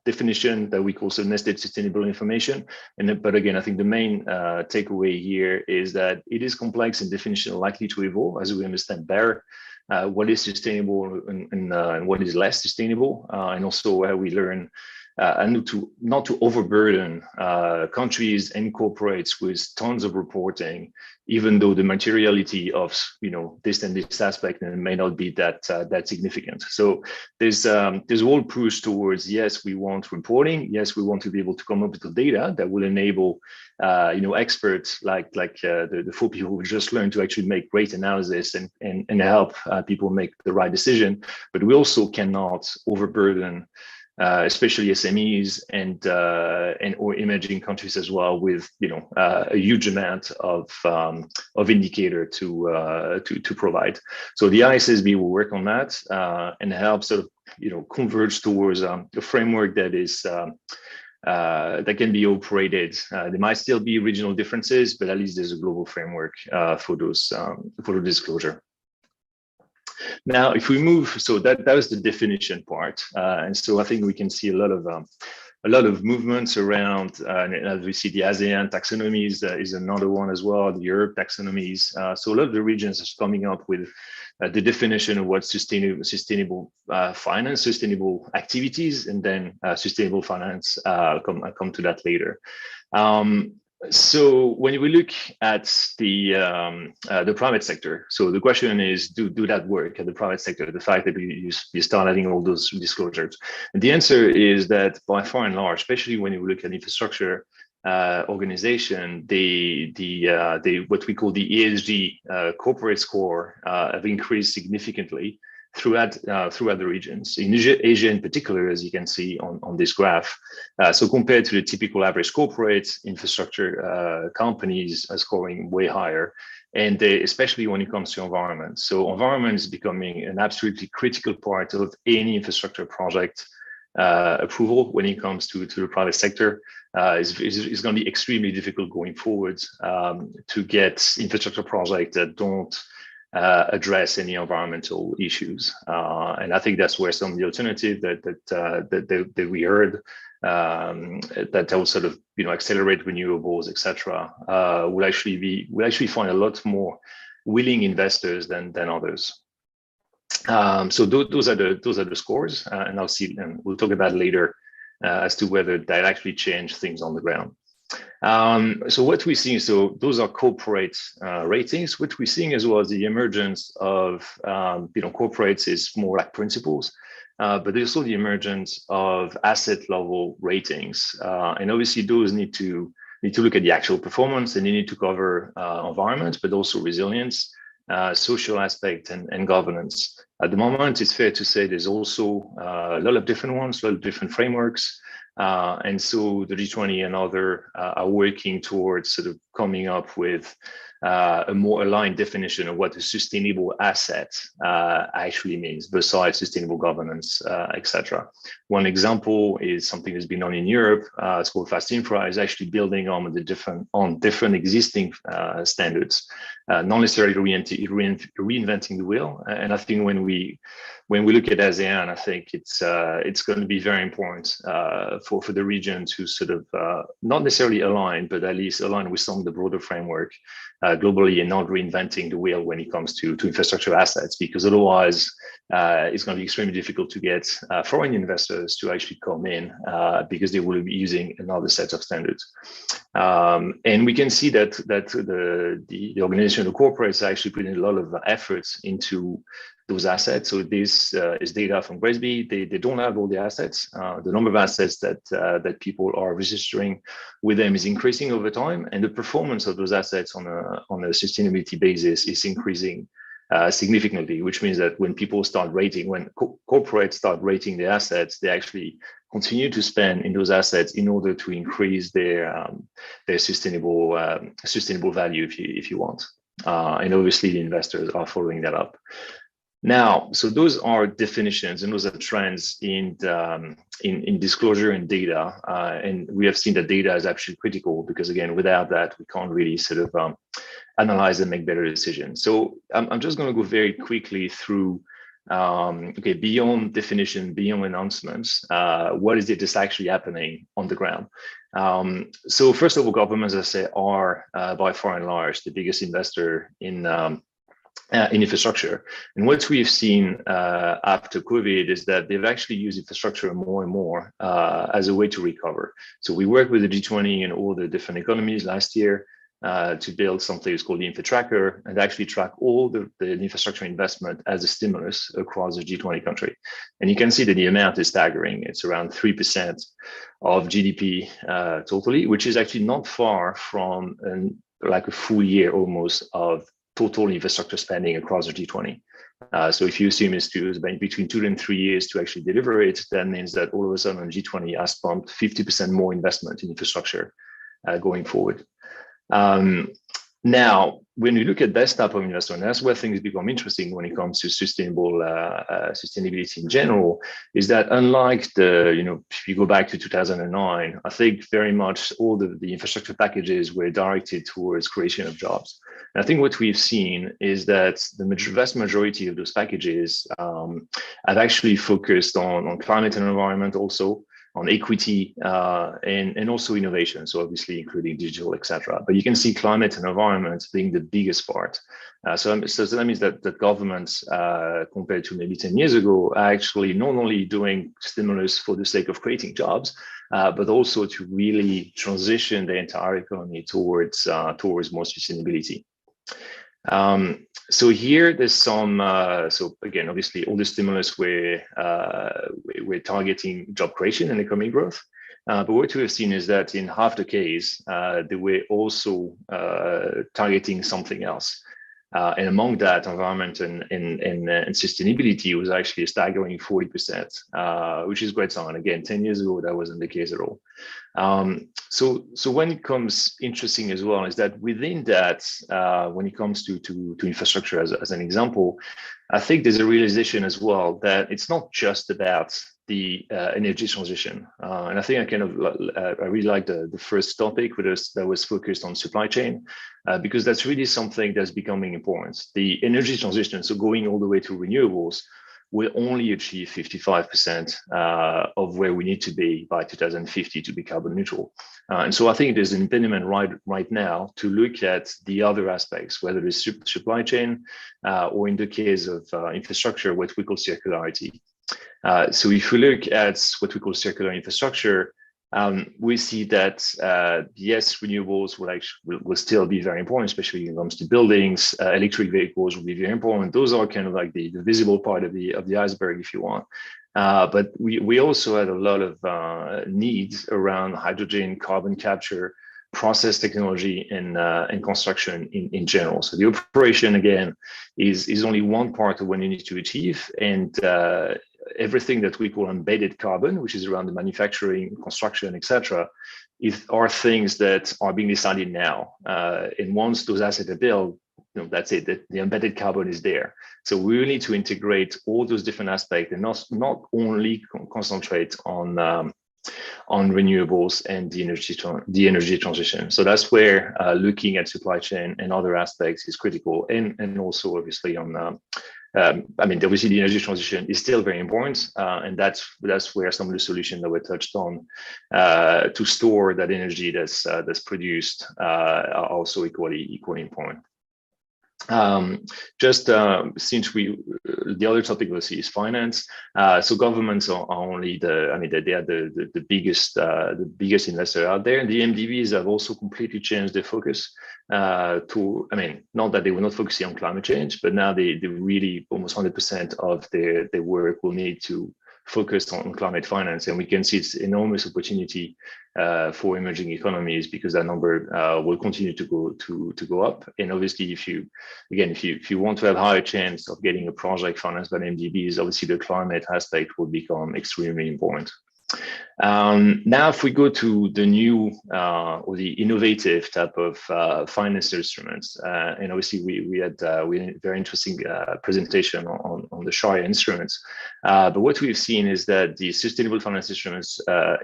definition that we call nested sustainable information. But again, I think the main takeaway here is that it is complex and definition likely to evolve as we understand better what is sustainable and what is less sustainable, and also how we learn and not to overburden countries and corporates with tons of reporting, even though the materiality of this and this aspect may not be that significant. So there's a whole push towards, yes, we want reporting, yes, we want to be able to come up with the data that will enable experts like the 4 people who just learned to actually make great analysis and help people make the right decision. But we also cannot overburden especially SMEs and or emerging countries as well, with a huge amount of indicator to provide. So the ISSB will work on that and help sort of converge towards a framework that is that can be operated. There might still be regional differences, but at least there's a global framework for those for the disclosure. Now, if we move, so that was the definition part, and so I think we can see a lot of movements around. And as we see, the ASEAN taxonomies is another one as well. The Europe taxonomies. So a lot of the regions are coming up with the definition of what sustainable finance, sustainable activities, and then sustainable finance. I'll come to that later. So when we look at the private sector, so the question is, do that work at the private sector? The fact that you start having all those disclosures, and the answer is that by far and large, especially when you look at infrastructure organization, what we call the ESG corporate score have increased significantly throughout the regions. In Asia in particular, as you can see on this graph. So compared to the typical average corporate infrastructure companies are scoring way higher, and especially when it comes to environment. So environment is becoming an absolutely critical part of any infrastructure project approval when it comes to the private sector. It's going to be extremely difficult going forward to get infrastructure projects that don't address any environmental issues, and I think that's where some of the alternative that we heard that will sort of accelerate renewables, etc. Will actually find a lot more willing investors than others. So those are the scores, and I'll see, and we'll talk about later as to whether that actually change things on the ground. So what we're seeing, so those are corporate ratings. What we're seeing as well as the emergence of corporates is more like principles, but there's also the emergence of asset level ratings, and obviously those need to look at the actual performance, and they need to cover environment, but also resilience, social aspect, and governance. At the moment, it's fair to say there's also a lot of different ones, a lot of different frameworks. And so the G20 and other are working towards sort of coming up with a more aligned definition of what a sustainable asset actually means, besides sustainable governance, etc. One example is something that's been done in Europe. It's called Fast Infra. Is actually building on different existing standards, not necessarily reinventing the wheel. And I think when we look at ASEAN, I think it's going to be very important for the region to sort of not necessarily align, but at least align with some of the broader framework globally, and not reinventing the wheel when it comes to infrastructure assets, because otherwise it's going to be extremely difficult to get foreign investors to actually come in because they will be using another set of standards. And we can see that the organization, the corporates, are actually putting a lot of efforts into those assets. So this is data from GRESB. They don't have all the assets. The number of assets that people are registering with them is increasing over time, and the performance of those assets on a sustainability basis is increasing significantly, which means that when people start rating, when corporates start rating their assets, they actually continue to spend in those assets in order to increase their sustainable value, if you want. And obviously, the investors are following that up. Now, so those are definitions and those are trends in disclosure and data. And we have seen that data is actually critical because, again, without that, we can't really sort of analyze and make better decisions. So I'm just going to go very quickly through, okay, beyond definition, beyond announcements, what is it that's actually happening on the ground? So first of all, governments, as I say, are by far and large the biggest investor in infrastructure. And what we've seen after COVID is that they've actually used infrastructure more and more as a way to recover. So we worked with the G20 and all the different economies last year to build something that's called the Infra Tracker and actually track all the infrastructure investment as a stimulus across the G20 country. And you can see that the amount is staggering. It's around 3% of GDP totally, which is actually not far from like a full year almost of total infrastructure spending across the G20. So if you assume it's between 2 and 3 years to actually deliver it, that means that all of a sudden G20 has pumped 50% more investment in infrastructure going forward. Now, when you look at this type of investment, that's where things become interesting when it comes to sustainability in general, is that unlike if you go back to 2009, I think very much all the infrastructure packages were directed towards creation of jobs. And I think what we've seen is that the vast majority of those packages have actually focused on climate and environment also, on equity and also innovation, so obviously including digital, etc. But you can see climate and environment being the biggest part. So that means that governments, compared to maybe 10 years ago, are actually not only doing stimulus for the sake of creating jobs, but also to really transition the entire economy towards more sustainability. So here there's some, so again, obviously all the stimulus we're targeting job creation and economic growth. But what we have seen is that in half the case, they were also targeting something else. And among that, environment and sustainability was actually a staggering 40%, which is great sign. Again, 10 years ago, that wasn't the case at all. So when it comes interesting as well is that within that, when it comes to infrastructure as an example, I think there's a realization as well that it's not just about the energy transition. And I think I really like the first topic that was focused on supply chain, because that's really something that's becoming important. The energy transition, so going all the way to renewables, will only achieve 55% of where we need to be by 2050 to be carbon neutral. And so I think there's an impediment right now to look at the other aspects, whether it's supply chain or in the case of infrastructure, what we call circularity. So if we look at what we call circular infrastructure, we see that yes, renewables will still be very important, especially when it comes to buildings. Electric vehicles will be very important. Those are kind of like the visible part of the iceberg, if you want. But we also had a lot of needs around hydrogen, carbon capture, process technology, and construction in general. So the operation again is only one part of what you need to achieve, and everything that we call embedded carbon, which is around the manufacturing, construction, etc., are things that are being decided now. And once those assets are built, that's it. The embedded carbon is there. So we really need to integrate all those different aspects and not only concentrate on renewables and the energy transition. So that's where looking at supply chain and other aspects is critical, and also obviously on. Obviously the energy transition is still very important, and that's where some of the solutions that were touched on to store that energy that's produced are also equally important. Since the other topic we'll see is finance. So governments are only they are the biggest investor out there. And the MDBs have also completely changed their focus not that they were not focusing on climate change, but now they really almost 100% of their work will need to focused on climate finance, and we can see it's enormous opportunity for emerging economies because that number will continue to go up. And obviously, if you want to have higher chance of getting a project financed by MDBs, obviously the climate aspect will become extremely important. Now, if we go to the new or the innovative type of finance instruments, and obviously we had a very interesting presentation on the Sharia instruments. But what we've seen is that the sustainable finance instruments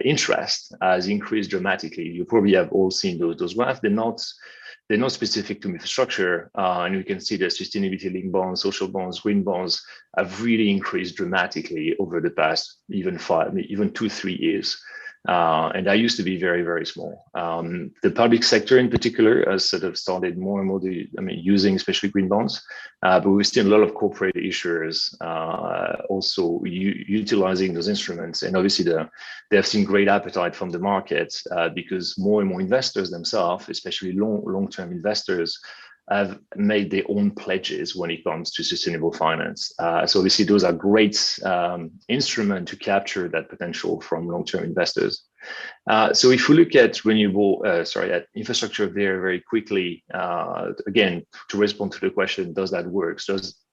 interest has increased dramatically. You probably have all seen those graphs. They're not specific to infrastructure, and we can see that sustainability-linked bonds, social bonds, green bonds have really increased dramatically over the past even 2-3 years. And that used to be very, very small. The public sector in particular has sort of started more and more using especially green bonds, but we've seen a lot of corporate issuers also utilizing those instruments. And obviously they have seen great appetite from the market because more and more investors themselves, especially long-term investors, have made their own pledges when it comes to sustainable finance. So obviously those are great instruments to capture that potential from long-term investors. So if we look at at infrastructure very, very quickly, again, to respond to the question, does that work?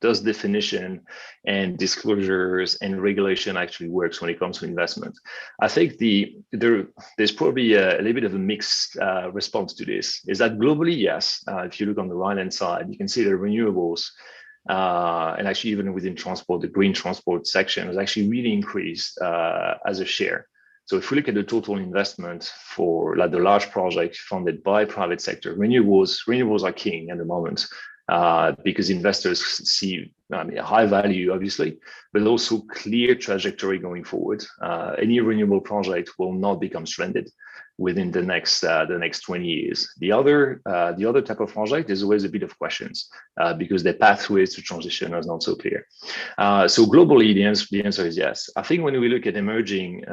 Does definition and disclosures and regulation actually works when it comes to investment? I think there's probably a little bit of a mixed response to this. Is that globally, yes. If you look on the right-hand side, you can see the renewables, and actually even within transport, the green transport section has actually really increased as a share. So if we look at the total investment for like the large project funded by private sector, renewables are king at the moment because investors see a high value, obviously, but also clear trajectory going forward. Any renewable project will not become stranded within the next 20 years. The other type of project is always a bit of questions because the pathways to transition are not so clear. So globally, the answer is yes. I think when we look at emerging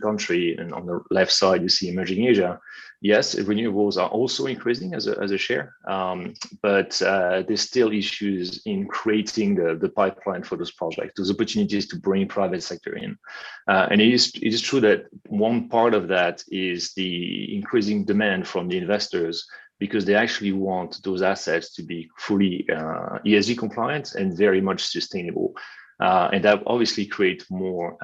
country, and on the left side you see emerging Asia, yes, renewables are also increasing as a share, but there's still issues in creating the pipeline for those projects, those opportunities to bring private sector in. And it is true that one part of that is the increasing demand from the investors because they actually want those assets to be fully ESG compliant and very much sustainable. And that obviously creates more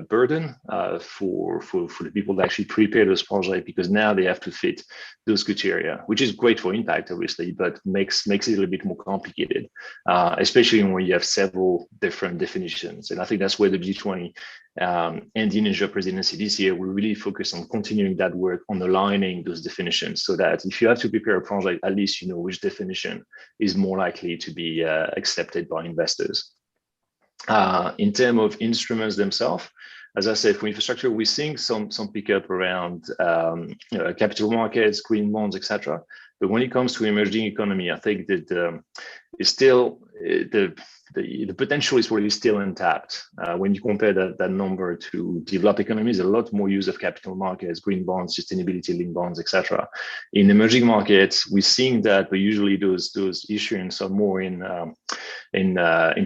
burden for the people that actually prepare those projects because now they have to fit those criteria, which is great for impact, obviously, but makes it a little bit more complicated, especially when you have several different definitions. And I think that's where the G20 and the Indonesia presidency this year will really focus on continuing that work on aligning those definitions so that if you have to prepare a project, at least you know which definition is more likely to be accepted by investors. In terms of instruments themselves, as I said, for infrastructure, we're seeing some pickup around capital markets, green bonds, etc. But when it comes to emerging economy, I think that it's still the potential is probably still untapped. When you compare that number to developed economies, a lot more use of capital markets, green bonds, sustainability-linked bonds, etc. In emerging markets, we're seeing that, but usually those issuance are more in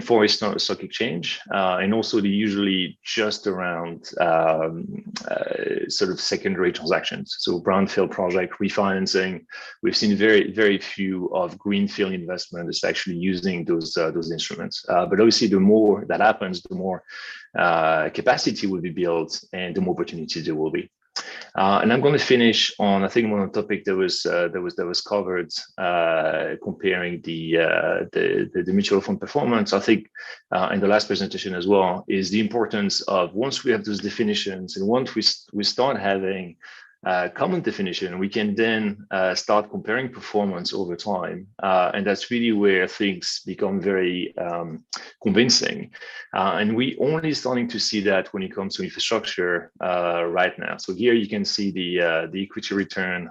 foreign stock exchange, and also they usually just around sort of secondary transactions. So brownfield project refinancing, we've seen very, very few of greenfield investment is actually using those instruments. But obviously, the more that happens, the more capacity will be built, and the more opportunities there will be. And I'm going to finish on, I think, one topic that was covered, comparing the mutual fund performance. I think in the last presentation as well is the importance of once we have those definitions and once we start having common definition, we can then start comparing performance over time, and that's really where things become very convincing. And we only starting to see that when it comes to infrastructure right now. So here you can see the equity return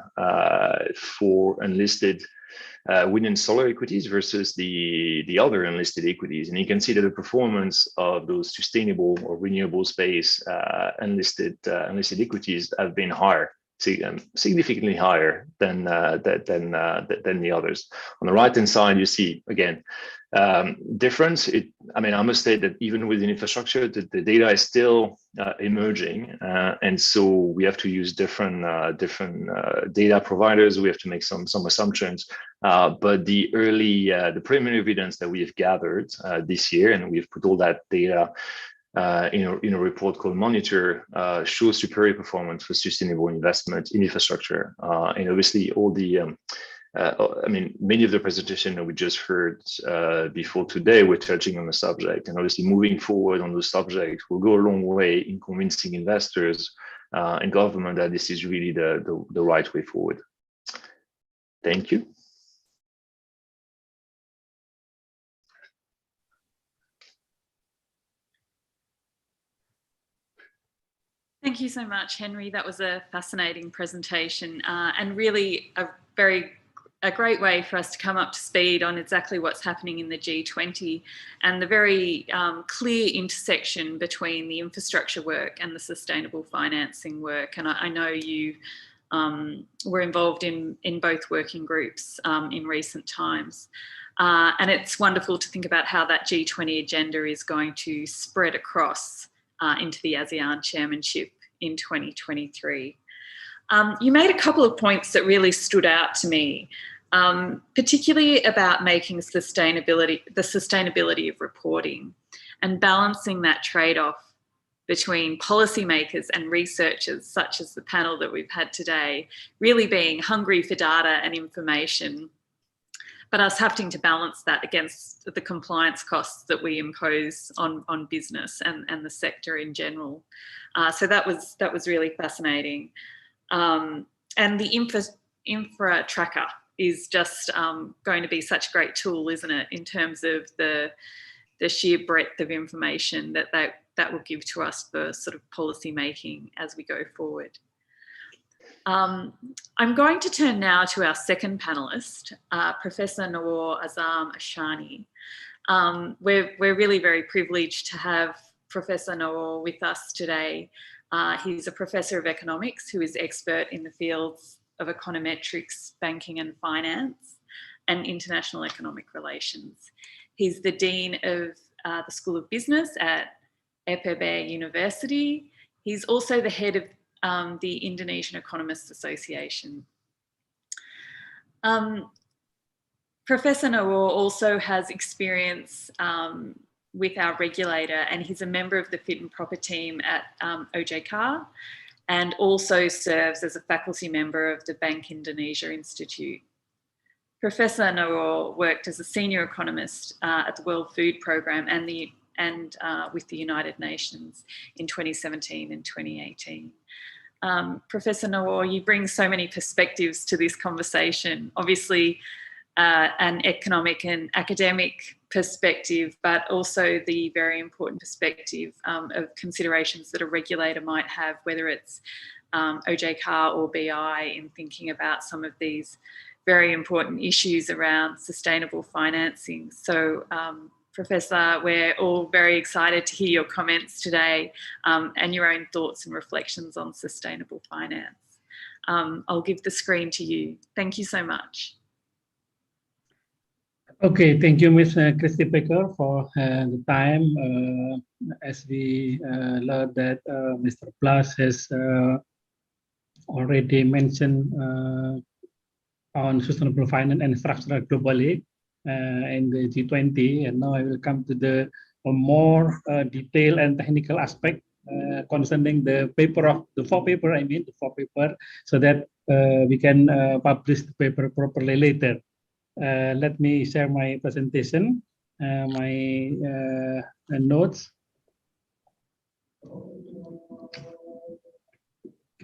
for unlisted wind and solar equities versus the other unlisted equities, and you can see that the performance of those sustainable or renewable space unlisted equities have been higher significantly higher than the others. On the right-hand side, you see again difference. I must say that even within infrastructure, the data is still emerging, and so we have to use different data providers. We have to make some assumptions, but the preliminary evidence that we have gathered this year, and we've put all that data in a report called Monitor, shows superior performance for sustainable investment in infrastructure. And obviously all the, many of the presentation that we just heard before today were touching on the subject, and obviously moving forward on the subject will go a long way in convincing investors and government that this is really the right way forward. Thank you. Thank you so much, Henry. That was a fascinating presentation and really a great way for us to come up to speed on exactly what's happening in the G20 and the very clear intersection between the infrastructure work and the sustainable financing work. And I know you were involved in both working groups in recent times. And it's wonderful to think about how that G20 agenda is going to spread across into the ASEAN chairmanship in 2023. You made a couple of points that really stood out to me, particularly about making the sustainability of reporting and balancing that trade-off between policymakers and researchers, such as the panel that we've had today, really being hungry for data and information, but us having to balance that against the compliance costs that we impose on business and the sector in general. So that was really fascinating. And the infra tracker is just going to be such a great tool, isn't it, in terms of the sheer breadth of information that will give to us for sort of policy making as we go forward. I'm going to turn now to our second panellist, Professor Nawar Azam Ashani. We're really very privileged to have Professor Nawar with us today. He's a professor of economics who is expert in the fields of econometrics, banking and finance, and international economic relations. He's the Dean of the School of Business at EPB University. He's also the head of the Indonesian Economists Association. Professor Nawar also has experience with our regulator, and he's a member of the Fit and Proper team at OJK, and also serves as a faculty member of the Bank Indonesia Institute. Professor Nawar worked as a senior economist at the World Food Programme and with the United Nations in 2017 and 2018. Professor Nawar, you bring so many perspectives to this conversation, obviously an economic and academic perspective, but also the very important perspective of considerations that a regulator might have, whether it's OJK or BI, in thinking about some of these very important issues around sustainable financing. So, Professor, we're all very excited to hear your comments today and your own thoughts and reflections on sustainable finance. I'll give the screen to you. Thank you so much. Okay, thank you, Ms. Christy Baker, for the time. As we learned that Mr. Plus has already mentioned on sustainable finance and structure globally in the G20, and now I will come to the more detailed and technical aspect concerning the four paper, so that we can publish the paper properly later. Let me share my presentation, my notes.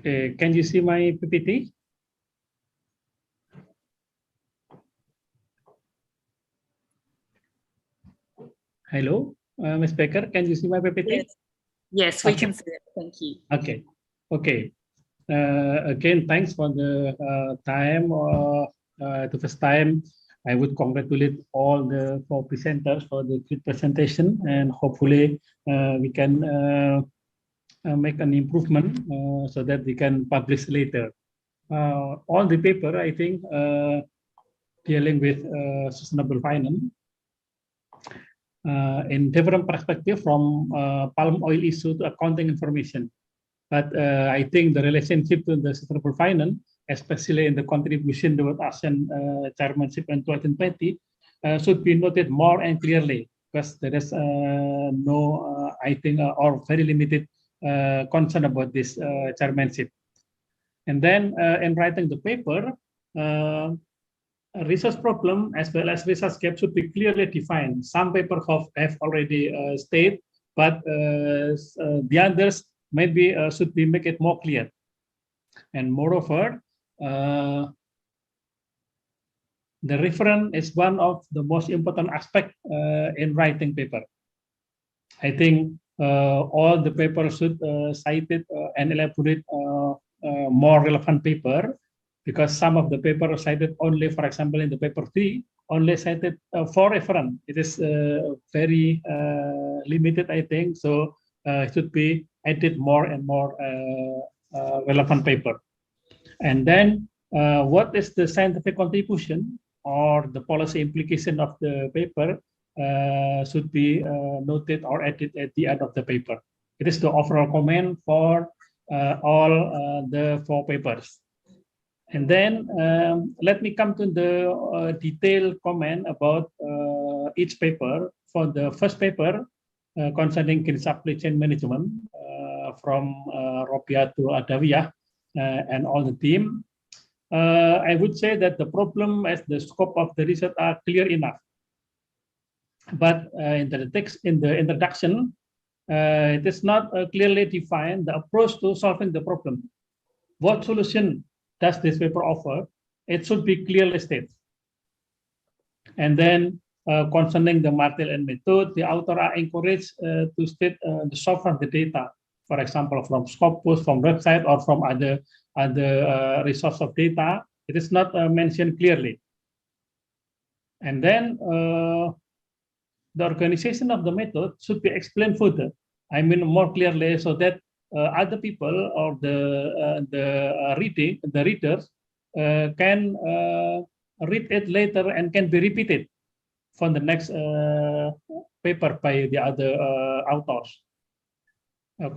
Okay, can you see my PPT? Hello, Ms. Baker, can you see my PPT? Yes, we can see it. Thank you. Okay. Okay. Again, thanks for the time. The first time, I would congratulate all the four presenters for the good presentation, and hopefully we can make an improvement so that we can publish later. all the paper, I think, dealing with sustainable finance in different perspective from palm oil issue to accounting information. But I think the relationship to the sustainable finance, especially in the contribution toward ASEAN chairmanship in 2020, should be noted more and clearly, because there is no, I think, or very limited concern about this chairmanship. And then in writing the paper, resource problem as well as resource gap should be clearly defined. Some papers have already stated, but the others maybe should be make it more clear. And moreover, the reference is one of the most important aspect in writing paper. I think all the papers should cite it and elaborate more relevant paper, because some of the paper cited only, for example, in the paper 3, only cited for reference. It is very limited, I think. So it should be added more and more relevant paper. And then what is the scientific contribution or the policy implication of the paper should be noted or added at the end of the paper. It is the overall comment for all the 4 papers. And then let me come to the detailed comment about each paper. For the first paper concerning green supply chain management from Ropiah to Adawiyah and all the team, I would say that the problem as the scope of the research are clear enough. But in the text, in the introduction, it is not clearly defined the approach to solving the problem. What solution does this paper offer? It should be clearly stated. And then concerning the material and method, the author are encouraged to state the source of the data, for example, from Scopus, from website, or from other resource of data. It is not mentioned clearly. And then the organization of the method should be explained further. I mean more clearly, so that other people or the readers can read it later and can be repeated for the next paper by the other authors.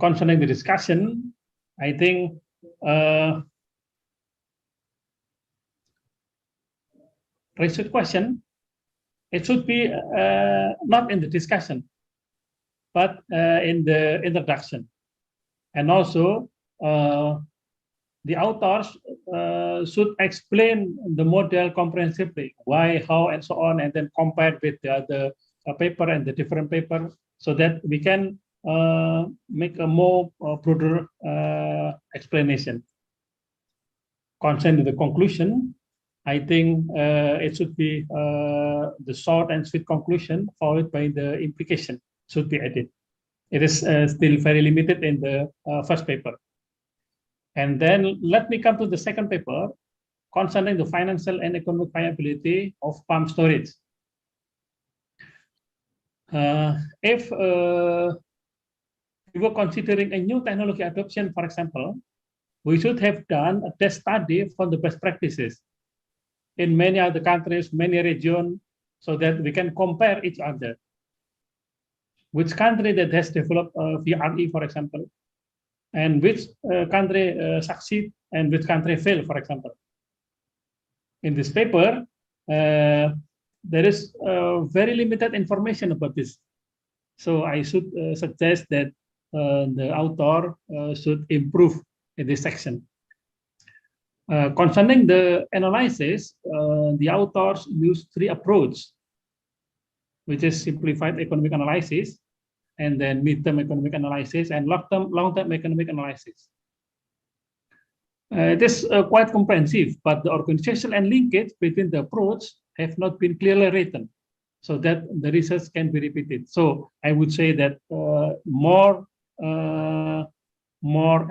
Concerning the discussion, I think raised question, it should be not in the discussion, but in the introduction. And also, the authors should explain the model comprehensively, why, how, and so on, and then compare with the other paper and the different paper, so that we can make a more broader explanation. Concerning the conclusion, I think it should be the short and sweet conclusion followed by the implication should be added. It is still very limited in the first paper. And then let me come to the second paper concerning the financial and economic viability of palm storage. If we were considering a new technology adoption, for example, we should have done a test study for the best practices in many other countries, many regions, so that we can compare each other. Which country that has developed VRE, for example, and which country succeed and which country fail, for example. In this paper, there is very limited information about this. So I should suggest that the author should improve in this section. Concerning the analysis, the authors use 3 approaches, which is simplified economic analysis, and then mid-term economic analysis, and long-term economic analysis. It is quite comprehensive, but the organization and linkage between the approach have not been clearly written, so that the research can be repeated. So I would say that more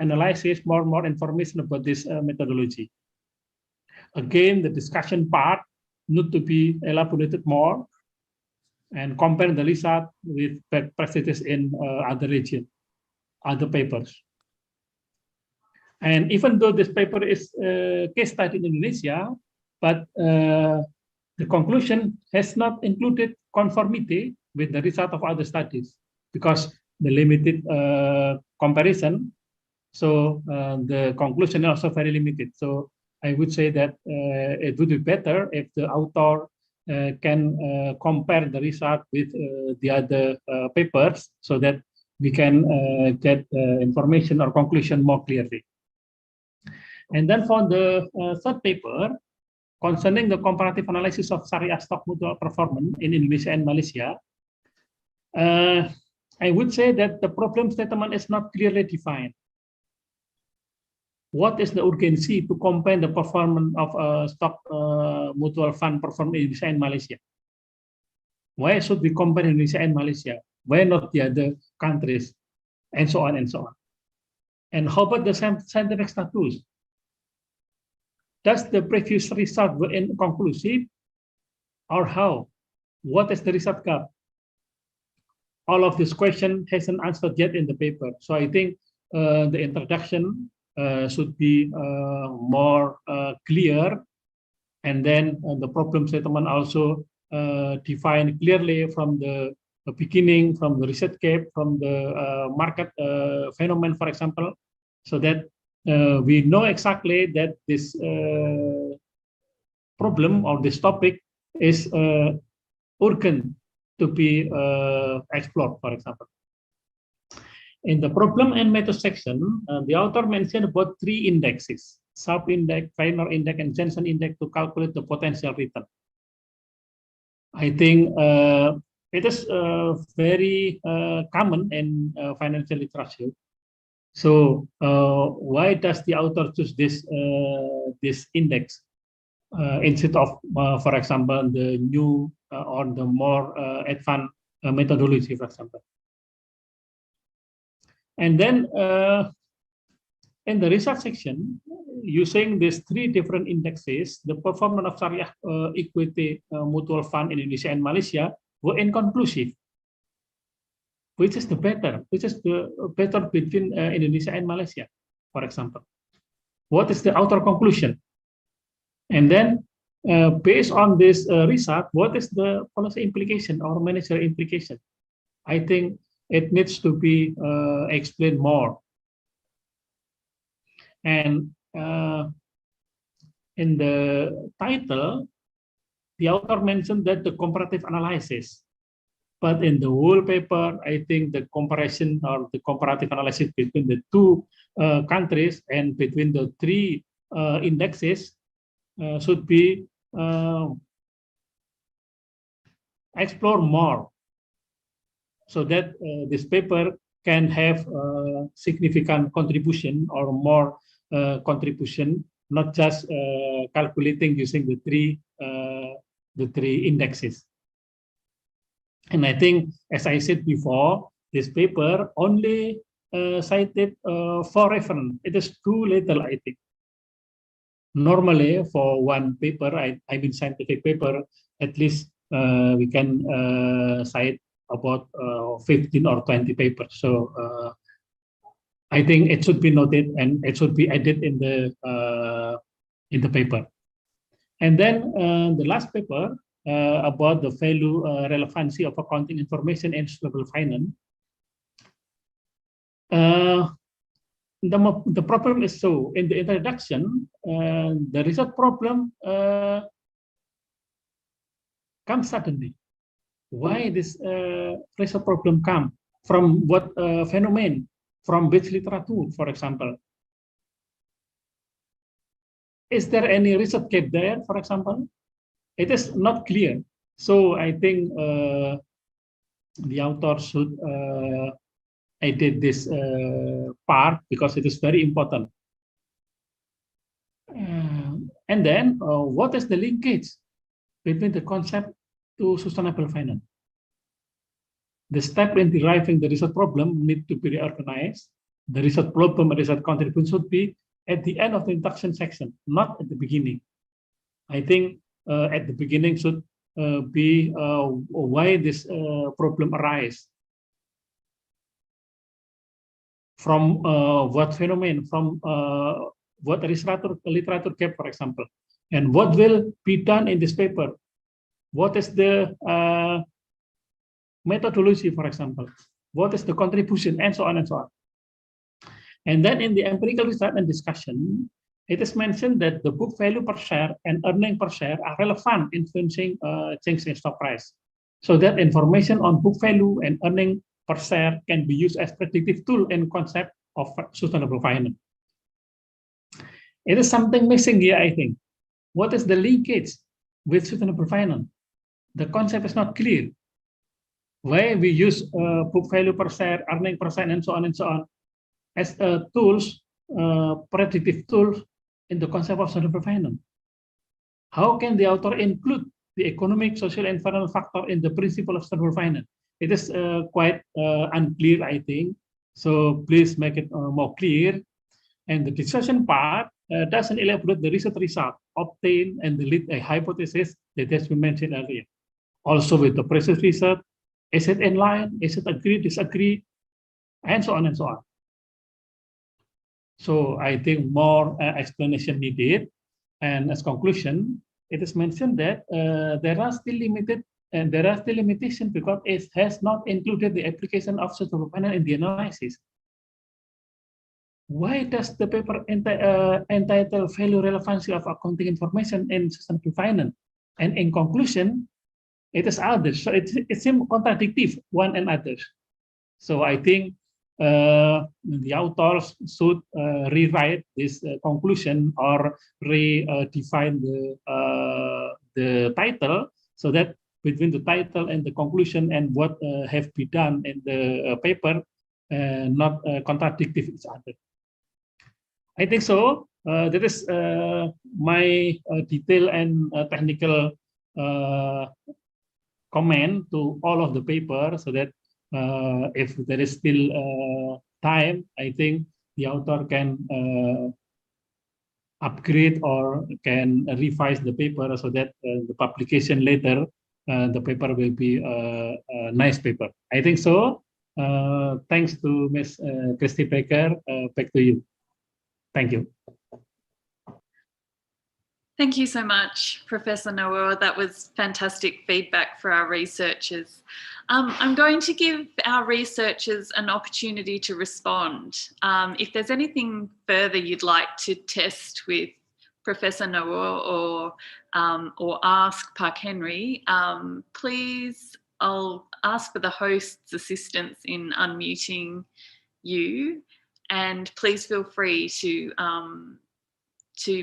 analysis, more information about this methodology. Again, the discussion part need to be elaborated more and compare the result with best practices in other regions, other papers. And even though this paper is a case study in Indonesia, but the conclusion has not included conformity with the result of other studies because the limited comparison. So the conclusion is also very limited. So I would say that it would be better if the author can compare the result with the other papers so that we can get information or conclusion more clearly. And then for the third paper, concerning the comparative analysis of Syariah stock mutual performance in Indonesia and Malaysia, I would say that the problem statement is not clearly defined. What is the urgency to compare the performance of stock mutual fund performance in Indonesia and Malaysia? Why should we compare Indonesia and Malaysia? Why not the other countries? And so on and so on. And how about the scientific status? Does the previous result were inconclusive or how? What is the result gap? All of this question hasn't answered yet in the paper. So I think the introduction should be more clear, and then the problem statement also defined clearly from the beginning, from the research gap, from the market phenomenon, for example, so that we know exactly that this problem or this topic is urgent to be explored, for example. In the problem and method section, the author mentioned about 3 indexes: SAP index, Feiner index, and Jensen index to calculate the potential return. I think it is very common in financial literature. So why does the author choose this index instead of, for example, the new or the more advanced methodology, for example? And then in the research section, using these 3 different indexes, the performance of Syariah equity mutual fund in Indonesia and Malaysia were inconclusive. Which is the better? Which is the better between Indonesia and Malaysia, for example? What is the outer conclusion? And then based on this result, what is the policy implication or managerial implication? I think it needs to be explained more. And in the title, the author mentioned that the comparative analysis, but in the whole paper, I think the comparison or the comparative analysis between the 2 countries and between the 3 indexes should be explored more, so that this paper can have significant contribution or more contribution, not just calculating using the 3 indexes. And I think, as I said before, this paper only cited 4 reference. It is too little, I think. Normally, for one paper, I mean scientific paper, at least we can cite about 15 or 20 papers. So I think it should be noted and it should be added in the paper. And then the last paper about the value relevancy of accounting information and sustainable finance. The problem is, so in the introduction, the result problem comes suddenly. Why this result problem come? From what phenomenon? From which literature, for example? Is there any result gap there, for example? It is not clear. So I think the author should edit this part because it is very important. And then what is the linkage between the concept to sustainable finance? The step in deriving the result problem need to be reorganized. The result problem and result contribution should be at the end of the introduction section, not at the beginning. I think at the beginning should be why this problem arise. from what phenomenon, from what literature gap, for example, and what will be done in this paper. What is the methodology, for example? What is the contribution, and so on and so on. And then in the empirical research and discussion, it is mentioned that the book value per share and earning per share are relevant influencing change in stock price. So that information on book value and earning per share can be used as predictive tool in concept of sustainable finance. It is something missing here, I think. What is the linkage with sustainable finance? The concept is not clear. Why we use book value per share, earning per share, and so on as tools, predictive tools in the concept of sustainable finance. How can the author include the economic, social, and environmental factor in the principle of sustainable finance? It is quite unclear, I think. So please make it more clear. And the discussion part doesn't elaborate the research result obtained and the lead a hypothesis that has been mentioned earlier. Also with the previous research, is it in line? Is it agree, disagree? And so on and so on. So I think more explanation needed. And as conclusion, it is mentioned that there are still limitations because it has not included the application of sustainable finance in the analysis. Why does the paper entitle value relevancy of accounting information in sustainable finance? And in conclusion, it is others. So it seems contradictory one and others. So I think the authors should rewrite this conclusion or redefine the title so that between the title and the conclusion and what have been done in the paper not contradictory each other. I think so. That is my detailed and technical comment to all of the paper so that if there is still time, I think the author can upgrade or can revise the paper so that the publication later, the paper will be a nice paper. I think so. Thanks to Ms. Christy Baker. Back to you. Thank you. Thank you so much, Professor Noor. That was fantastic feedback for our researchers. I'm going to give our researchers an opportunity to respond. If there's anything further you'd like to test with Professor Noor or ask Park Henry, please, I'll ask for the host's assistance in unmuting you, and please feel free to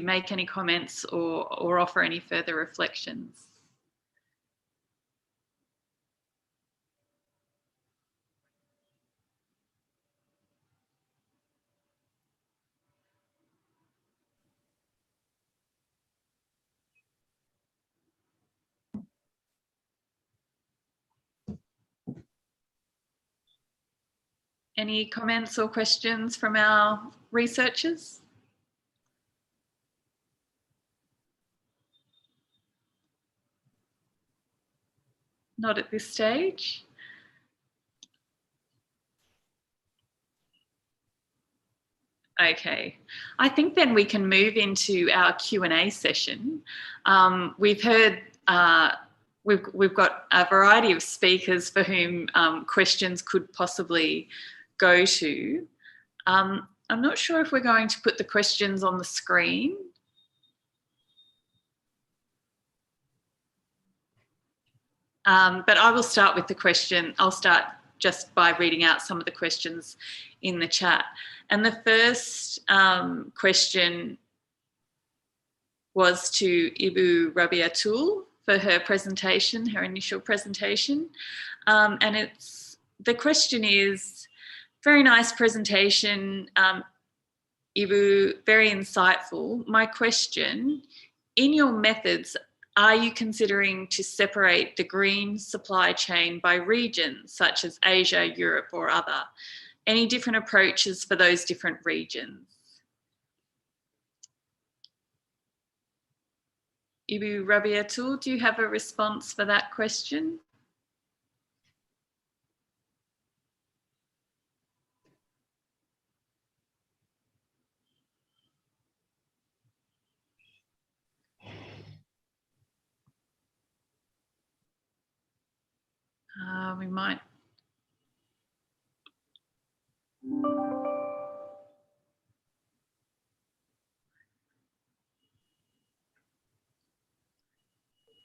make any comments or offer any further reflections. Any comments or questions from our researchers? Not at this stage. Okay, I think then we can move into our Q&A session. We've heard, we've got a variety of speakers for whom questions could possibly go to. I'm not sure if we're going to put the questions on the screen. But I will start with the question. I'll start just by reading out some of the questions in the chat. And the first question was to Ibu Rabiatul for her presentation, her initial presentation. And the question is, very nice presentation, Ibu, very insightful. My question, in your methods, are you considering to separate the green supply chain by regions, such as Asia, Europe, or other? Any different approaches for those different regions? Ibu Rabiatul, do you have a response for that question? We might.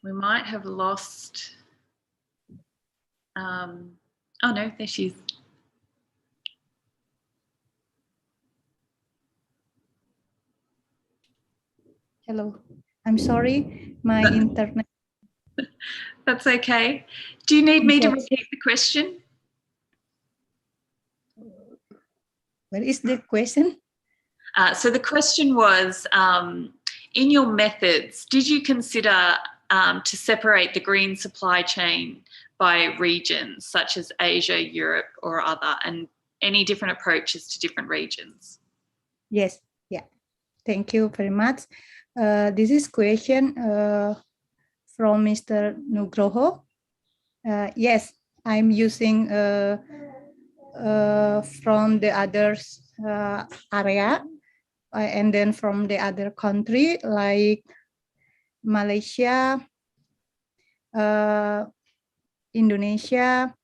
We might have lost. Oh no, there she is. Hello. I'm sorry, my internet. That's okay. Do you need me to Yes. repeat the question? What is the question? So the question was, in your methods, did you consider to separate the green supply chain by regions, such as Asia, Europe, or other, and any different approaches to different regions? Yes, yeah. Thank you very much. This is question from Mr. Nugroho. Yes, I'm using from the others area and then from the other country like Malaysia, Indonesia,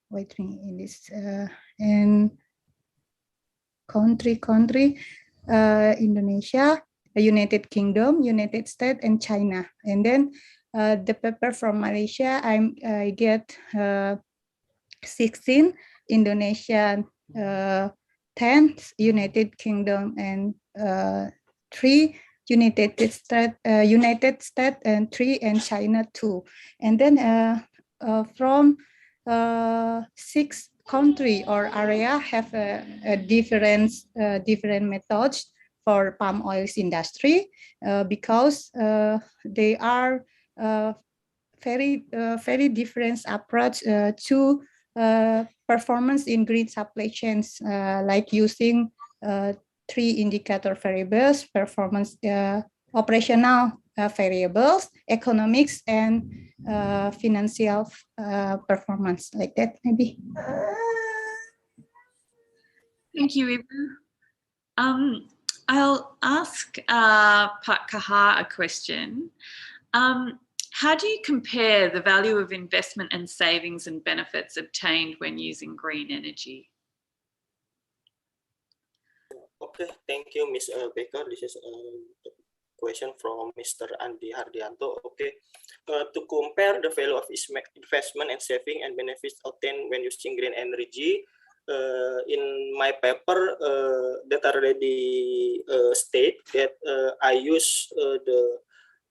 wait in this and country Indonesia, United Kingdom, United States, and China. And then the paper from Malaysia, I get 16, Indonesia 10, United Kingdom and 3, United States and 3, and China 2. And then from 6 country or area have a different methods for palm oils industry because they are very different approach to performance in green supply chains, like using 3 indicator variables: performance, operational variables, economics, and financial performance, like that maybe. Thank you, Ibu. I'll ask Pak Kaha a question. How do you compare the value of investment and savings and benefits obtained when using green energy? Okay, thank you, Ms. Baker. This is a question from Mr. Andi Hardianto. Okay, to compare the value of investment and saving and benefits obtained when using green energy, in my paper that already state that I use the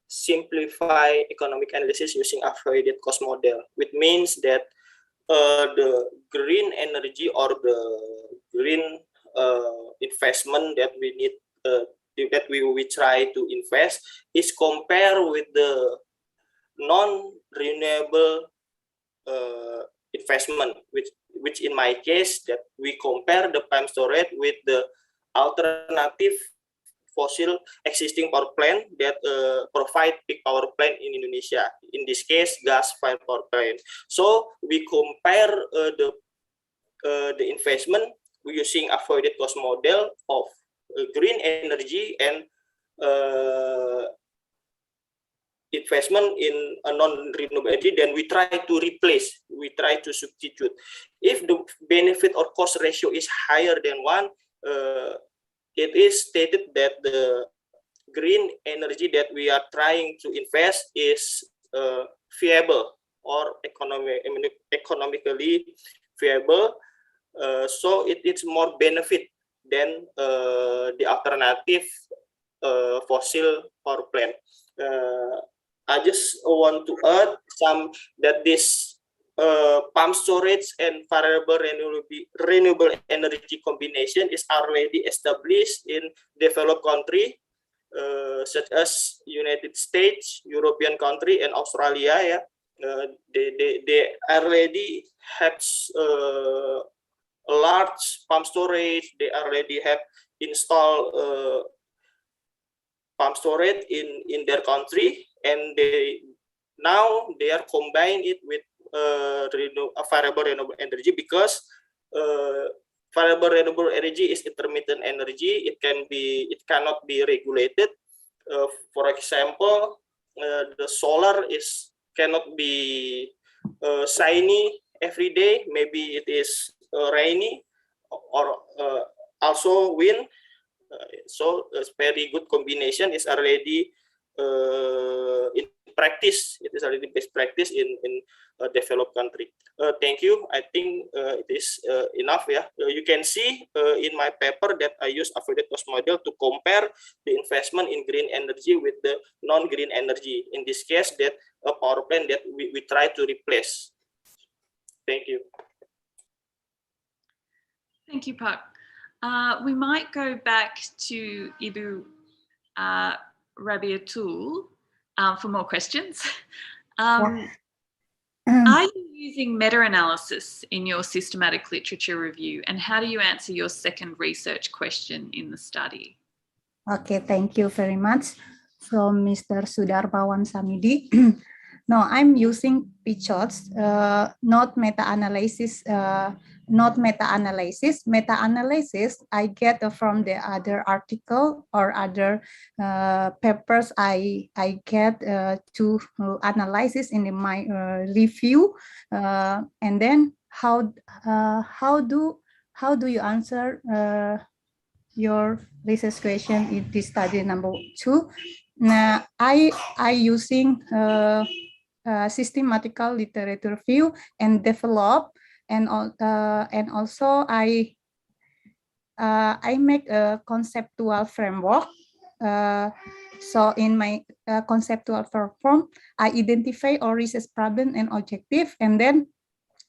simplify economic analysis using avoided cost model, which means that the green energy or the green investment that we need that we try to invest is compared with the non-renewable investment, which in my case that we compare the pumped storage with the alternative fossil existing power plant that provide peak power plant in Indonesia. In this case, gas-fired power plant. So we compare the investment using avoided cost model of green energy and investment in a non-renewable energy. Then we try to replace, we try to substitute. If the benefit or cost ratio is higher than 1, it is stated that the green energy that we are trying to invest is viable or economically viable. So it's more benefit than the alternative fossil power plant. I just want to add some that this pump storage and variable renewable energy combination is already established in developed country such as United States, European country, and Australia. Yeah, they already have a large pump storage. They already have installed pump storage in their country, and now they are combine it with variable renewable energy, because variable renewable energy is intermittent energy. It cannot be regulated. For example, the solar cannot be shiny every day, maybe it is rainy, or also wind. So a very good combination is already in practice. It is already best practice in a developed country. Thank you. I think it is enough. Yeah, you can see in my paper that I use avoided cost model to compare the investment in green energy with the non-green energy. In this case, that a power plant that we try to replace. Thank you. Thank you, Pak. We might go back to Ibu Rabiatul for more questions. Are you using meta-analysis in your systematic literature review, and how do you answer your second research question in the study? Okay, thank you very much. From Mr. Sudarpawan Samidi. No, I'm using PCHOTS, not meta-analysis. Meta-analysis I get from the other article or other papers I get to analysis in my review, and then how do you answer your research question in this study number 2? Now, I using systematical literature review and develop, and also I make a conceptual framework. So in my conceptual form, I identify all research problem and objective, and then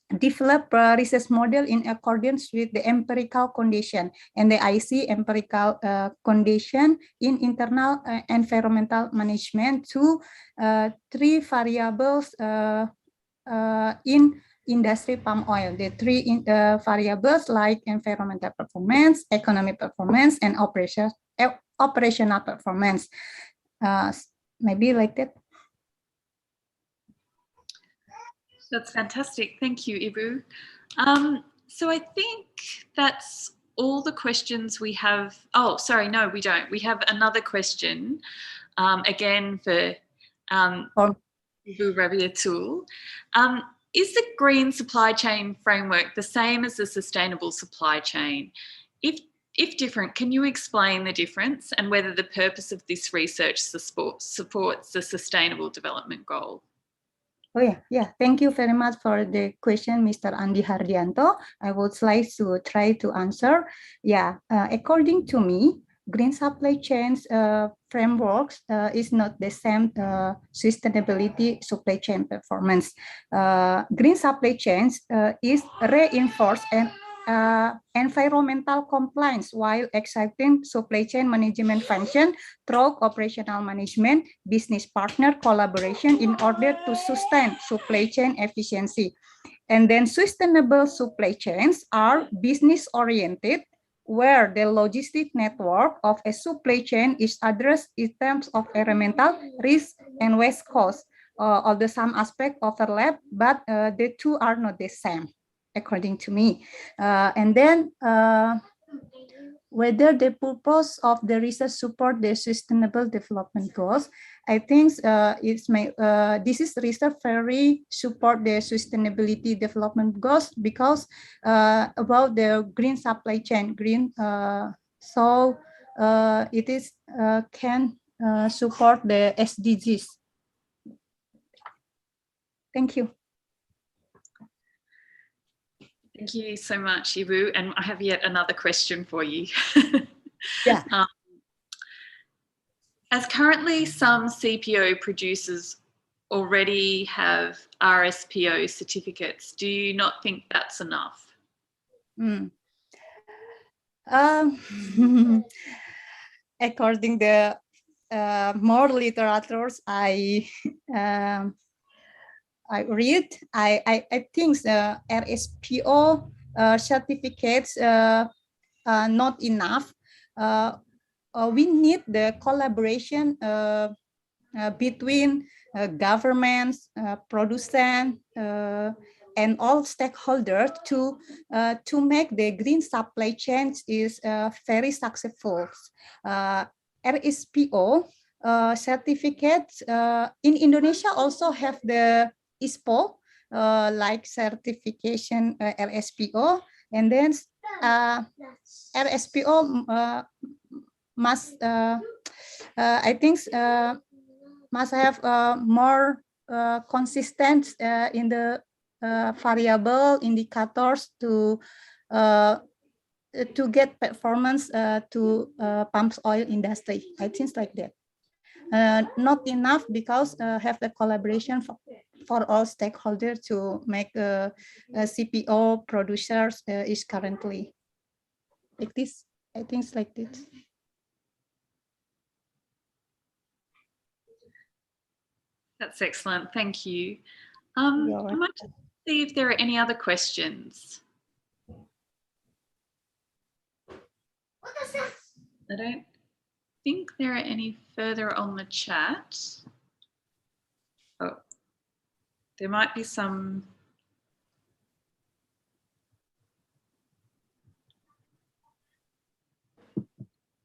develop a research model in accordance with the empirical condition, and the IC empirical condition in internal environmental management to 3 variables in industry palm oil. The 3 variables like environmental performance, economic performance, and operational performance. Maybe like that. That's fantastic. Thank you, Ibu. So I think that's all the questions we have. Oh, sorry, no, we don't. We have another question, again for Ibu Rabiatul. Is the green supply chain framework the same as the sustainable supply chain? If different, can you explain the difference and whether the purpose of this research supports the Sustainable Development Goal? Oh yeah. Thank you very much for the question, Mr. Andi Hardianto. I would like to try to answer. Yeah, according to me, green supply chains frameworks is not the same sustainability supply chain performance. Green supply chains is reinforced and environmental compliance while exciting supply chain management function through operational management, business partner collaboration in order to sustain supply chain efficiency. And then sustainable supply chains are business oriented, where the logistic network of a supply chain is addressed in terms of environmental risk and waste cost. Although some aspects overlap, but the two are not the same, according to me. And then whether the purpose of the research support the sustainable development goals, I think this is research very support the sustainability development goals because about the green supply chain, so it is can support the SDGs. Thank you. Thank you so much, Ibu. And I have yet another question for you. Yeah. As currently some CPO producers already have RSPO certificates, do you not think that's enough? According to more literatures I read, I think the RSPO certificates not enough. We need the collaboration between governments, producers, and all stakeholders to make the green supply chains is very successful. RSPO certificates in Indonesia also have the ISPO, like certification LSPO, and then LSPO must I think must have more consistent in the variable indicators to get performance to pump oil industry. I think like that. Not enough because have the collaboration for all stakeholders to make CPO producers is currently like this. I think it's like this. That's excellent. Thank you. I might just see if there are any other questions. I don't think there are any further on the chat. Oh, there might be some.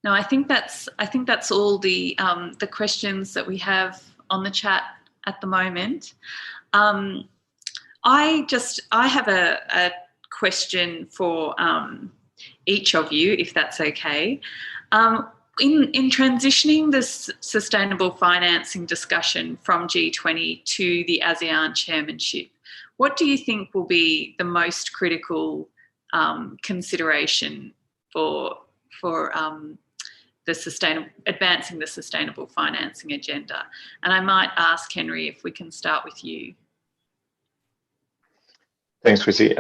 No, I think that's all the questions that we have on the chat at the moment. I have a question for each of you, if that's okay. In transitioning this sustainable financing discussion from G20 to the ASEAN chairmanship, what do you think will be the most critical consideration for advancing the sustainable financing agenda? And I might ask Henry if we can start with you. Thanks, Chrissy.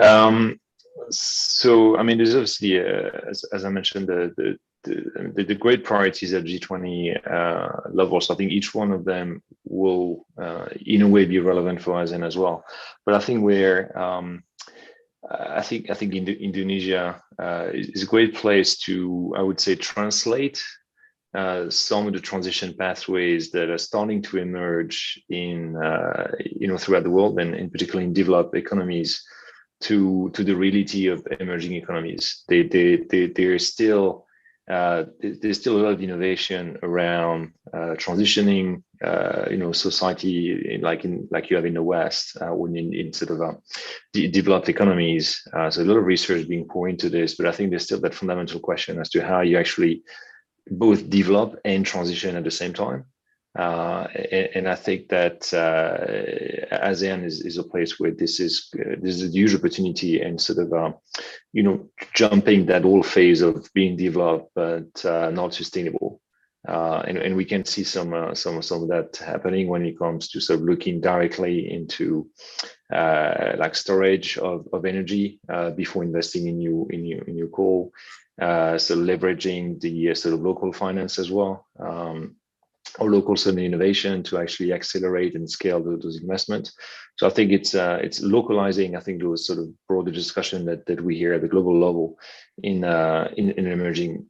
So, I mean, there's obviously, as I mentioned, the great priorities at G20 level. So I think each one of them will, in a way, be relevant for ASEAN as well. But I think I think Indonesia is a great place to, I would say, translate some of the transition pathways that are starting to emerge in throughout the world, and in particular in developed economies, to the reality of emerging economies. There's still a lot of innovation around transitioning society like you have in the West, when in sort of developed economies. So a lot of research being poured into this, but I think there's still that fundamental question as to how you actually both develop and transition at the same time. And I think that ASEAN is a place where this is a huge opportunity, and sort of jumping that whole phase of being developed but not sustainable. And we can see some of that happening when it comes to sort of looking directly into like storage of energy before investing in new coal. So leveraging the sort of local finance as well, or local sort of innovation to actually accelerate and scale those investments. So I think it's localizing, I think, those sort of broader discussion that we hear at the global level in an emerging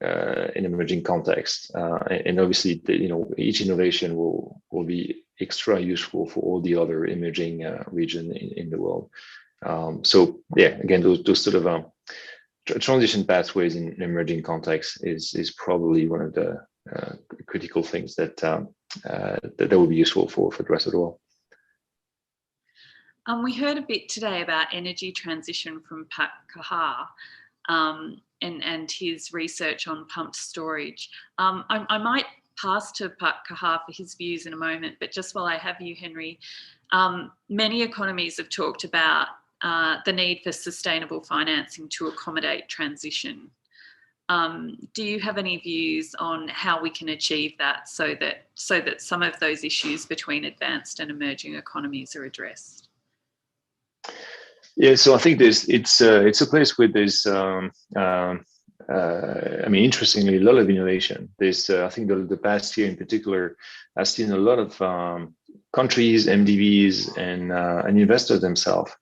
context. And obviously, each innovation will be extra useful for all the other emerging region in the world. So yeah, again, those sort of transition pathways in emerging contexts is probably one of the critical things that will be useful for the rest of the world. We heard a bit today about energy transition from Pak Kahar and his research on pumped storage. I might pass to Pak Kahar for his views in a moment, but just while I have you, Henry, many economies have talked about the need for sustainable financing to accommodate transition. Do you have any views on how we can achieve that so that some of those issues between advanced and emerging economies are addressed? Yeah, so I think it's a place where there's interestingly, a lot of innovation. There's I think the past year in particular, I've seen a lot of countries, MDBs, and investors themselves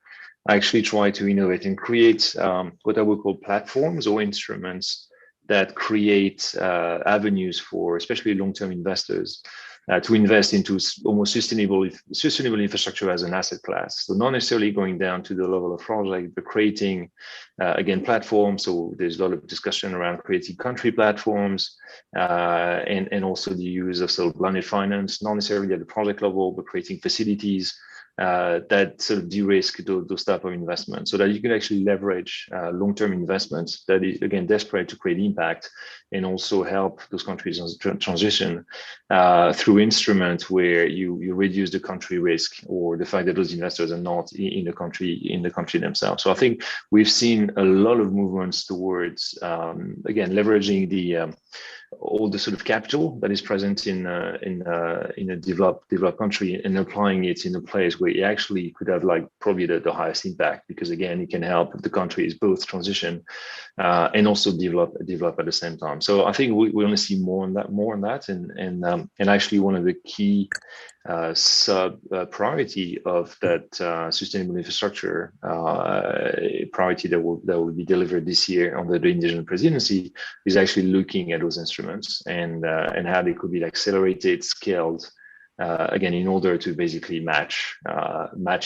actually try to innovate and create what I would call platforms or instruments that create avenues for especially long-term investors to invest into almost sustainable infrastructure as an asset class. So not necessarily going down to the level of project, but creating, again, platforms. So there's a lot of discussion around creating country platforms and also the use of sort of blended finance, not necessarily at the project level, but creating facilities that sort of de-risk those type of investments, so that you can actually leverage long-term investments that is again desperate to create impact and also help those countries transition through instruments where you reduce the country risk or the fact that those investors are not in the country themselves. So I think we've seen a lot of movements towards again leveraging the all the sort of capital that is present in a developed country and applying it in a place where it actually could have like probably the highest impact, because again it can help the countries both transition and also develop at the same time. So I think we want to see more on that, and actually one of the key sub priority of that sustainable infrastructure priority that will be delivered this year under the Indonesian presidency is actually looking at those instruments and how they could be accelerated, scaled, again in order to basically match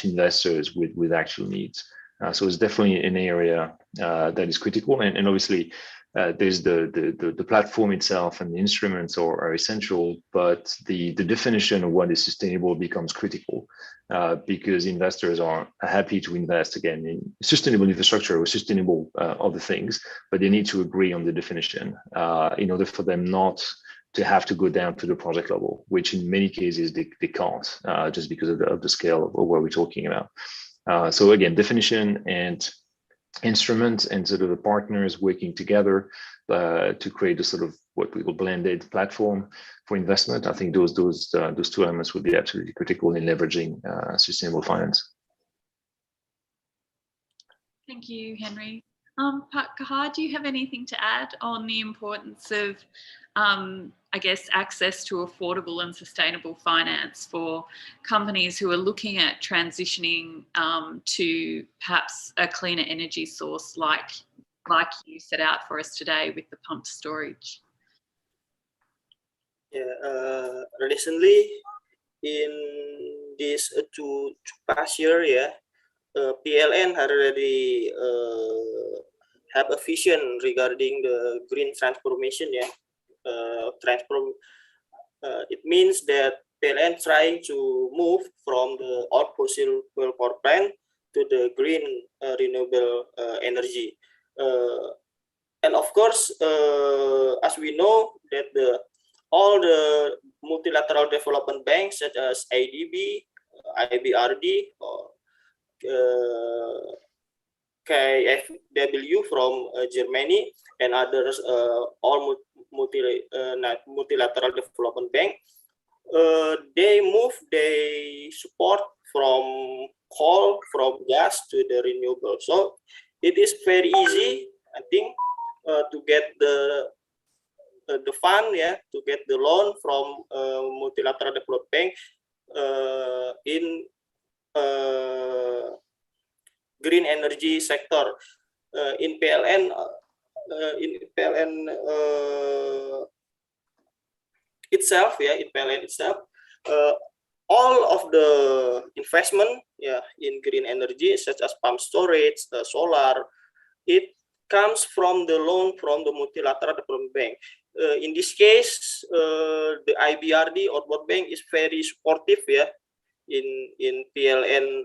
investors with actual needs. So it's definitely an area that is critical, and obviously there's the platform itself and the instruments are essential, but the definition of what is sustainable becomes critical because investors are happy to invest again in sustainable infrastructure or sustainable other things, but they need to agree on the definition in order for them not to have to go down to the project level, which in many cases they can't just because of the scale of what we're talking about. So again, definition and instruments and sort of the partners working together to create a sort of what we call blended platform for investment. I think those two elements would be absolutely critical in leveraging sustainable finance. Thank you, Henry. Pak Kahar, do you have anything to add on the importance of, I guess, access to affordable and sustainable finance for companies who are looking at transitioning to perhaps a cleaner energy source like you set out for us today with the pumped storage? Yeah, recently in this two past year, PLN already have a vision regarding the green transformation. It means that PLN trying to move from the old fossil fuel power plant to the green renewable energy. And of course, as we know that all the multilateral development banks such as ADB, IBRD, or KfW from Germany and others, all multilateral development bank, they support from coal, from gas to the renewable. So it is very easy, I think, to get the fund, to get the loan from multilateral development bank in green energy sector. In PLN itself, all of the investment in green energy such as pump storage, solar, it comes from the loan from the multilateral development bank. In this case, the IBRD or World Bank is very supportive in PLN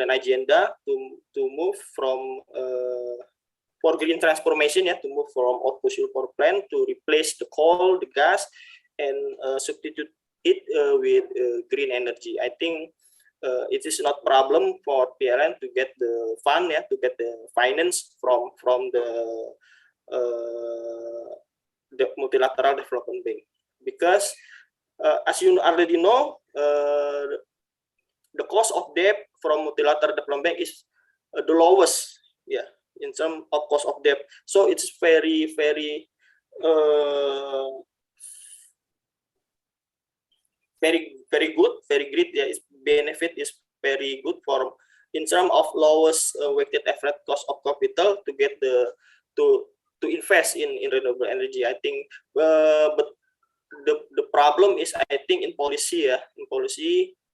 agenda to move from for green transformation, to move from old fossil power plant to replace the coal, the gas, and substitute it with green energy. I think it is not problem for PLN to get the fund, to get the finance from the multilateral development bank, because as you already know, the cost of debt from multilateral development bank is the lowest, in terms of cost of debt. So it's very, very, very good, very great. Its benefit is very good for in terms of lowest weighted average cost of capital to get to invest in renewable energy. I think, but the problem is, I think, in policy,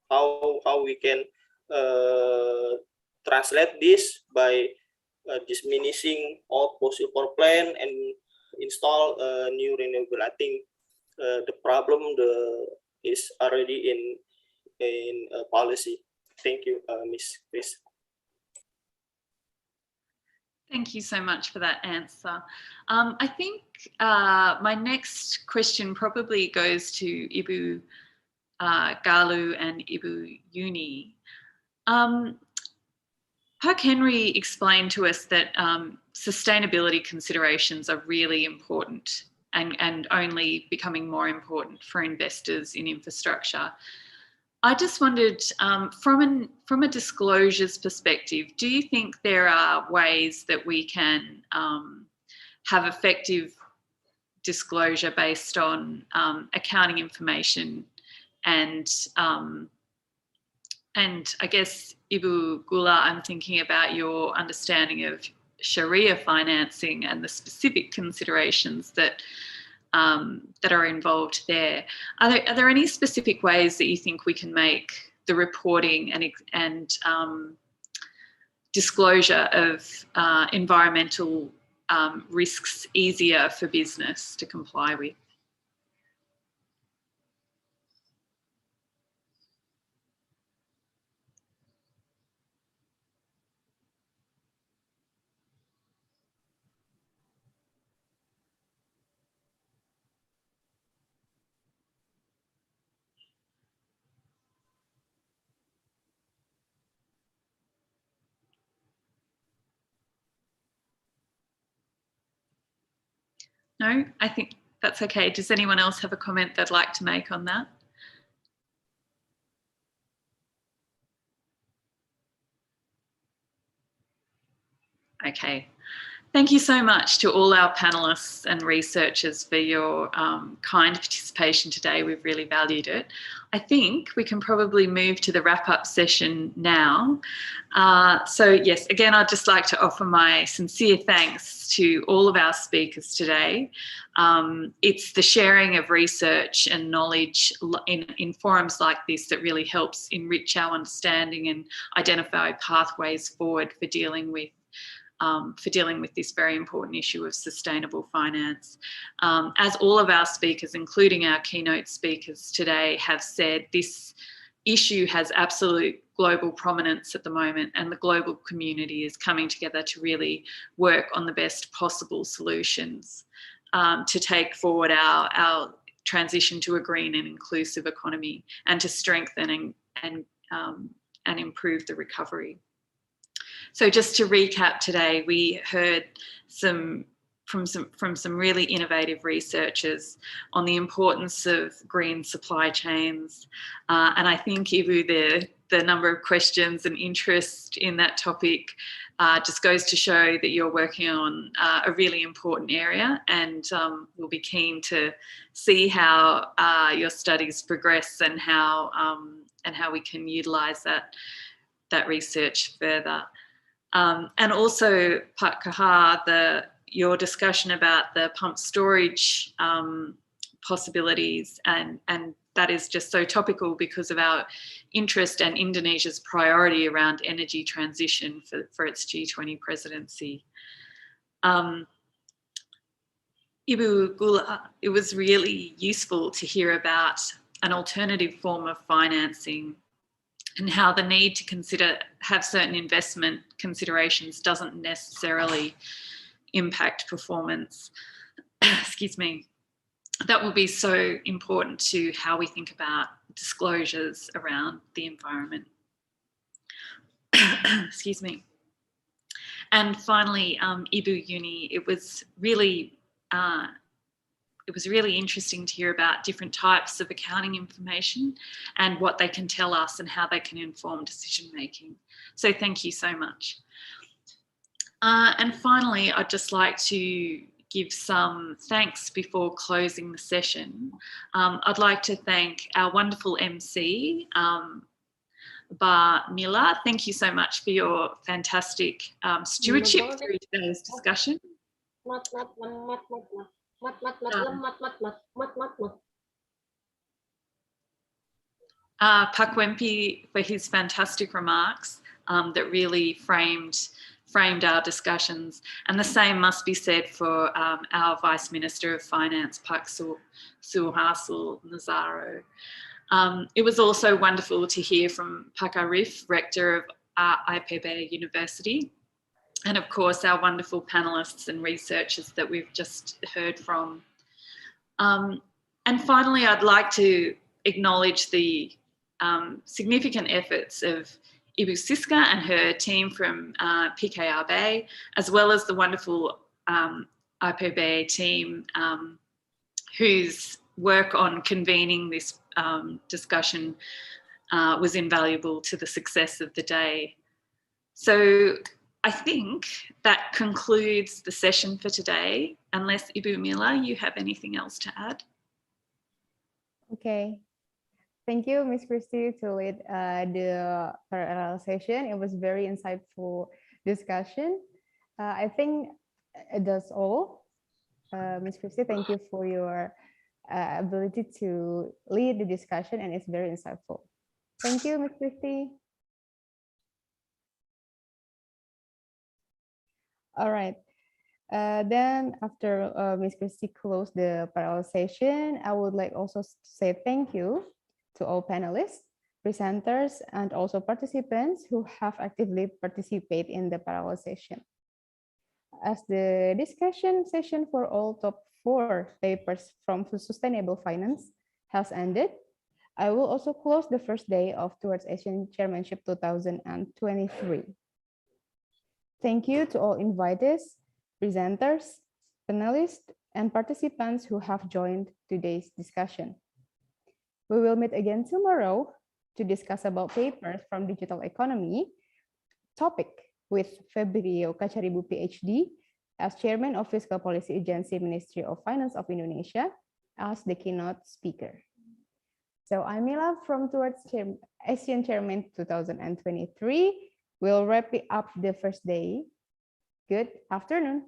how we can translate this by diminishing all fossil power plant and install new renewable. I think the problem is already in policy. Thank you, Ms. Chris. Thank you so much for that answer. I think my next question probably goes to Ibu Galuh and Ibu Uni. Park Henry explained to us that sustainability considerations are really important and only becoming more important for investors in infrastructure. I just wondered, from a disclosures perspective, do you think there are ways that we can have effective disclosure based on accounting information and I guess, Ibu Gula, I'm thinking about your understanding of Sharia financing and the specific considerations that that are involved there. Are there any specific ways that you think we can make the reporting and disclosure of environmental risks easier for business to comply with? No, I think that's okay. Does anyone else have a comment they'd like to make on that? Okay. Thank you so much to all our panellists and researchers for your kind participation today. We've really valued it. I think we can probably move to the wrap-up session now. So yes, again, I'd just like to offer my sincere thanks to all of our speakers today. It's the sharing of research and knowledge in forums like this that really helps enrich our understanding and identify pathways forward for dealing with this very important issue of sustainable finance. As all of our speakers, including our keynote speakers today, have said, this issue has absolute global prominence at the moment, and the global community is coming together to really work on the best possible solutions to take forward our transition to a green and inclusive economy, and to strengthen and improve the recovery. So just to recap today, we heard from some really innovative researchers on the importance of green supply chains. And I think, Ibu, the number of questions and interest in that topic just goes to show that you're working on a really important area, and we'll be keen to see how your studies progress and how we can utilise that research further. And also, Pak Kahar, your discussion about the pump storage possibilities, and that is just so topical because of our interest and Indonesia's priority around energy transition for its G20 presidency. Ibu Gula, it was really useful to hear about an alternative form of financing and how the need to have certain investment considerations doesn't necessarily impact performance. Excuse me. That will be so important to how we think about disclosures around the environment. Excuse me. And finally, Ibu Uni, it was really interesting to hear about different types of accounting information and what they can tell us and how they can inform decision making. So thank you so much. And finally, I'd just like to give some thanks before closing the session. I'd like to thank our wonderful MC, Bar Mila. Thank you so much for your fantastic stewardship through today's discussion. Pak Wempi for his fantastic remarks that really framed our discussions, and the same must be said for our Vice Minister of Finance, Pak Suharto Nazaro. It was also wonderful to hear from Pak Arif, Rector of IPB University, and of course our wonderful panellists and researchers that we've just heard from. And finally, I'd like to acknowledge the significant efforts of Ibu Siska and her team from PKRB, as well as the wonderful IPB team whose work on convening this discussion was invaluable to the success of the day. So I think that concludes the session for today, unless Ibu Mila, you have anything else to add? Okay. Thank you, Ms. Christie, to lead the parallel session. It was very insightful discussion. I think that's all. Ms. Christie, thank you for your ability to lead the discussion, and it's very insightful. Thank you, Ms. Christie. All right. Then after Ms. Christie closed the parallel session, I would like also to say thank you to all panelists, presenters, and also participants who have actively participated in the parallel session. As the discussion session for all top 4 papers from sustainable finance has ended, I will also close the first day of Towards ASEAN Chairmanship 2023. Thank you to all invitees, presenters, panelists, and participants who have joined today's discussion. We will meet again tomorrow to discuss about papers from digital economy topic with Febrio Kacharibu, PhD, as Chairman of Fiscal Policy Agency, Ministry of Finance of Indonesia, as the keynote speaker. So I'm Mila from Towards ASEAN Chairman 2023. We'll wrap it up the first day. Good afternoon.